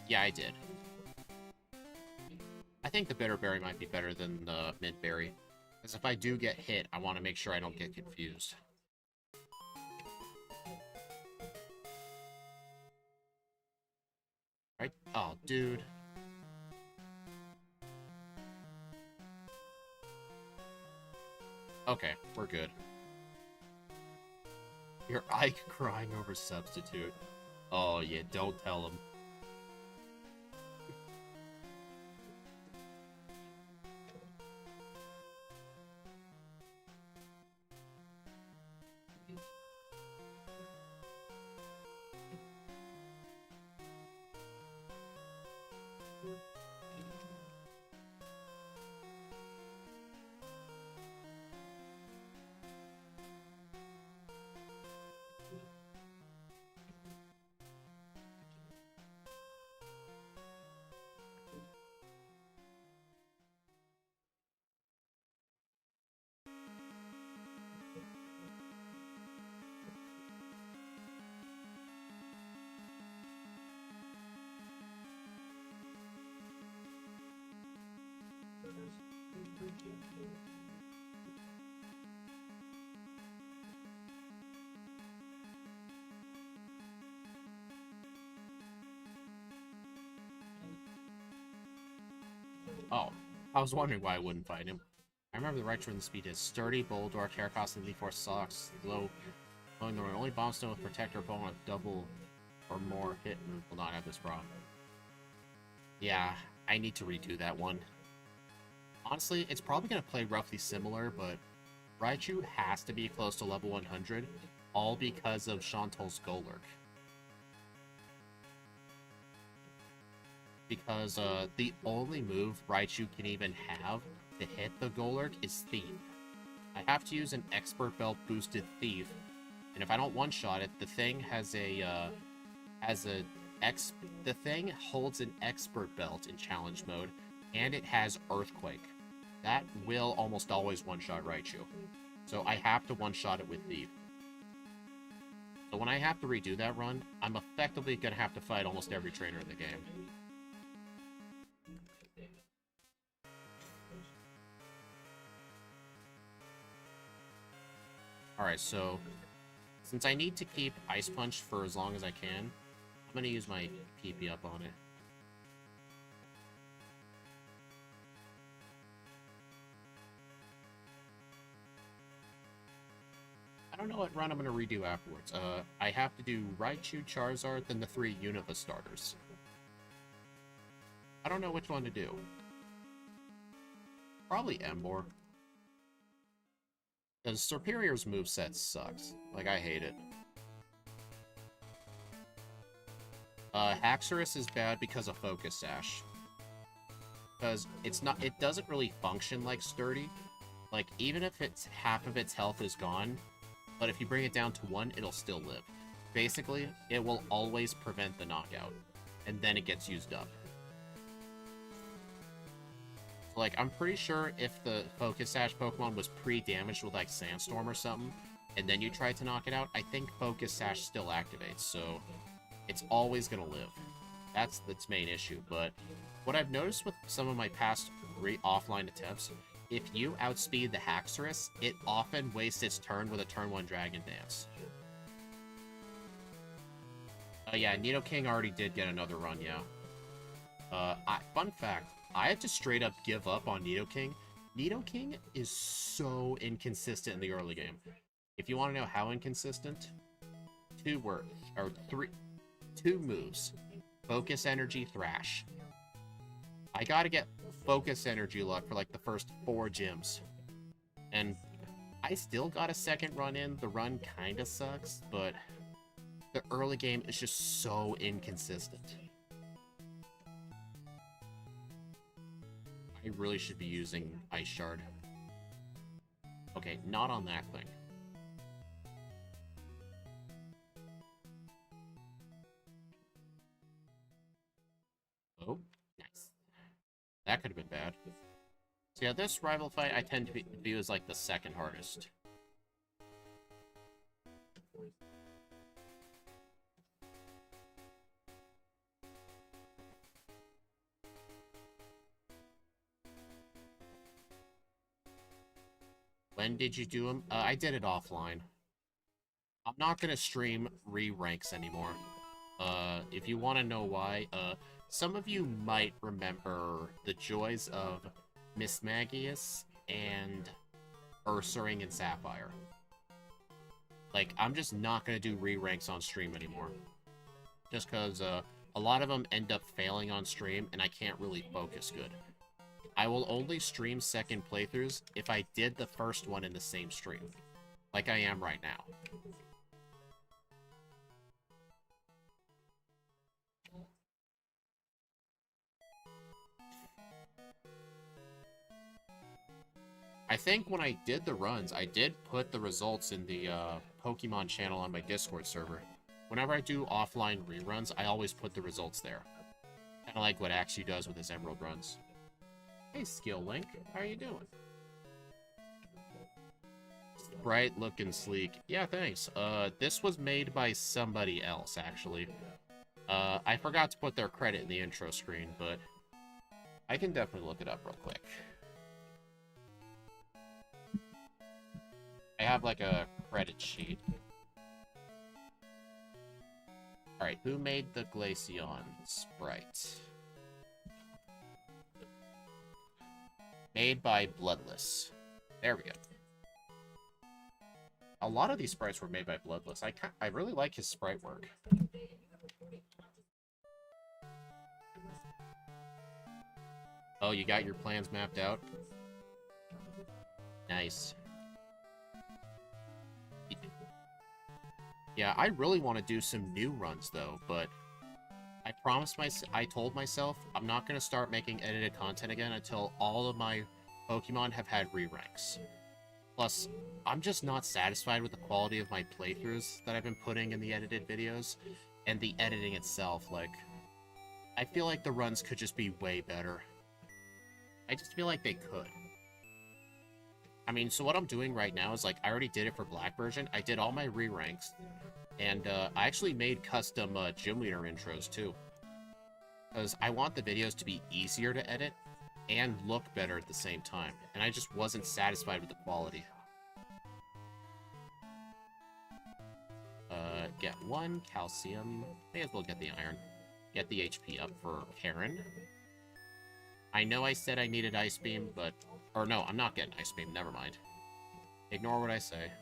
Yeah, I did. I think the bitter berry might be better than the mint berry. Because if I do get hit, I want to make sure I don't get confused. Right? Oh, dude. Okay, we're good. Your Ike crying over substitute. Oh, yeah, don't tell him. Oh, I was wondering why I wouldn't fight him. I remember the Raichu in the speed is sturdy, bold, dark hair costume, Elite Four socks, low, blowing the only bombstone with protector opponent with double or more hit and will not have this problem. Yeah, I need to redo that one. Honestly, it's probably going to play roughly similar, but Raichu has to be close to level 100, all because of Chantal's Golurk. Because the only move Raichu can even have to hit the Golurk is Thief. I have to use an Expert Belt boosted Thief, and if I don't one-shot it, the thing the thing holds an Expert Belt in challenge mode, and it has Earthquake. That will almost always one-shot Raichu. So I have to one-shot it with Thief. So when I have to redo that run, I'm effectively going to have to fight almost every trainer in the game. Alright, so since I need to keep Ice Punch for as long as I can, I'm going to use my PP up on it. I don't know what run I'm going to redo afterwards. I have to do Raichu, Charizard, then the 3 Unova starters. I don't know which one to do. Probably Emboar. Because Superior's moveset sucks. Like, I hate it. Haxorus is bad because of Focus Sash. Because it doesn't really function like Sturdy. Like, even if half of its health is gone, but if you bring it down to 1, it'll still live. Basically, it will always prevent the knockout, and then it gets used up. So, like, I'm pretty sure if the Focus Sash Pokemon was pre-damaged with, like, Sandstorm or something, and then you tried to knock it out, I think Focus Sash still activates, so it's always gonna live. That's its main issue, but what I've noticed with some of my past offline attempts, if you outspeed the Haxorus, it often wastes its turn with a turn 1 Dragon Dance. Yeah, Nidoking already did get another run, yeah. Fun fact, I had to straight up give up on Nidoking. Nidoking is so inconsistent in the early game. If you want to know how inconsistent, 2 moves. Focus Energy, Thrash. I gotta get Focus Energy luck for like the first 4 gyms. And I still got a second run in. The run kinda sucks, but the early game is just so inconsistent. I really should be using Ice Shard. Okay, not on that thing. Oh, nice. That could have been bad. So yeah, this rival fight I tend to view as like the second hardest. When did you do them? I did it offline. I'm not gonna stream re-ranks anymore. If you want to know why, some of you might remember the joys of Miss Magius and Ursaring and Sapphire. Like, I'm just not gonna do re-ranks on stream anymore. Just because, a lot of them end up failing on stream, and I can't really focus good. I will only stream second playthroughs if I did the first one in the same stream. Like I am right now. I think when I did the runs, I did put the results in the Pokemon channel on my Discord server. Whenever I do offline reruns, I always put the results there. Kind of like what Axu does with his Emerald runs. Hey, Skill Link, how are you doing? Bright looking sleek. Yeah, thanks. This was made by somebody else, actually. I forgot to put their credit in the intro screen, but I can definitely look it up real quick. I have, like, a credit sheet. Alright, who made the Glaceon sprite? Made by Bloodless. There we go. A lot of these sprites were made by Bloodless. I really like his sprite work. Oh, you got your plans mapped out? Nice. Yeah, I really want to do some new runs, though, but I told myself I'm not going to start making edited content again until all of my Pokemon have had re-ranks. Plus, I'm just not satisfied with the quality of my playthroughs that I've been putting in the edited videos, and the editing itself, like, I feel like the runs could just be way better. I just feel like they could. I mean, so what I'm doing right now is, like, I already did it for Black version. I did all my re-ranks, and I actually made custom gym leader intros, too. Because I want the videos to be easier to edit and look better at the same time. And I just wasn't satisfied with the quality. Get 1 calcium. May as well get the iron. Get the HP up for Karen. I know I said I needed Ice Beam, but... Or no, I'm not getting Ice Beam, never mind. Ignore what I say.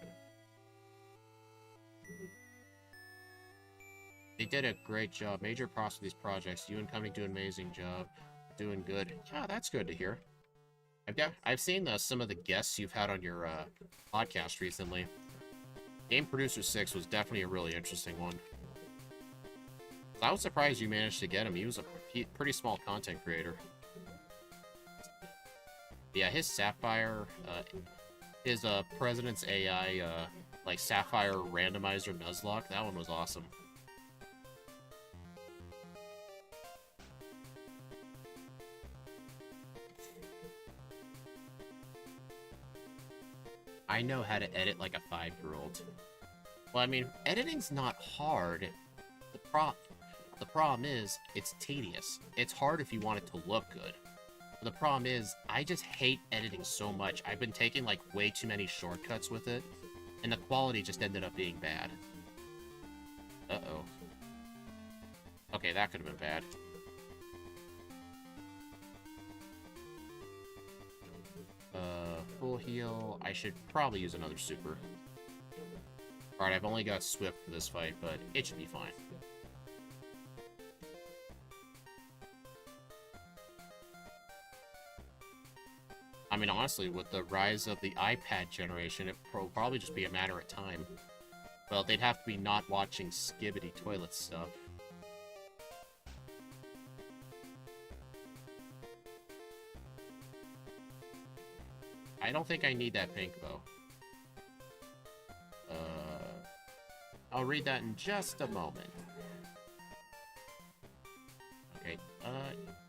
They did a great job. Major props for these projects. You and company do an amazing job. Doing good. Yeah, that's good to hear. I've seen some of the guests you've had on your podcast recently. Game Producer 6 was definitely a really interesting one. I was surprised you managed to get him. He was a pretty small content creator. Yeah, his Sapphire, his President's AI, like Sapphire Randomizer Nuzlocke, that one was awesome. I know how to edit like a 5-year-old. Well, I mean, editing's not hard. The problem is, it's tedious. It's hard if you want it to look good. But the problem is, I just hate editing so much. I've been taking, like, way too many shortcuts with it, and the quality just ended up being bad. Uh-oh. Okay, that could have been bad. Full heal. I should probably use another super. Alright, I've only got Swift for this fight, but it should be fine. I mean, honestly, with the rise of the iPad generation, it will probably just be a matter of time. Well, they'd have to be not watching Skibbity Toilet stuff. I don't think I need that pink, though. I'll read that in just a moment. Okay,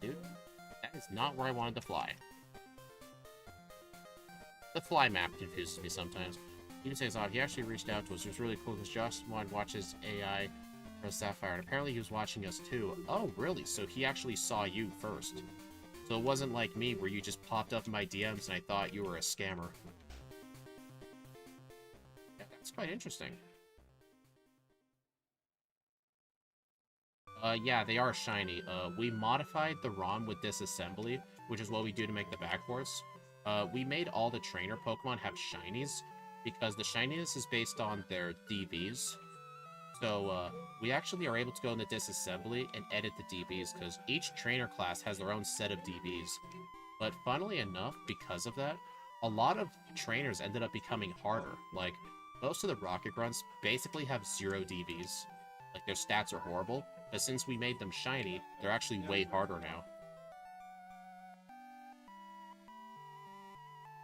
dude, that is not where I wanted to fly. The fly map confuses me sometimes. Even says, he actually reached out to us. It was really cool because Josh wanted to watch his AI for Sapphire, and apparently he was watching us too. Oh, really? So he actually saw you first. So it wasn't like me where you just popped up in my DMs and I thought you were a scammer. Yeah, that's quite interesting. Yeah, they are shiny. We modified the ROM with disassembly, which is what we do to make the backports. We made all the trainer Pokemon have shinies, because the shininess is based on their DBs. So, we actually are able to go into disassembly and edit the DBs, because each trainer class has their own set of DBs. But funnily enough, because of that, a lot of trainers ended up becoming harder. Like, most of the Rocket Grunts basically have 0 DBs. Like, their stats are horrible, but since we made them shiny, they're actually way harder now.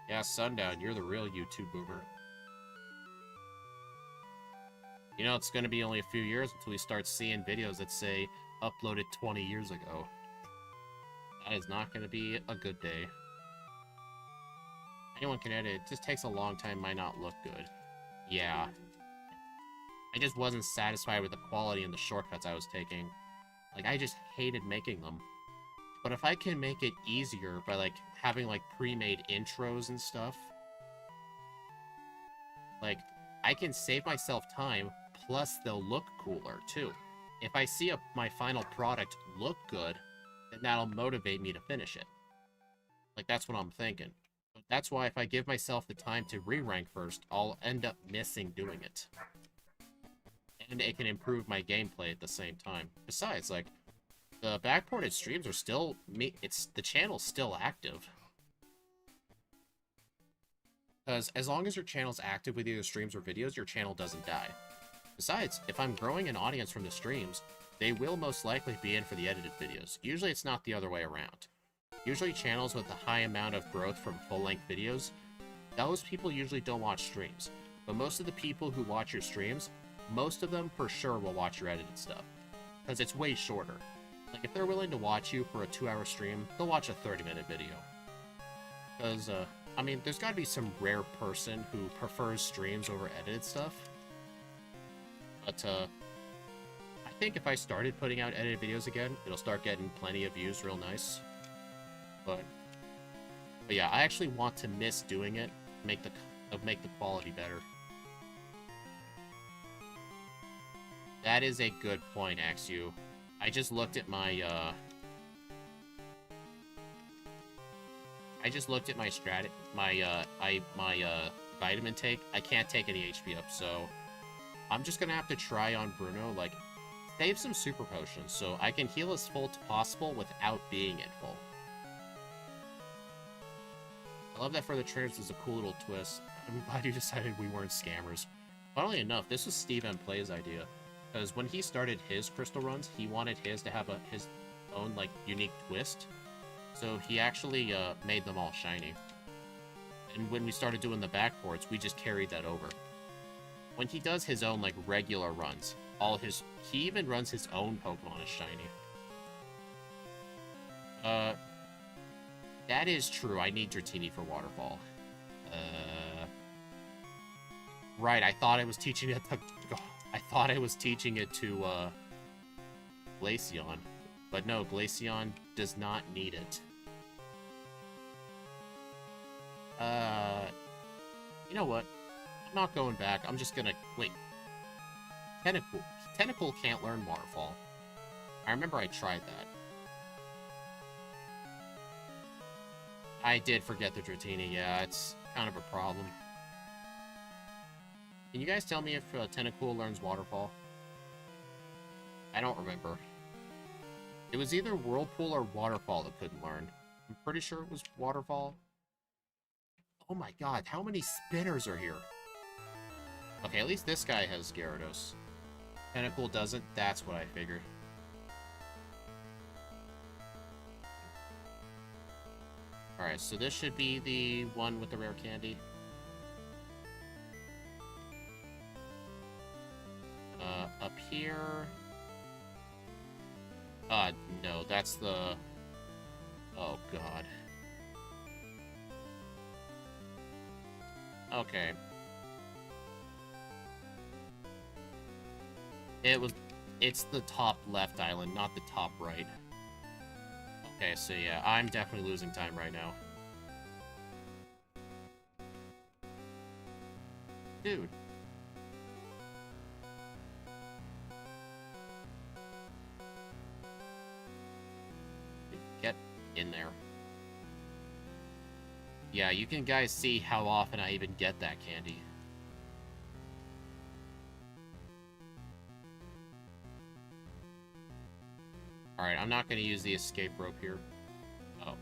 Yeah, Sundown, you're the real YouTube boomer. You know, it's gonna be only a few years until we start seeing videos that say, uploaded 20 years ago. That is not gonna be a good day. Anyone can edit, it just takes a long time, might not look good. Yeah. I just wasn't satisfied with the quality and the shortcuts I was taking. Like, I just hated making them. But if I can make it easier by, like, having, like, pre-made intros and stuff, like, I can save myself time, plus they'll look cooler, too. If I see my final product look good, then that'll motivate me to finish it. Like, that's what I'm thinking. But that's why if I give myself the time to re-rank first, I'll end up missing doing it. And it can improve my gameplay at the same time. Besides, like, the backported streams are still... the channel's still active. Because as long as your channel's active with either streams or videos, your channel doesn't die. Besides, if I'm growing an audience from the streams, they will most likely be in for the edited videos. Usually it's not the other way around. Usually channels with a high amount of growth from full-length videos, those people usually don't watch streams. But most of the people who watch your streams, most of them for sure will watch your edited stuff. Because it's way shorter. Like, if they're willing to watch you for a 2-hour stream, they'll watch a 30-minute video. Because, I mean, there's gotta be some rare person who prefers streams over edited stuff. But, I think if I started putting out edited videos again, it'll start getting plenty of views real nice. But yeah, I actually want to miss doing it, make the quality better. That is a good point, Axu. I just looked at my, vitamin take. I can't take any HP up, so I'm just gonna have to try on Bruno, like, save some super potions so I can heal as full as possible without being at full. I love that for the trainers there's a cool little twist. I'm glad you decided we weren't scammers. Funnily enough, this was Steve M. Play's idea. Because when he started his crystal runs, he wanted his to have his own, like, unique twist. So he actually made them all shiny. And when we started doing the backports, we just carried that over. When he does his own, like, regular runs, he even runs his own Pokemon as shiny. That is true. I need Dratini for Waterfall. Right, I thought I was teaching it to Glaceon. But no, Glaceon does not need it. You know what? I'm not going back. I'm just gonna... Wait. Tentacool can't learn Waterfall. I remember I tried that. I did forget the Dratini, yeah, it's kind of a problem. Can you guys tell me if Tentacool learns Waterfall? I don't remember. It was either Whirlpool or Waterfall that couldn't learn. I'm pretty sure it was Waterfall. Oh my god, how many spinners are here? Okay, at least this guy has Gyarados. Tentacool doesn't? That's what I figured. Alright, so this should be the one with the rare candy. Up here... no, that's the... Oh, God. Okay. It's the top left island, not the top right. Okay, so yeah, I'm definitely losing time right now. Dude. Get in there. Yeah, you can guys see how often I even get that candy. Alright, I'm not going to use the escape rope here. Oh.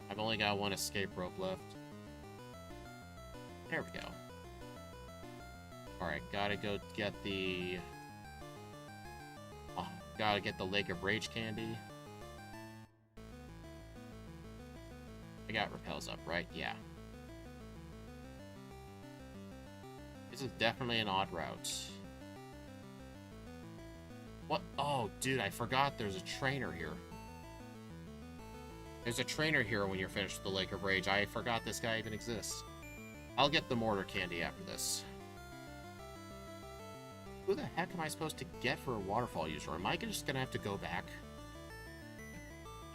I've only got one escape rope left. There we go. Alright, gotta go get the... Oh, gotta get the Lake of Rage candy. I got repels up, right? Yeah. This is definitely an odd route. What? Oh, dude, I forgot there's a trainer here. There's a trainer here when you're finished with the Lake of Rage. I forgot this guy even exists. I'll get the mortar candy after this. Who the heck am I supposed to get for a waterfall user? Am I just gonna have to go back?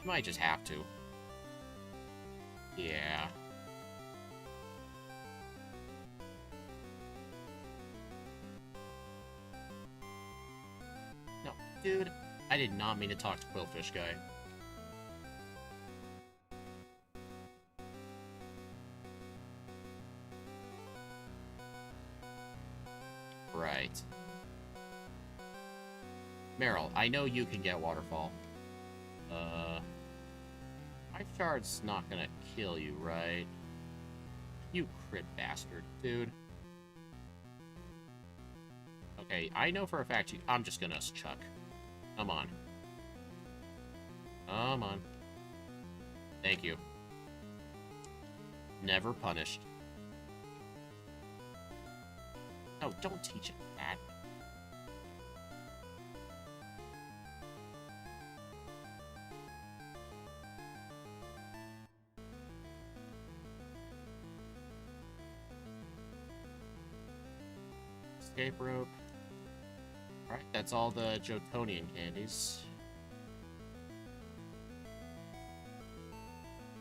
I might just have to. Yeah. No, dude. I did not mean to talk to Quillfish Guy. Right. Meryl, I know you can get Waterfall. My shard's not gonna kill you, right? You crit bastard, dude. Okay, I know for a fact you... I'm just gonna chuck. Come on. Come on. Thank you. Never punished. No, don't teach it that. Escape rope. Alright, that's all the Jotonian candies.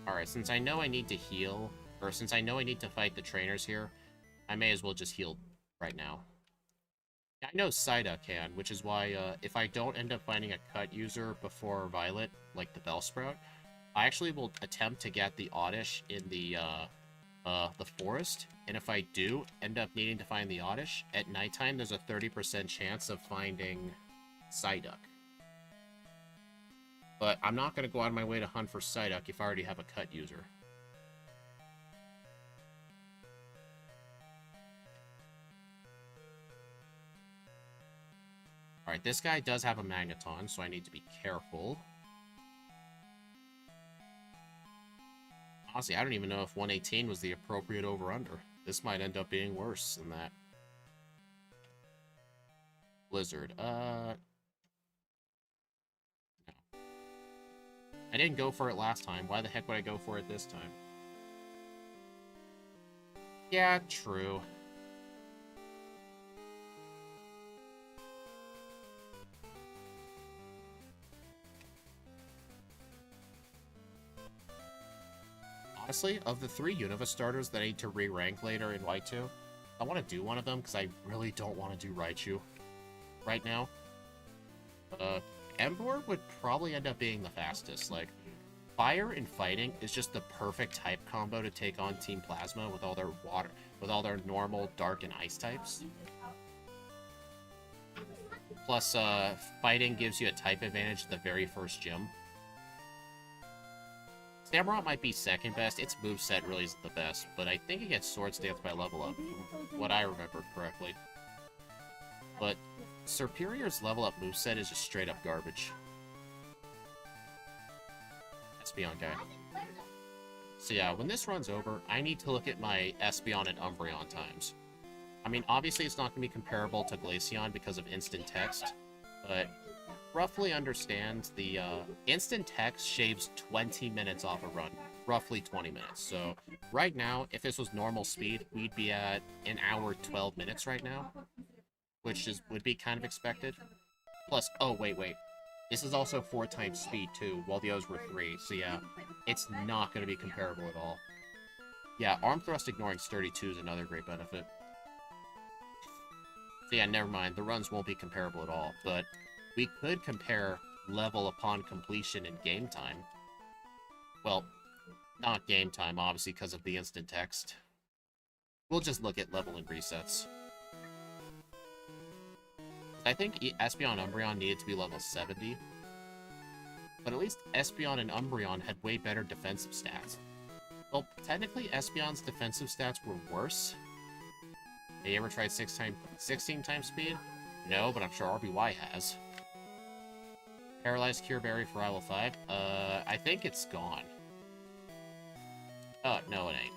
Alright, since I know I need to heal, or since I know I need to fight the trainers here, I may as well just heal right now. I know Saida can, which is why, if I don't end up finding a cut user before Violet, like the Bellsprout, I actually will attempt to get the Oddish in the forest, and if I do end up needing to find the Oddish, at nighttime there's a 30% chance of finding Psyduck. But I'm not going to go out of my way to hunt for Psyduck if I already have a cut user. Alright, this guy does have a Magneton, so I need to be careful. Honestly, I don't even know if 118 was the appropriate over-under. This might end up being worse than that. Blizzard, no. I didn't go for it last time. Why the heck would I go for it this time? Yeah, true. Honestly, of the 3 Unova starters that I need to re-rank later in White 2, I want to do one of them because I really don't want to do Raichu right now. Emboar would probably end up being the fastest. Like, Fire and Fighting is just the perfect type combo to take on Team Plasma with all their water, with all their normal Dark and Ice types. Plus, Fighting gives you a type advantage at the very first gym. Samurott might be second best. Its moveset really isn't the best, but I think it gets Sword Stance by level up, from what I remember correctly. But Serperior's level up moveset is just straight up garbage. Espeon guy. So yeah, when this runs over, I need to look at my Espeon and Umbreon times. I mean, obviously it's not going to be comparable to Glaceon because of instant text, but roughly understand the instant text shaves 20 minutes off a run. Roughly 20 minutes. So right now, if this was normal speed, we'd be at an hour 12 minutes right now, which would be kind of expected. Plus, oh wait. This is also 4 times speed too, while the others were 3. So yeah, it's not going to be comparable at all. Yeah, Arm Thrust ignoring Sturdy 2 is another great benefit. So yeah, never mind. The runs won't be comparable at all, but we could compare level upon completion in game time. Well, not game time, obviously, because of the instant text. We'll just look at level and resets. I think Espeon and Umbreon needed to be level 70. But at least Espeon and Umbreon had way better defensive stats. Well, technically, Espeon's defensive stats were worse. Have you ever tried 16 times speed? No, but I'm sure RBY has. Paralyzed Cure Berry for level 5? I think it's gone. Oh, no it ain't.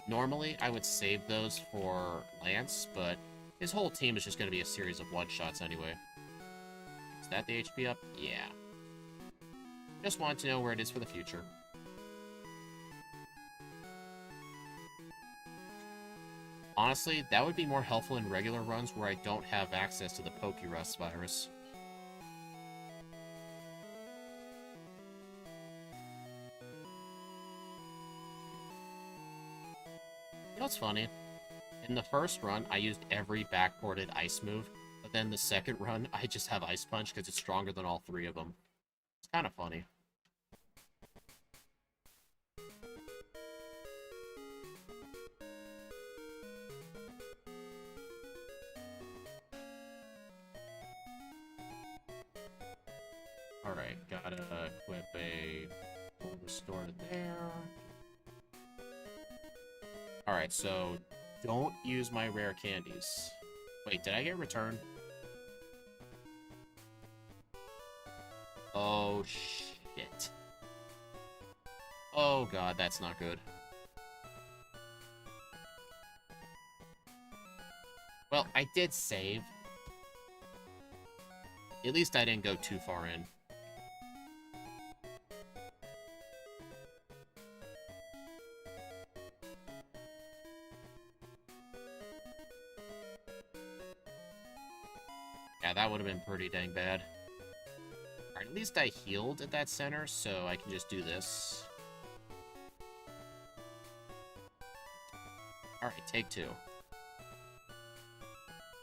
Normally, I would save those for Lance, but his whole team is just going to be a series of one-shots anyway. Is that the HP up? Yeah. Just wanted to know where it is for the future. Honestly, that would be more helpful in regular runs where I don't have access to the Pokerust virus. You know what's funny? In the first run, I used every backported ice move, But then the second run, I just have Ice Punch because it's stronger than all three of them. It's kind of funny. Alright, gotta equip a full restore there. Alright, so don't use my rare candies. Wait, did I get returned? Oh, shit. Oh, God, that's not good. Well, I did save. At least I didn't go too far in. Yeah, that would have been pretty dang bad. Alright, at least I healed at that center, so I can just do this. Alright, take two.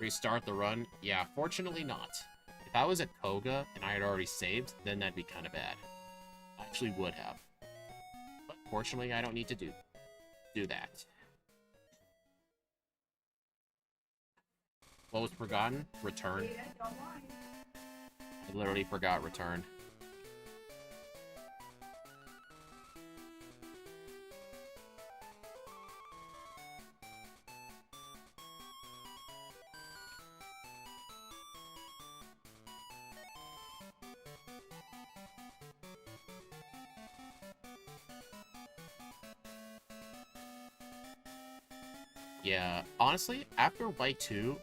Restart the run? Yeah, fortunately not. If I was at Koga and I had already saved, then that'd be kind of bad. I actually would have. But fortunately, I don't need to do that. What was forgotten? Return. I literally forgot return. Yeah, honestly, after White 2,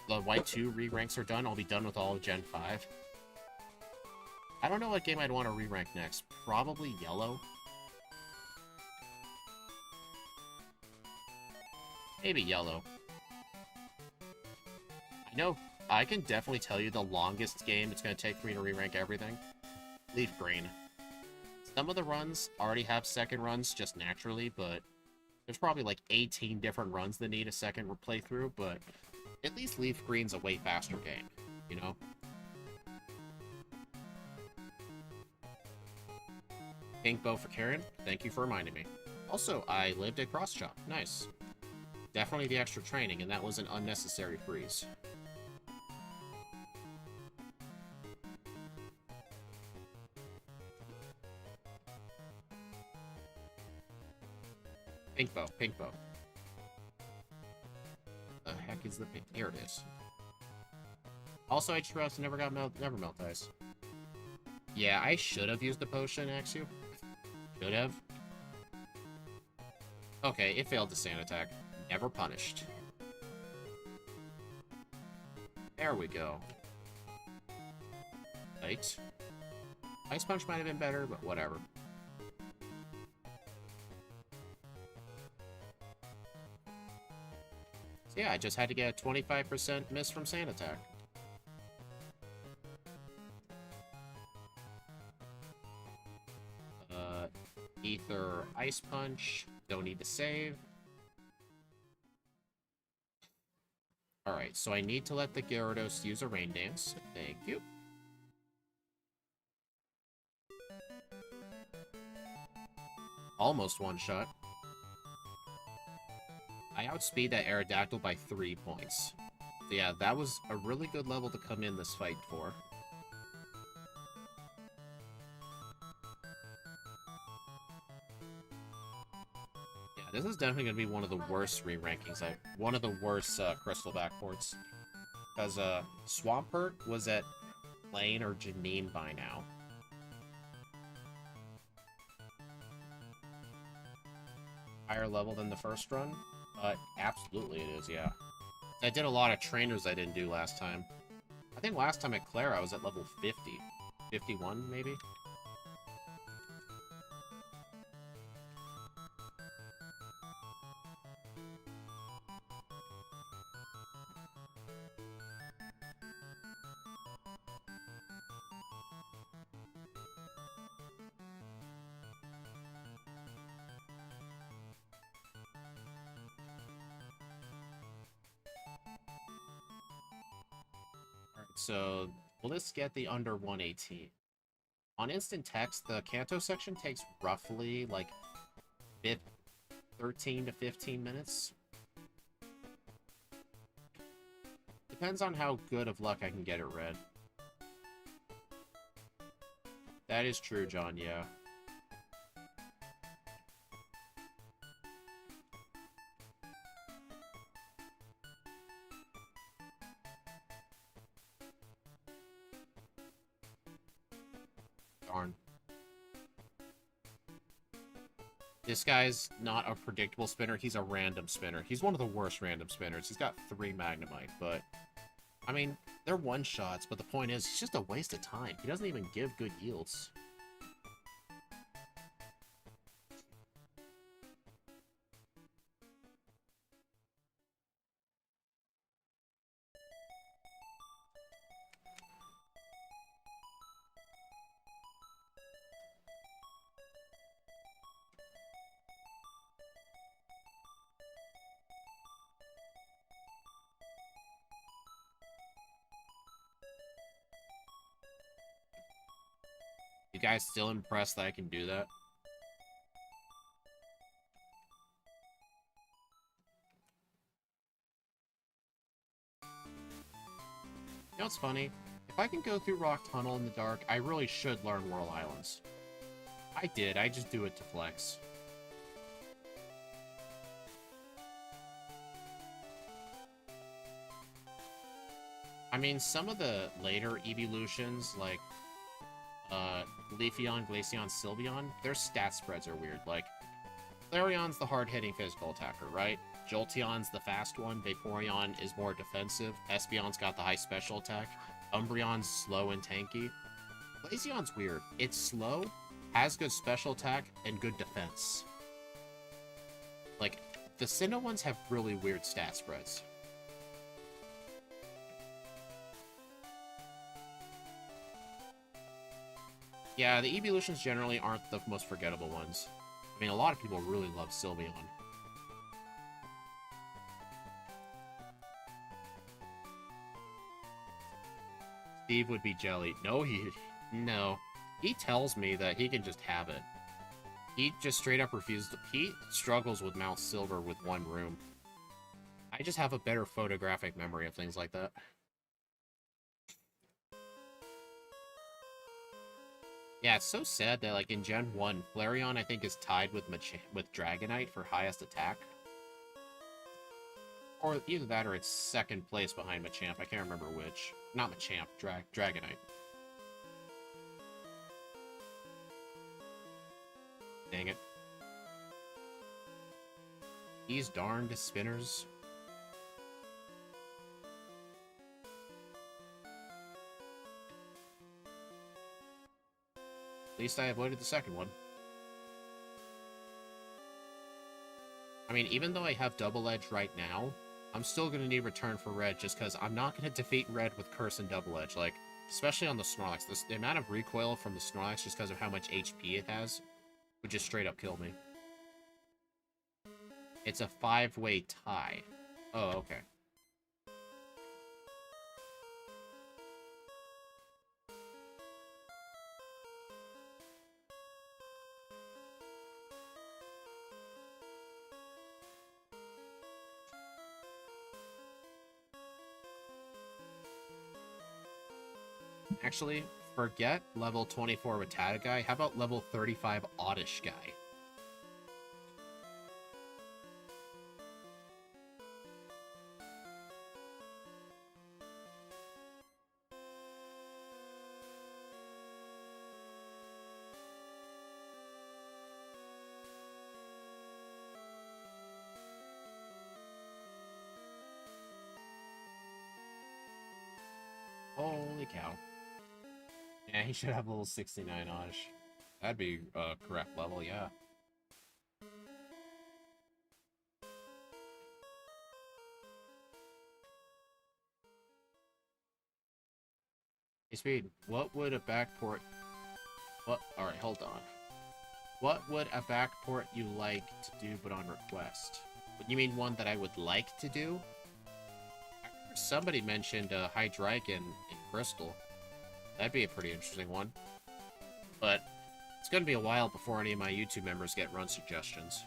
the White 2 re-ranks are done, I'll be done with all of Gen 5. I don't know what game I'd want to re-rank next. Probably Yellow. Maybe Yellow. I know, I can definitely tell you the longest game it's going to take for me to re-rank everything. Leaf Green. Some of the runs already have second runs just naturally, but there's probably like 18 different runs that need a second playthrough, but at least Leaf Green's a way faster game, you know? Pink bow for Karen, thank you for reminding me. Also, I lived at Cross Chop. Nice. Definitely the extra training, and that was an unnecessary freeze. Pink bow, pink bow. The heck is the pink? Here it is. Also, I just realized I never melt ice. Yeah, I should have used the potion, Axu. Should have. Okay, it failed the sand attack. Never punished. There we go. Right. Ice Punch might have been better, but whatever. So yeah, I just had to get a 25% miss from sand attack. Ether Ice Punch. Don't need to save. Alright, so I need to let the Gyarados use a Rain Dance. Thank you. Almost one shot. I outspeed that Aerodactyl by 3 points. So yeah, that was a really good level to come in this fight for. This is definitely going to be one of the worst re-rankings. One of the worst Crystal Backports. Because Swampert was at Lane or Janine by now. Higher level than the first run? Absolutely it is, yeah. I did a lot of trainers I didn't do last time. I think last time at Claire I was at level 50. 51, maybe? so let's get the under 118. On instant text, the Kanto section takes roughly like 13 to 15 minutes. Depends on how good of luck I can get it read. That is true, John, yeah. Darn. This guy's not a predictable spinner, he's a random spinner. He's one of the worst random spinners. He's got 3 Magnemite, but... I mean, they're one-shots, but the point is, it's just a waste of time. He doesn't even give good yields. You guys still impressed that I can do that? You know what's funny? If I can go through Rock Tunnel in the dark, I really should learn Whirl Islands. I did, I just do it to flex. I mean, some of the later evolutions, like Leafeon, Glaceon, Sylveon, their stat spreads are weird. Like, Flareon's the hard-hitting physical attacker, right? Jolteon's the fast one, Vaporeon is more defensive, Espeon's got the high special attack, Umbreon's slow and tanky. Glaceon's weird. It's slow, has good special attack, and good defense. Like, the Sinnoh ones have really weird stat spreads. Yeah, the evolutions generally aren't the most forgettable ones. I mean, a lot of people really love Sylveon. Steve would be jelly. No. He tells me that he can just have it. He just straight up refuses to... He struggles with Mount Silver with one room. I just have a better photographic memory of things like that. Yeah, it's so sad that, like, in Gen 1, Flareon, I think, is tied with Dragonite for highest attack. Or either that or it's second place behind Machamp. I can't remember which. Not Machamp, Dragonite. Dang it. These darned spinners. At least I avoided the second one. I mean, even though I have Double Edge right now, I'm still going to need Return for Red just because I'm not going to defeat Red with Curse and Double Edge. Like, especially on the Snorlax. The amount of recoil from the Snorlax just because of how much HP it has would just straight up kill me. It's a 5-way tie. Oh, okay. Actually, forget level 24 with Guy. How about level 35 Oddish Guy? Holy cow. Yeah, he should have level 69 Oddish. That'd be correct level, yeah. Hey, Speed, what would a backport... What? Alright, hold on. What would a backport you like to do but on request? You mean one that I would like to do? Somebody mentioned Hydreigon in crystal. That'd be a pretty interesting one. But it's going to be a while before any of my YouTube members get run suggestions.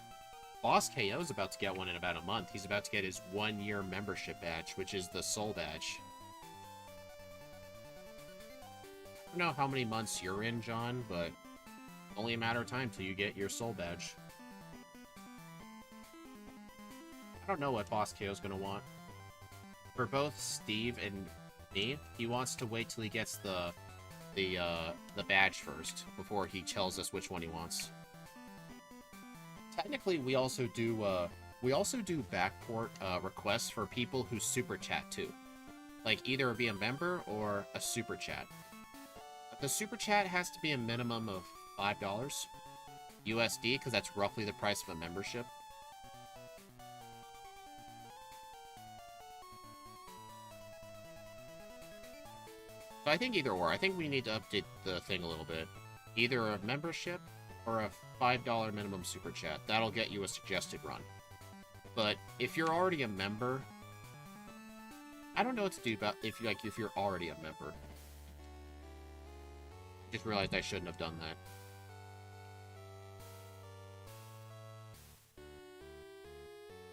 Boss KO is about to get one in about a month. He's about to get his 1-year membership badge, which is the Soul Badge. I don't know how many months you're in, John, but it's only a matter of time till you get your Soul Badge. I don't know what Boss KO is going to want. For both Steve and me, he wants to wait till he gets the badge first before he tells us which one he wants. Technically, we also do backport requests for people who super chat too, like either be a member or a super chat. The super chat has to be a minimum of $5 USD because that's roughly the price of a membership. So I think either or. I think we need to update the thing a little bit. Either a membership or a $5 minimum super chat. That'll get you a suggested run. But if you're already a member, I don't know what to do about if you're already a member. Just realized I shouldn't have done that.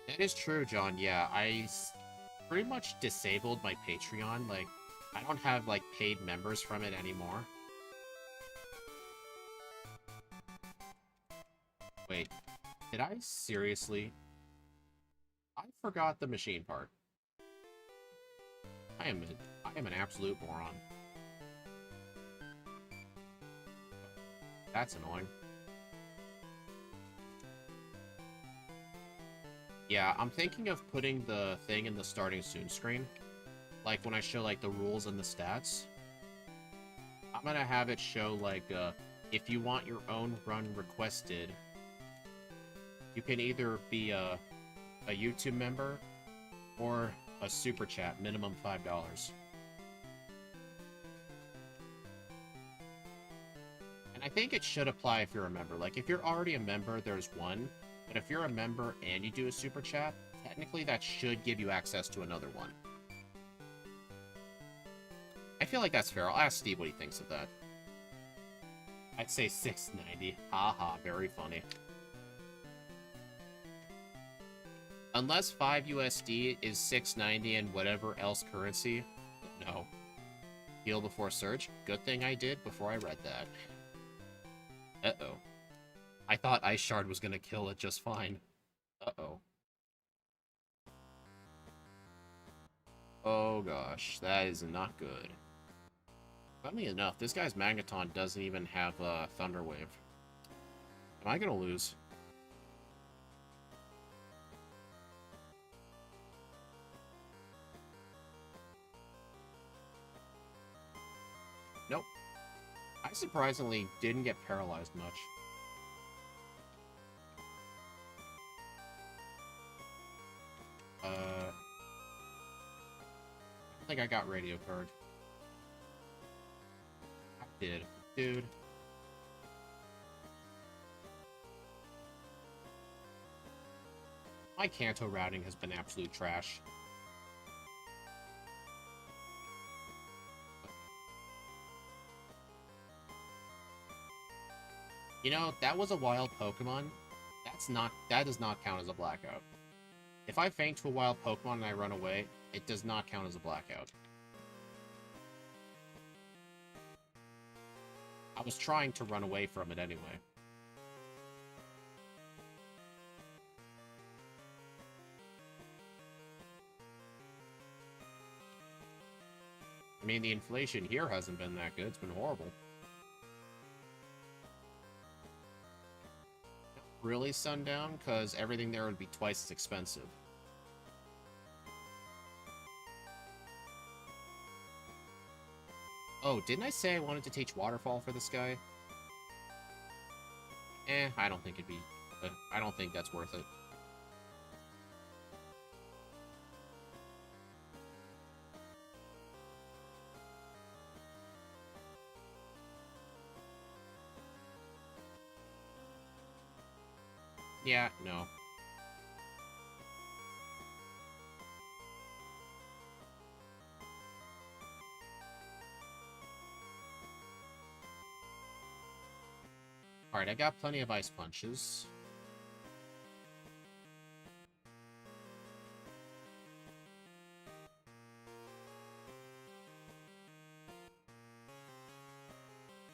That is true, John. Yeah, I pretty much disabled my Patreon. Like, I don't have, like, paid members from it anymore. Wait, did I seriously? I forgot the machine part. I am an absolute moron. That's annoying. Yeah, I'm thinking of putting the thing in the starting soon screen. Like when I show like the rules and the stats. I'm gonna have it show like if you want your own run requested, you can either be a YouTube member or a super chat, minimum $5. And I think it should apply if you're a member. Like if you're already a member, there's one. But if you're a member and you do a super chat, technically that should give you access to another one. I feel like that's fair. I'll ask Steve what he thinks of that. I'd say $6.90. Haha, very funny. Unless 5 USD is $6.90 and whatever else currency, no. Heal before search? Good thing I did before I read that. Uh-oh. I thought Ice Shard was gonna kill it just fine. Uh-oh. Oh gosh, that is not good. Funnily enough, this guy's Magneton doesn't even have a Thunder Wave. Am I gonna lose? Nope. I surprisingly didn't get paralyzed much. I don't think I got Radio Card. I did. Dude. My Kanto routing has been absolute trash. You know, that was a wild Pokemon. That does not count as a blackout. If I faint to a wild Pokemon and I run away, it does not count as a blackout. I was trying to run away from it anyway. I mean, the inflation here hasn't been that good. It's been horrible. Really, Sundown? Because everything there would be twice as expensive. Oh, didn't I say I wanted to teach Waterfall for this guy? I don't think it'd be... I don't think that's worth it. Yeah, no. Alright, I got plenty of ice punches.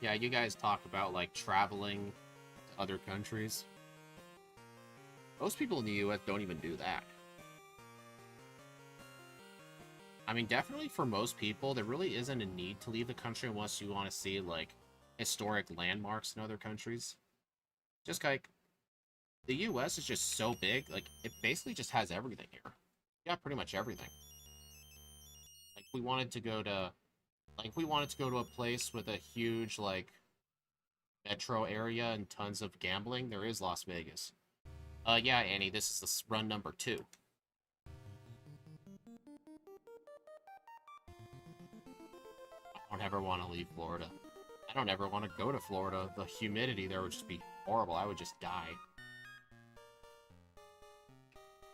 Yeah, you guys talk about, like, traveling to other countries. Most people in the US don't even do that. I mean, definitely for most people, there really isn't a need to leave the country unless you want to see, like, historic landmarks in other countries. Just, like, the US is just so big, like, it basically just has everything here. Yeah, pretty much everything. Like, we wanted to go to... Like, if we wanted to go to a place with a huge, like, metro area and tons of gambling, there is Las Vegas. Yeah, Annie, this is the run number 2. I don't ever want to leave Florida. I don't ever want to go to Florida. The humidity there would just be horrible. I would just die.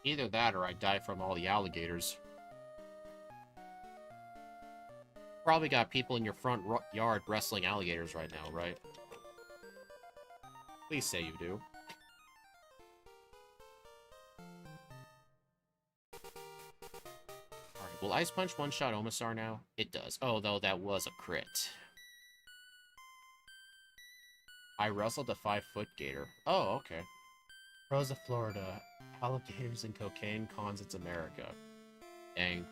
Either that or I die from all the alligators. Probably got people in your front yard wrestling alligators right now, right? Please say you do. Alright, will Ice Punch one-shot Omasar now? It does. Oh, though that was a crit. I wrestled a 5-foot gator. Oh, okay. Pros of Florida. Alligators and cocaine, cons it's America. Dang.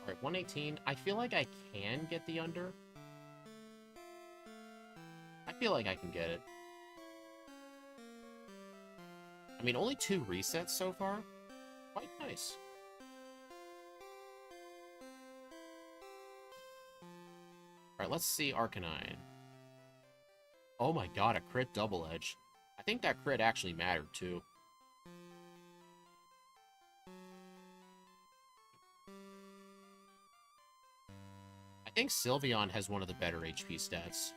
Alright, 118. I feel like I can get the under. I feel like I can get it. I mean, only 2 resets so far. Quite nice. Alright, let's see Arcanine. Oh my god, a crit double edge. I think that crit actually mattered, too. I think Sylveon has one of the better HP stats.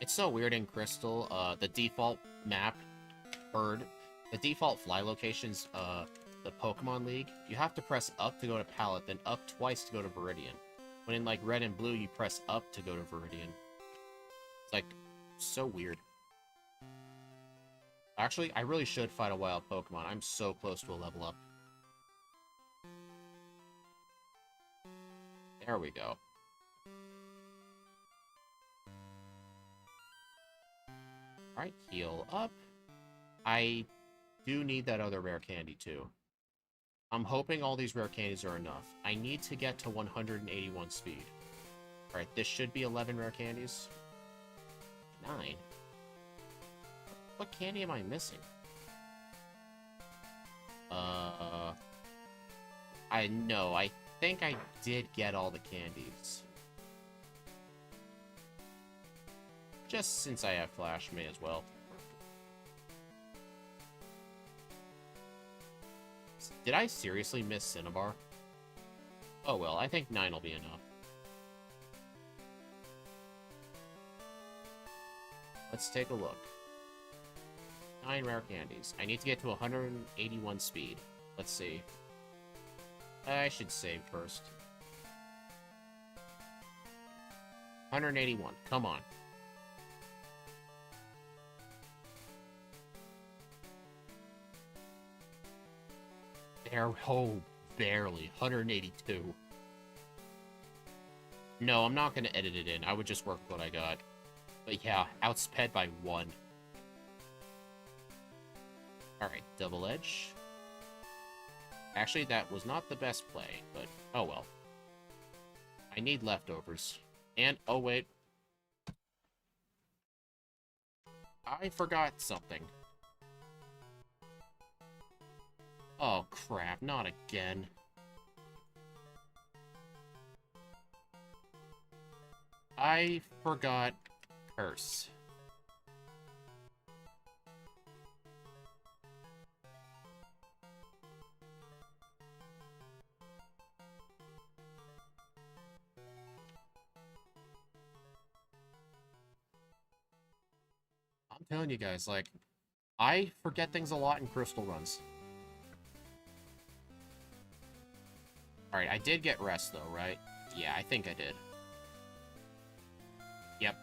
It's so weird in Crystal, the default map, the default fly location's, the Pokemon League. You have to press up to go to Pallet, then up twice to go to Viridian. When in, like, Red and Blue, you press up to go to Viridian. It's, like, so weird. Actually, I really should fight a wild Pokemon. I'm so close to a level up. There we go. Alright, heal up. I do need that other rare candy, too. I'm hoping all these rare candies are enough. I need to get to 181 speed. Alright, this should be 11 rare candies. 9? What candy am I missing? I know. I think I did get all the candies. Just since I have Flash, may as well. Did I seriously miss Cinnabar? Oh well, I think 9 will be enough. Let's take a look. 9 rare candies. I need to get to 181 speed. Let's see. I should save first. 181. Come on. There, oh, barely. 182. No, I'm not going to edit it in. I would just work with what I got. But yeah, outsped by 1. Alright, double edge. Actually, that was not the best play, but oh well. I need leftovers. And, oh wait. I forgot something. Oh crap, not again. I forgot Curse. telling you guys, like, I forget things a lot in crystal runs. Alright, I did get rest, though, right? Yeah, I think I did. Yep.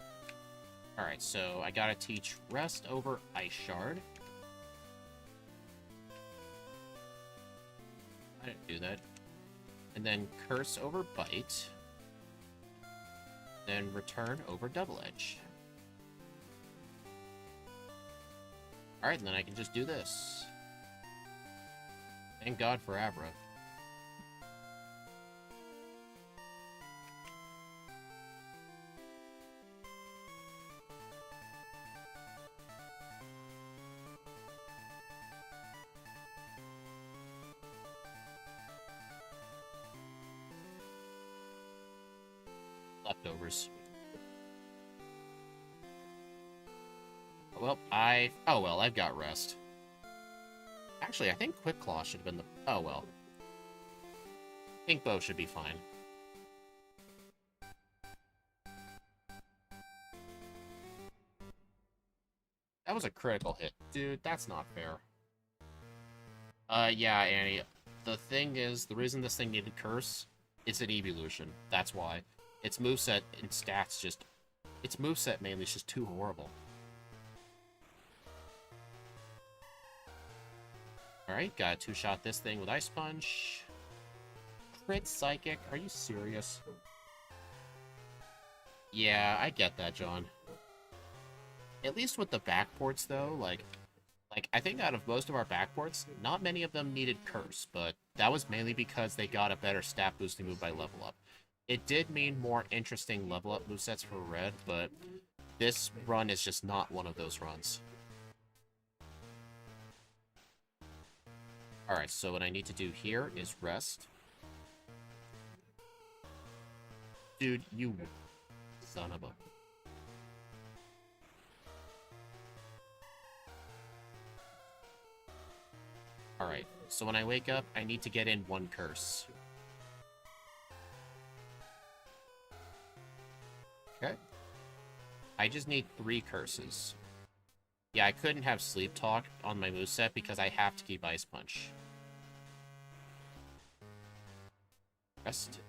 Alright, so I gotta teach rest over Ice Shard. I didn't do that. And then curse over Bite. Then return over Double Edge. Alright, and then I can just do this. Thank God for Abra. Leftovers. Well, oh well, I've got rest. Actually, I think Quick Claw should have been the... Oh well. Pink Bow should be fine. That was a critical hit. Dude, that's not fair. Yeah, Annie. The thing is, the reason this thing needed Curse, it's an evolution. That's why. Its moveset and stats just... Its moveset mainly is just too horrible. Alright, gotta two-shot this thing with Ice Punch. Crit Psychic, are you serious? Yeah, I get that, John. At least with the backports, though, like, I think out of most of our backports, not many of them needed Curse, but that was mainly because they got a better stat-boosting move by level up. It did mean more interesting level-up movesets for Red, but this run is just not one of those runs. Alright, so what I need to do here is rest. Dude, you son of a... Alright, so when I wake up, I need to get in one curse. Okay. I just need 3 curses. Yeah, I couldn't have Sleep Talk on my moveset because I have to keep Ice Punch. Rest.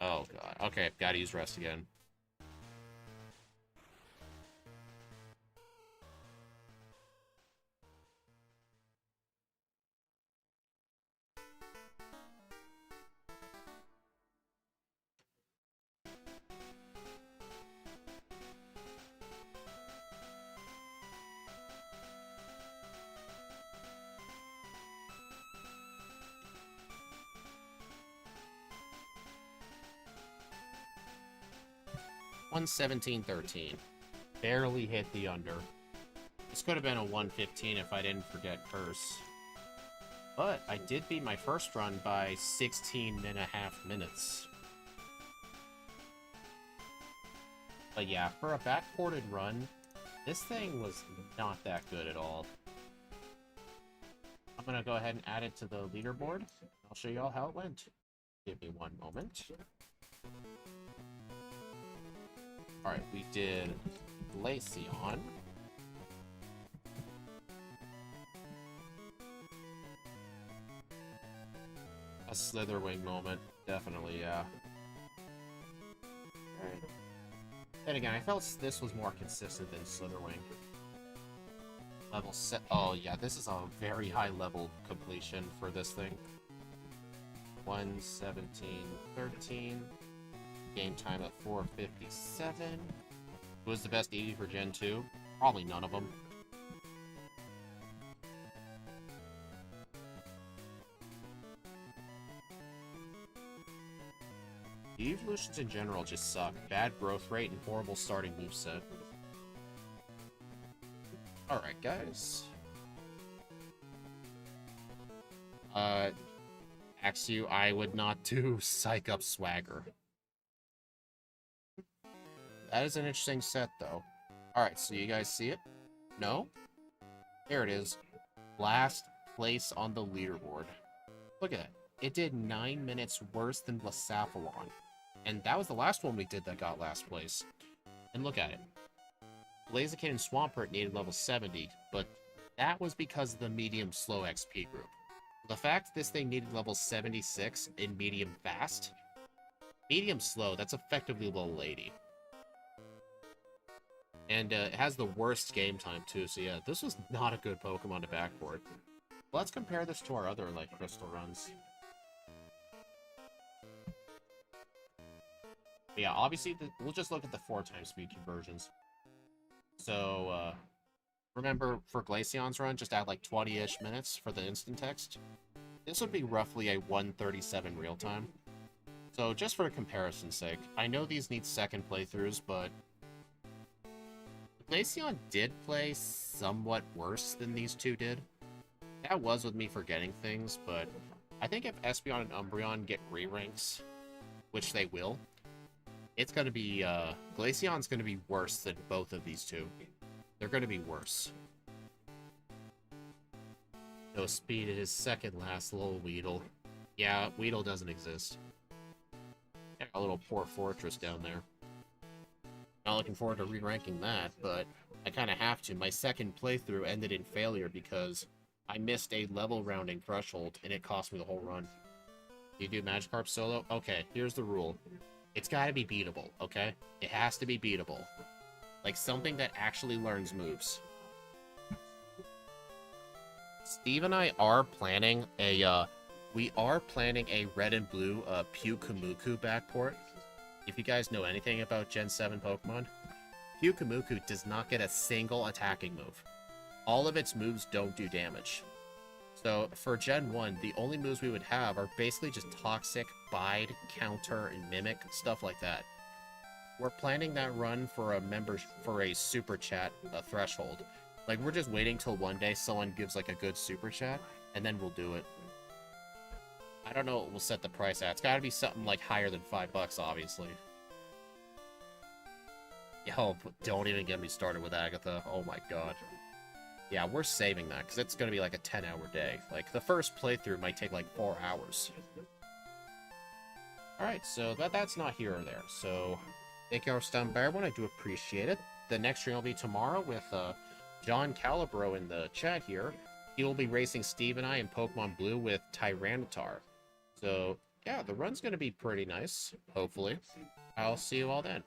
Oh god. Okay, gotta use rest again. $117.13. Barely hit the under. This could have been a 115 if I didn't forget Curse. But I did beat my first run by 16.5 minutes. But yeah, for a backported run, this thing was not that good at all. I'm gonna go ahead and add it to the leaderboard. I'll show you all how it went. Give me one moment. Alright, we did Glaceon. A Slitherwing moment, definitely, yeah. Alright. And again, I felt this was more consistent than Slitherwing. Level set. Oh, yeah, this is a very high level completion for this thing. 117.13. Game time at 4:57. Who was the best Eevee for Gen 2? Probably none of them. Evolutions in general just suck. Bad growth rate and horrible starting moveset. Alright, guys. Axew, I would not do Psych Up Swagger. That is an interesting set, though. Alright, so you guys see it? No? Here it is. Last place on the leaderboard. Look at that. it did 9 minutes worse than Blacephalon. And that was the last one we did that got last place. And look at it. Glaceon and Swampert needed level 70, but that was because of the medium slow XP group. The fact this thing needed level 76 in medium fast, medium slow, that's effectively level 80. And it has the worst game time too, so yeah, this was not a good Pokemon to backport. Let's compare this to our other, like, crystal runs. But yeah, obviously, we'll just look at the 4x speed conversions. So, remember, for Glaceon's run, just add like 20-ish minutes for the instant text. This would be roughly a 1:37 real time. So, just for comparison's sake, I know these need second playthroughs, but Glaceon did play somewhat worse than these two did. That was with me forgetting things, but I think if Espeon and Umbreon get re-ranks, which they will, it's going to be, Glaceon's going to be worse than both of these two. They're going to be worse. No speed is second last, little Weedle. Yeah, Weedle doesn't exist. Got a little Port Fortress down there. Not looking forward to re-ranking that, but I kind of have to. My second playthrough ended in failure because I missed a level rounding threshold, and it cost me the whole run. You do Magikarp solo? Okay, here's the rule. It's gotta be beatable, okay? It has to be beatable. Like, something that actually learns moves. Steve and I are planning a, red and blue, Pyukumuku backport. If you guys know anything about Gen 7 Pokemon, Pyukumuku does not get a single attacking move. All of its moves don't do damage. So, for Gen 1, the only moves we would have are basically just Toxic, Bide, Counter, and Mimic, stuff like that. We're planning that run for a Super Chat threshold. Like, we're just waiting till one day someone gives, like, a good Super Chat, and then we'll do it. I don't know what we'll set the price at. It's gotta be something, like, higher than $5, obviously. Yo, don't even get me started with Agatha. Oh my god. Yeah, we're saving that, because it's going to be like a 10-hour day. Like, the first playthrough might take like 4 hours. Alright, so that's not here or there. So, thank you for stopping by, everyone. I do appreciate it. The next stream will be tomorrow with John Calibro in the chat here. He will be racing Steve and I in Pokemon Blue with Tyranitar. So, yeah, the run's going to be pretty nice, hopefully. I'll see you all then.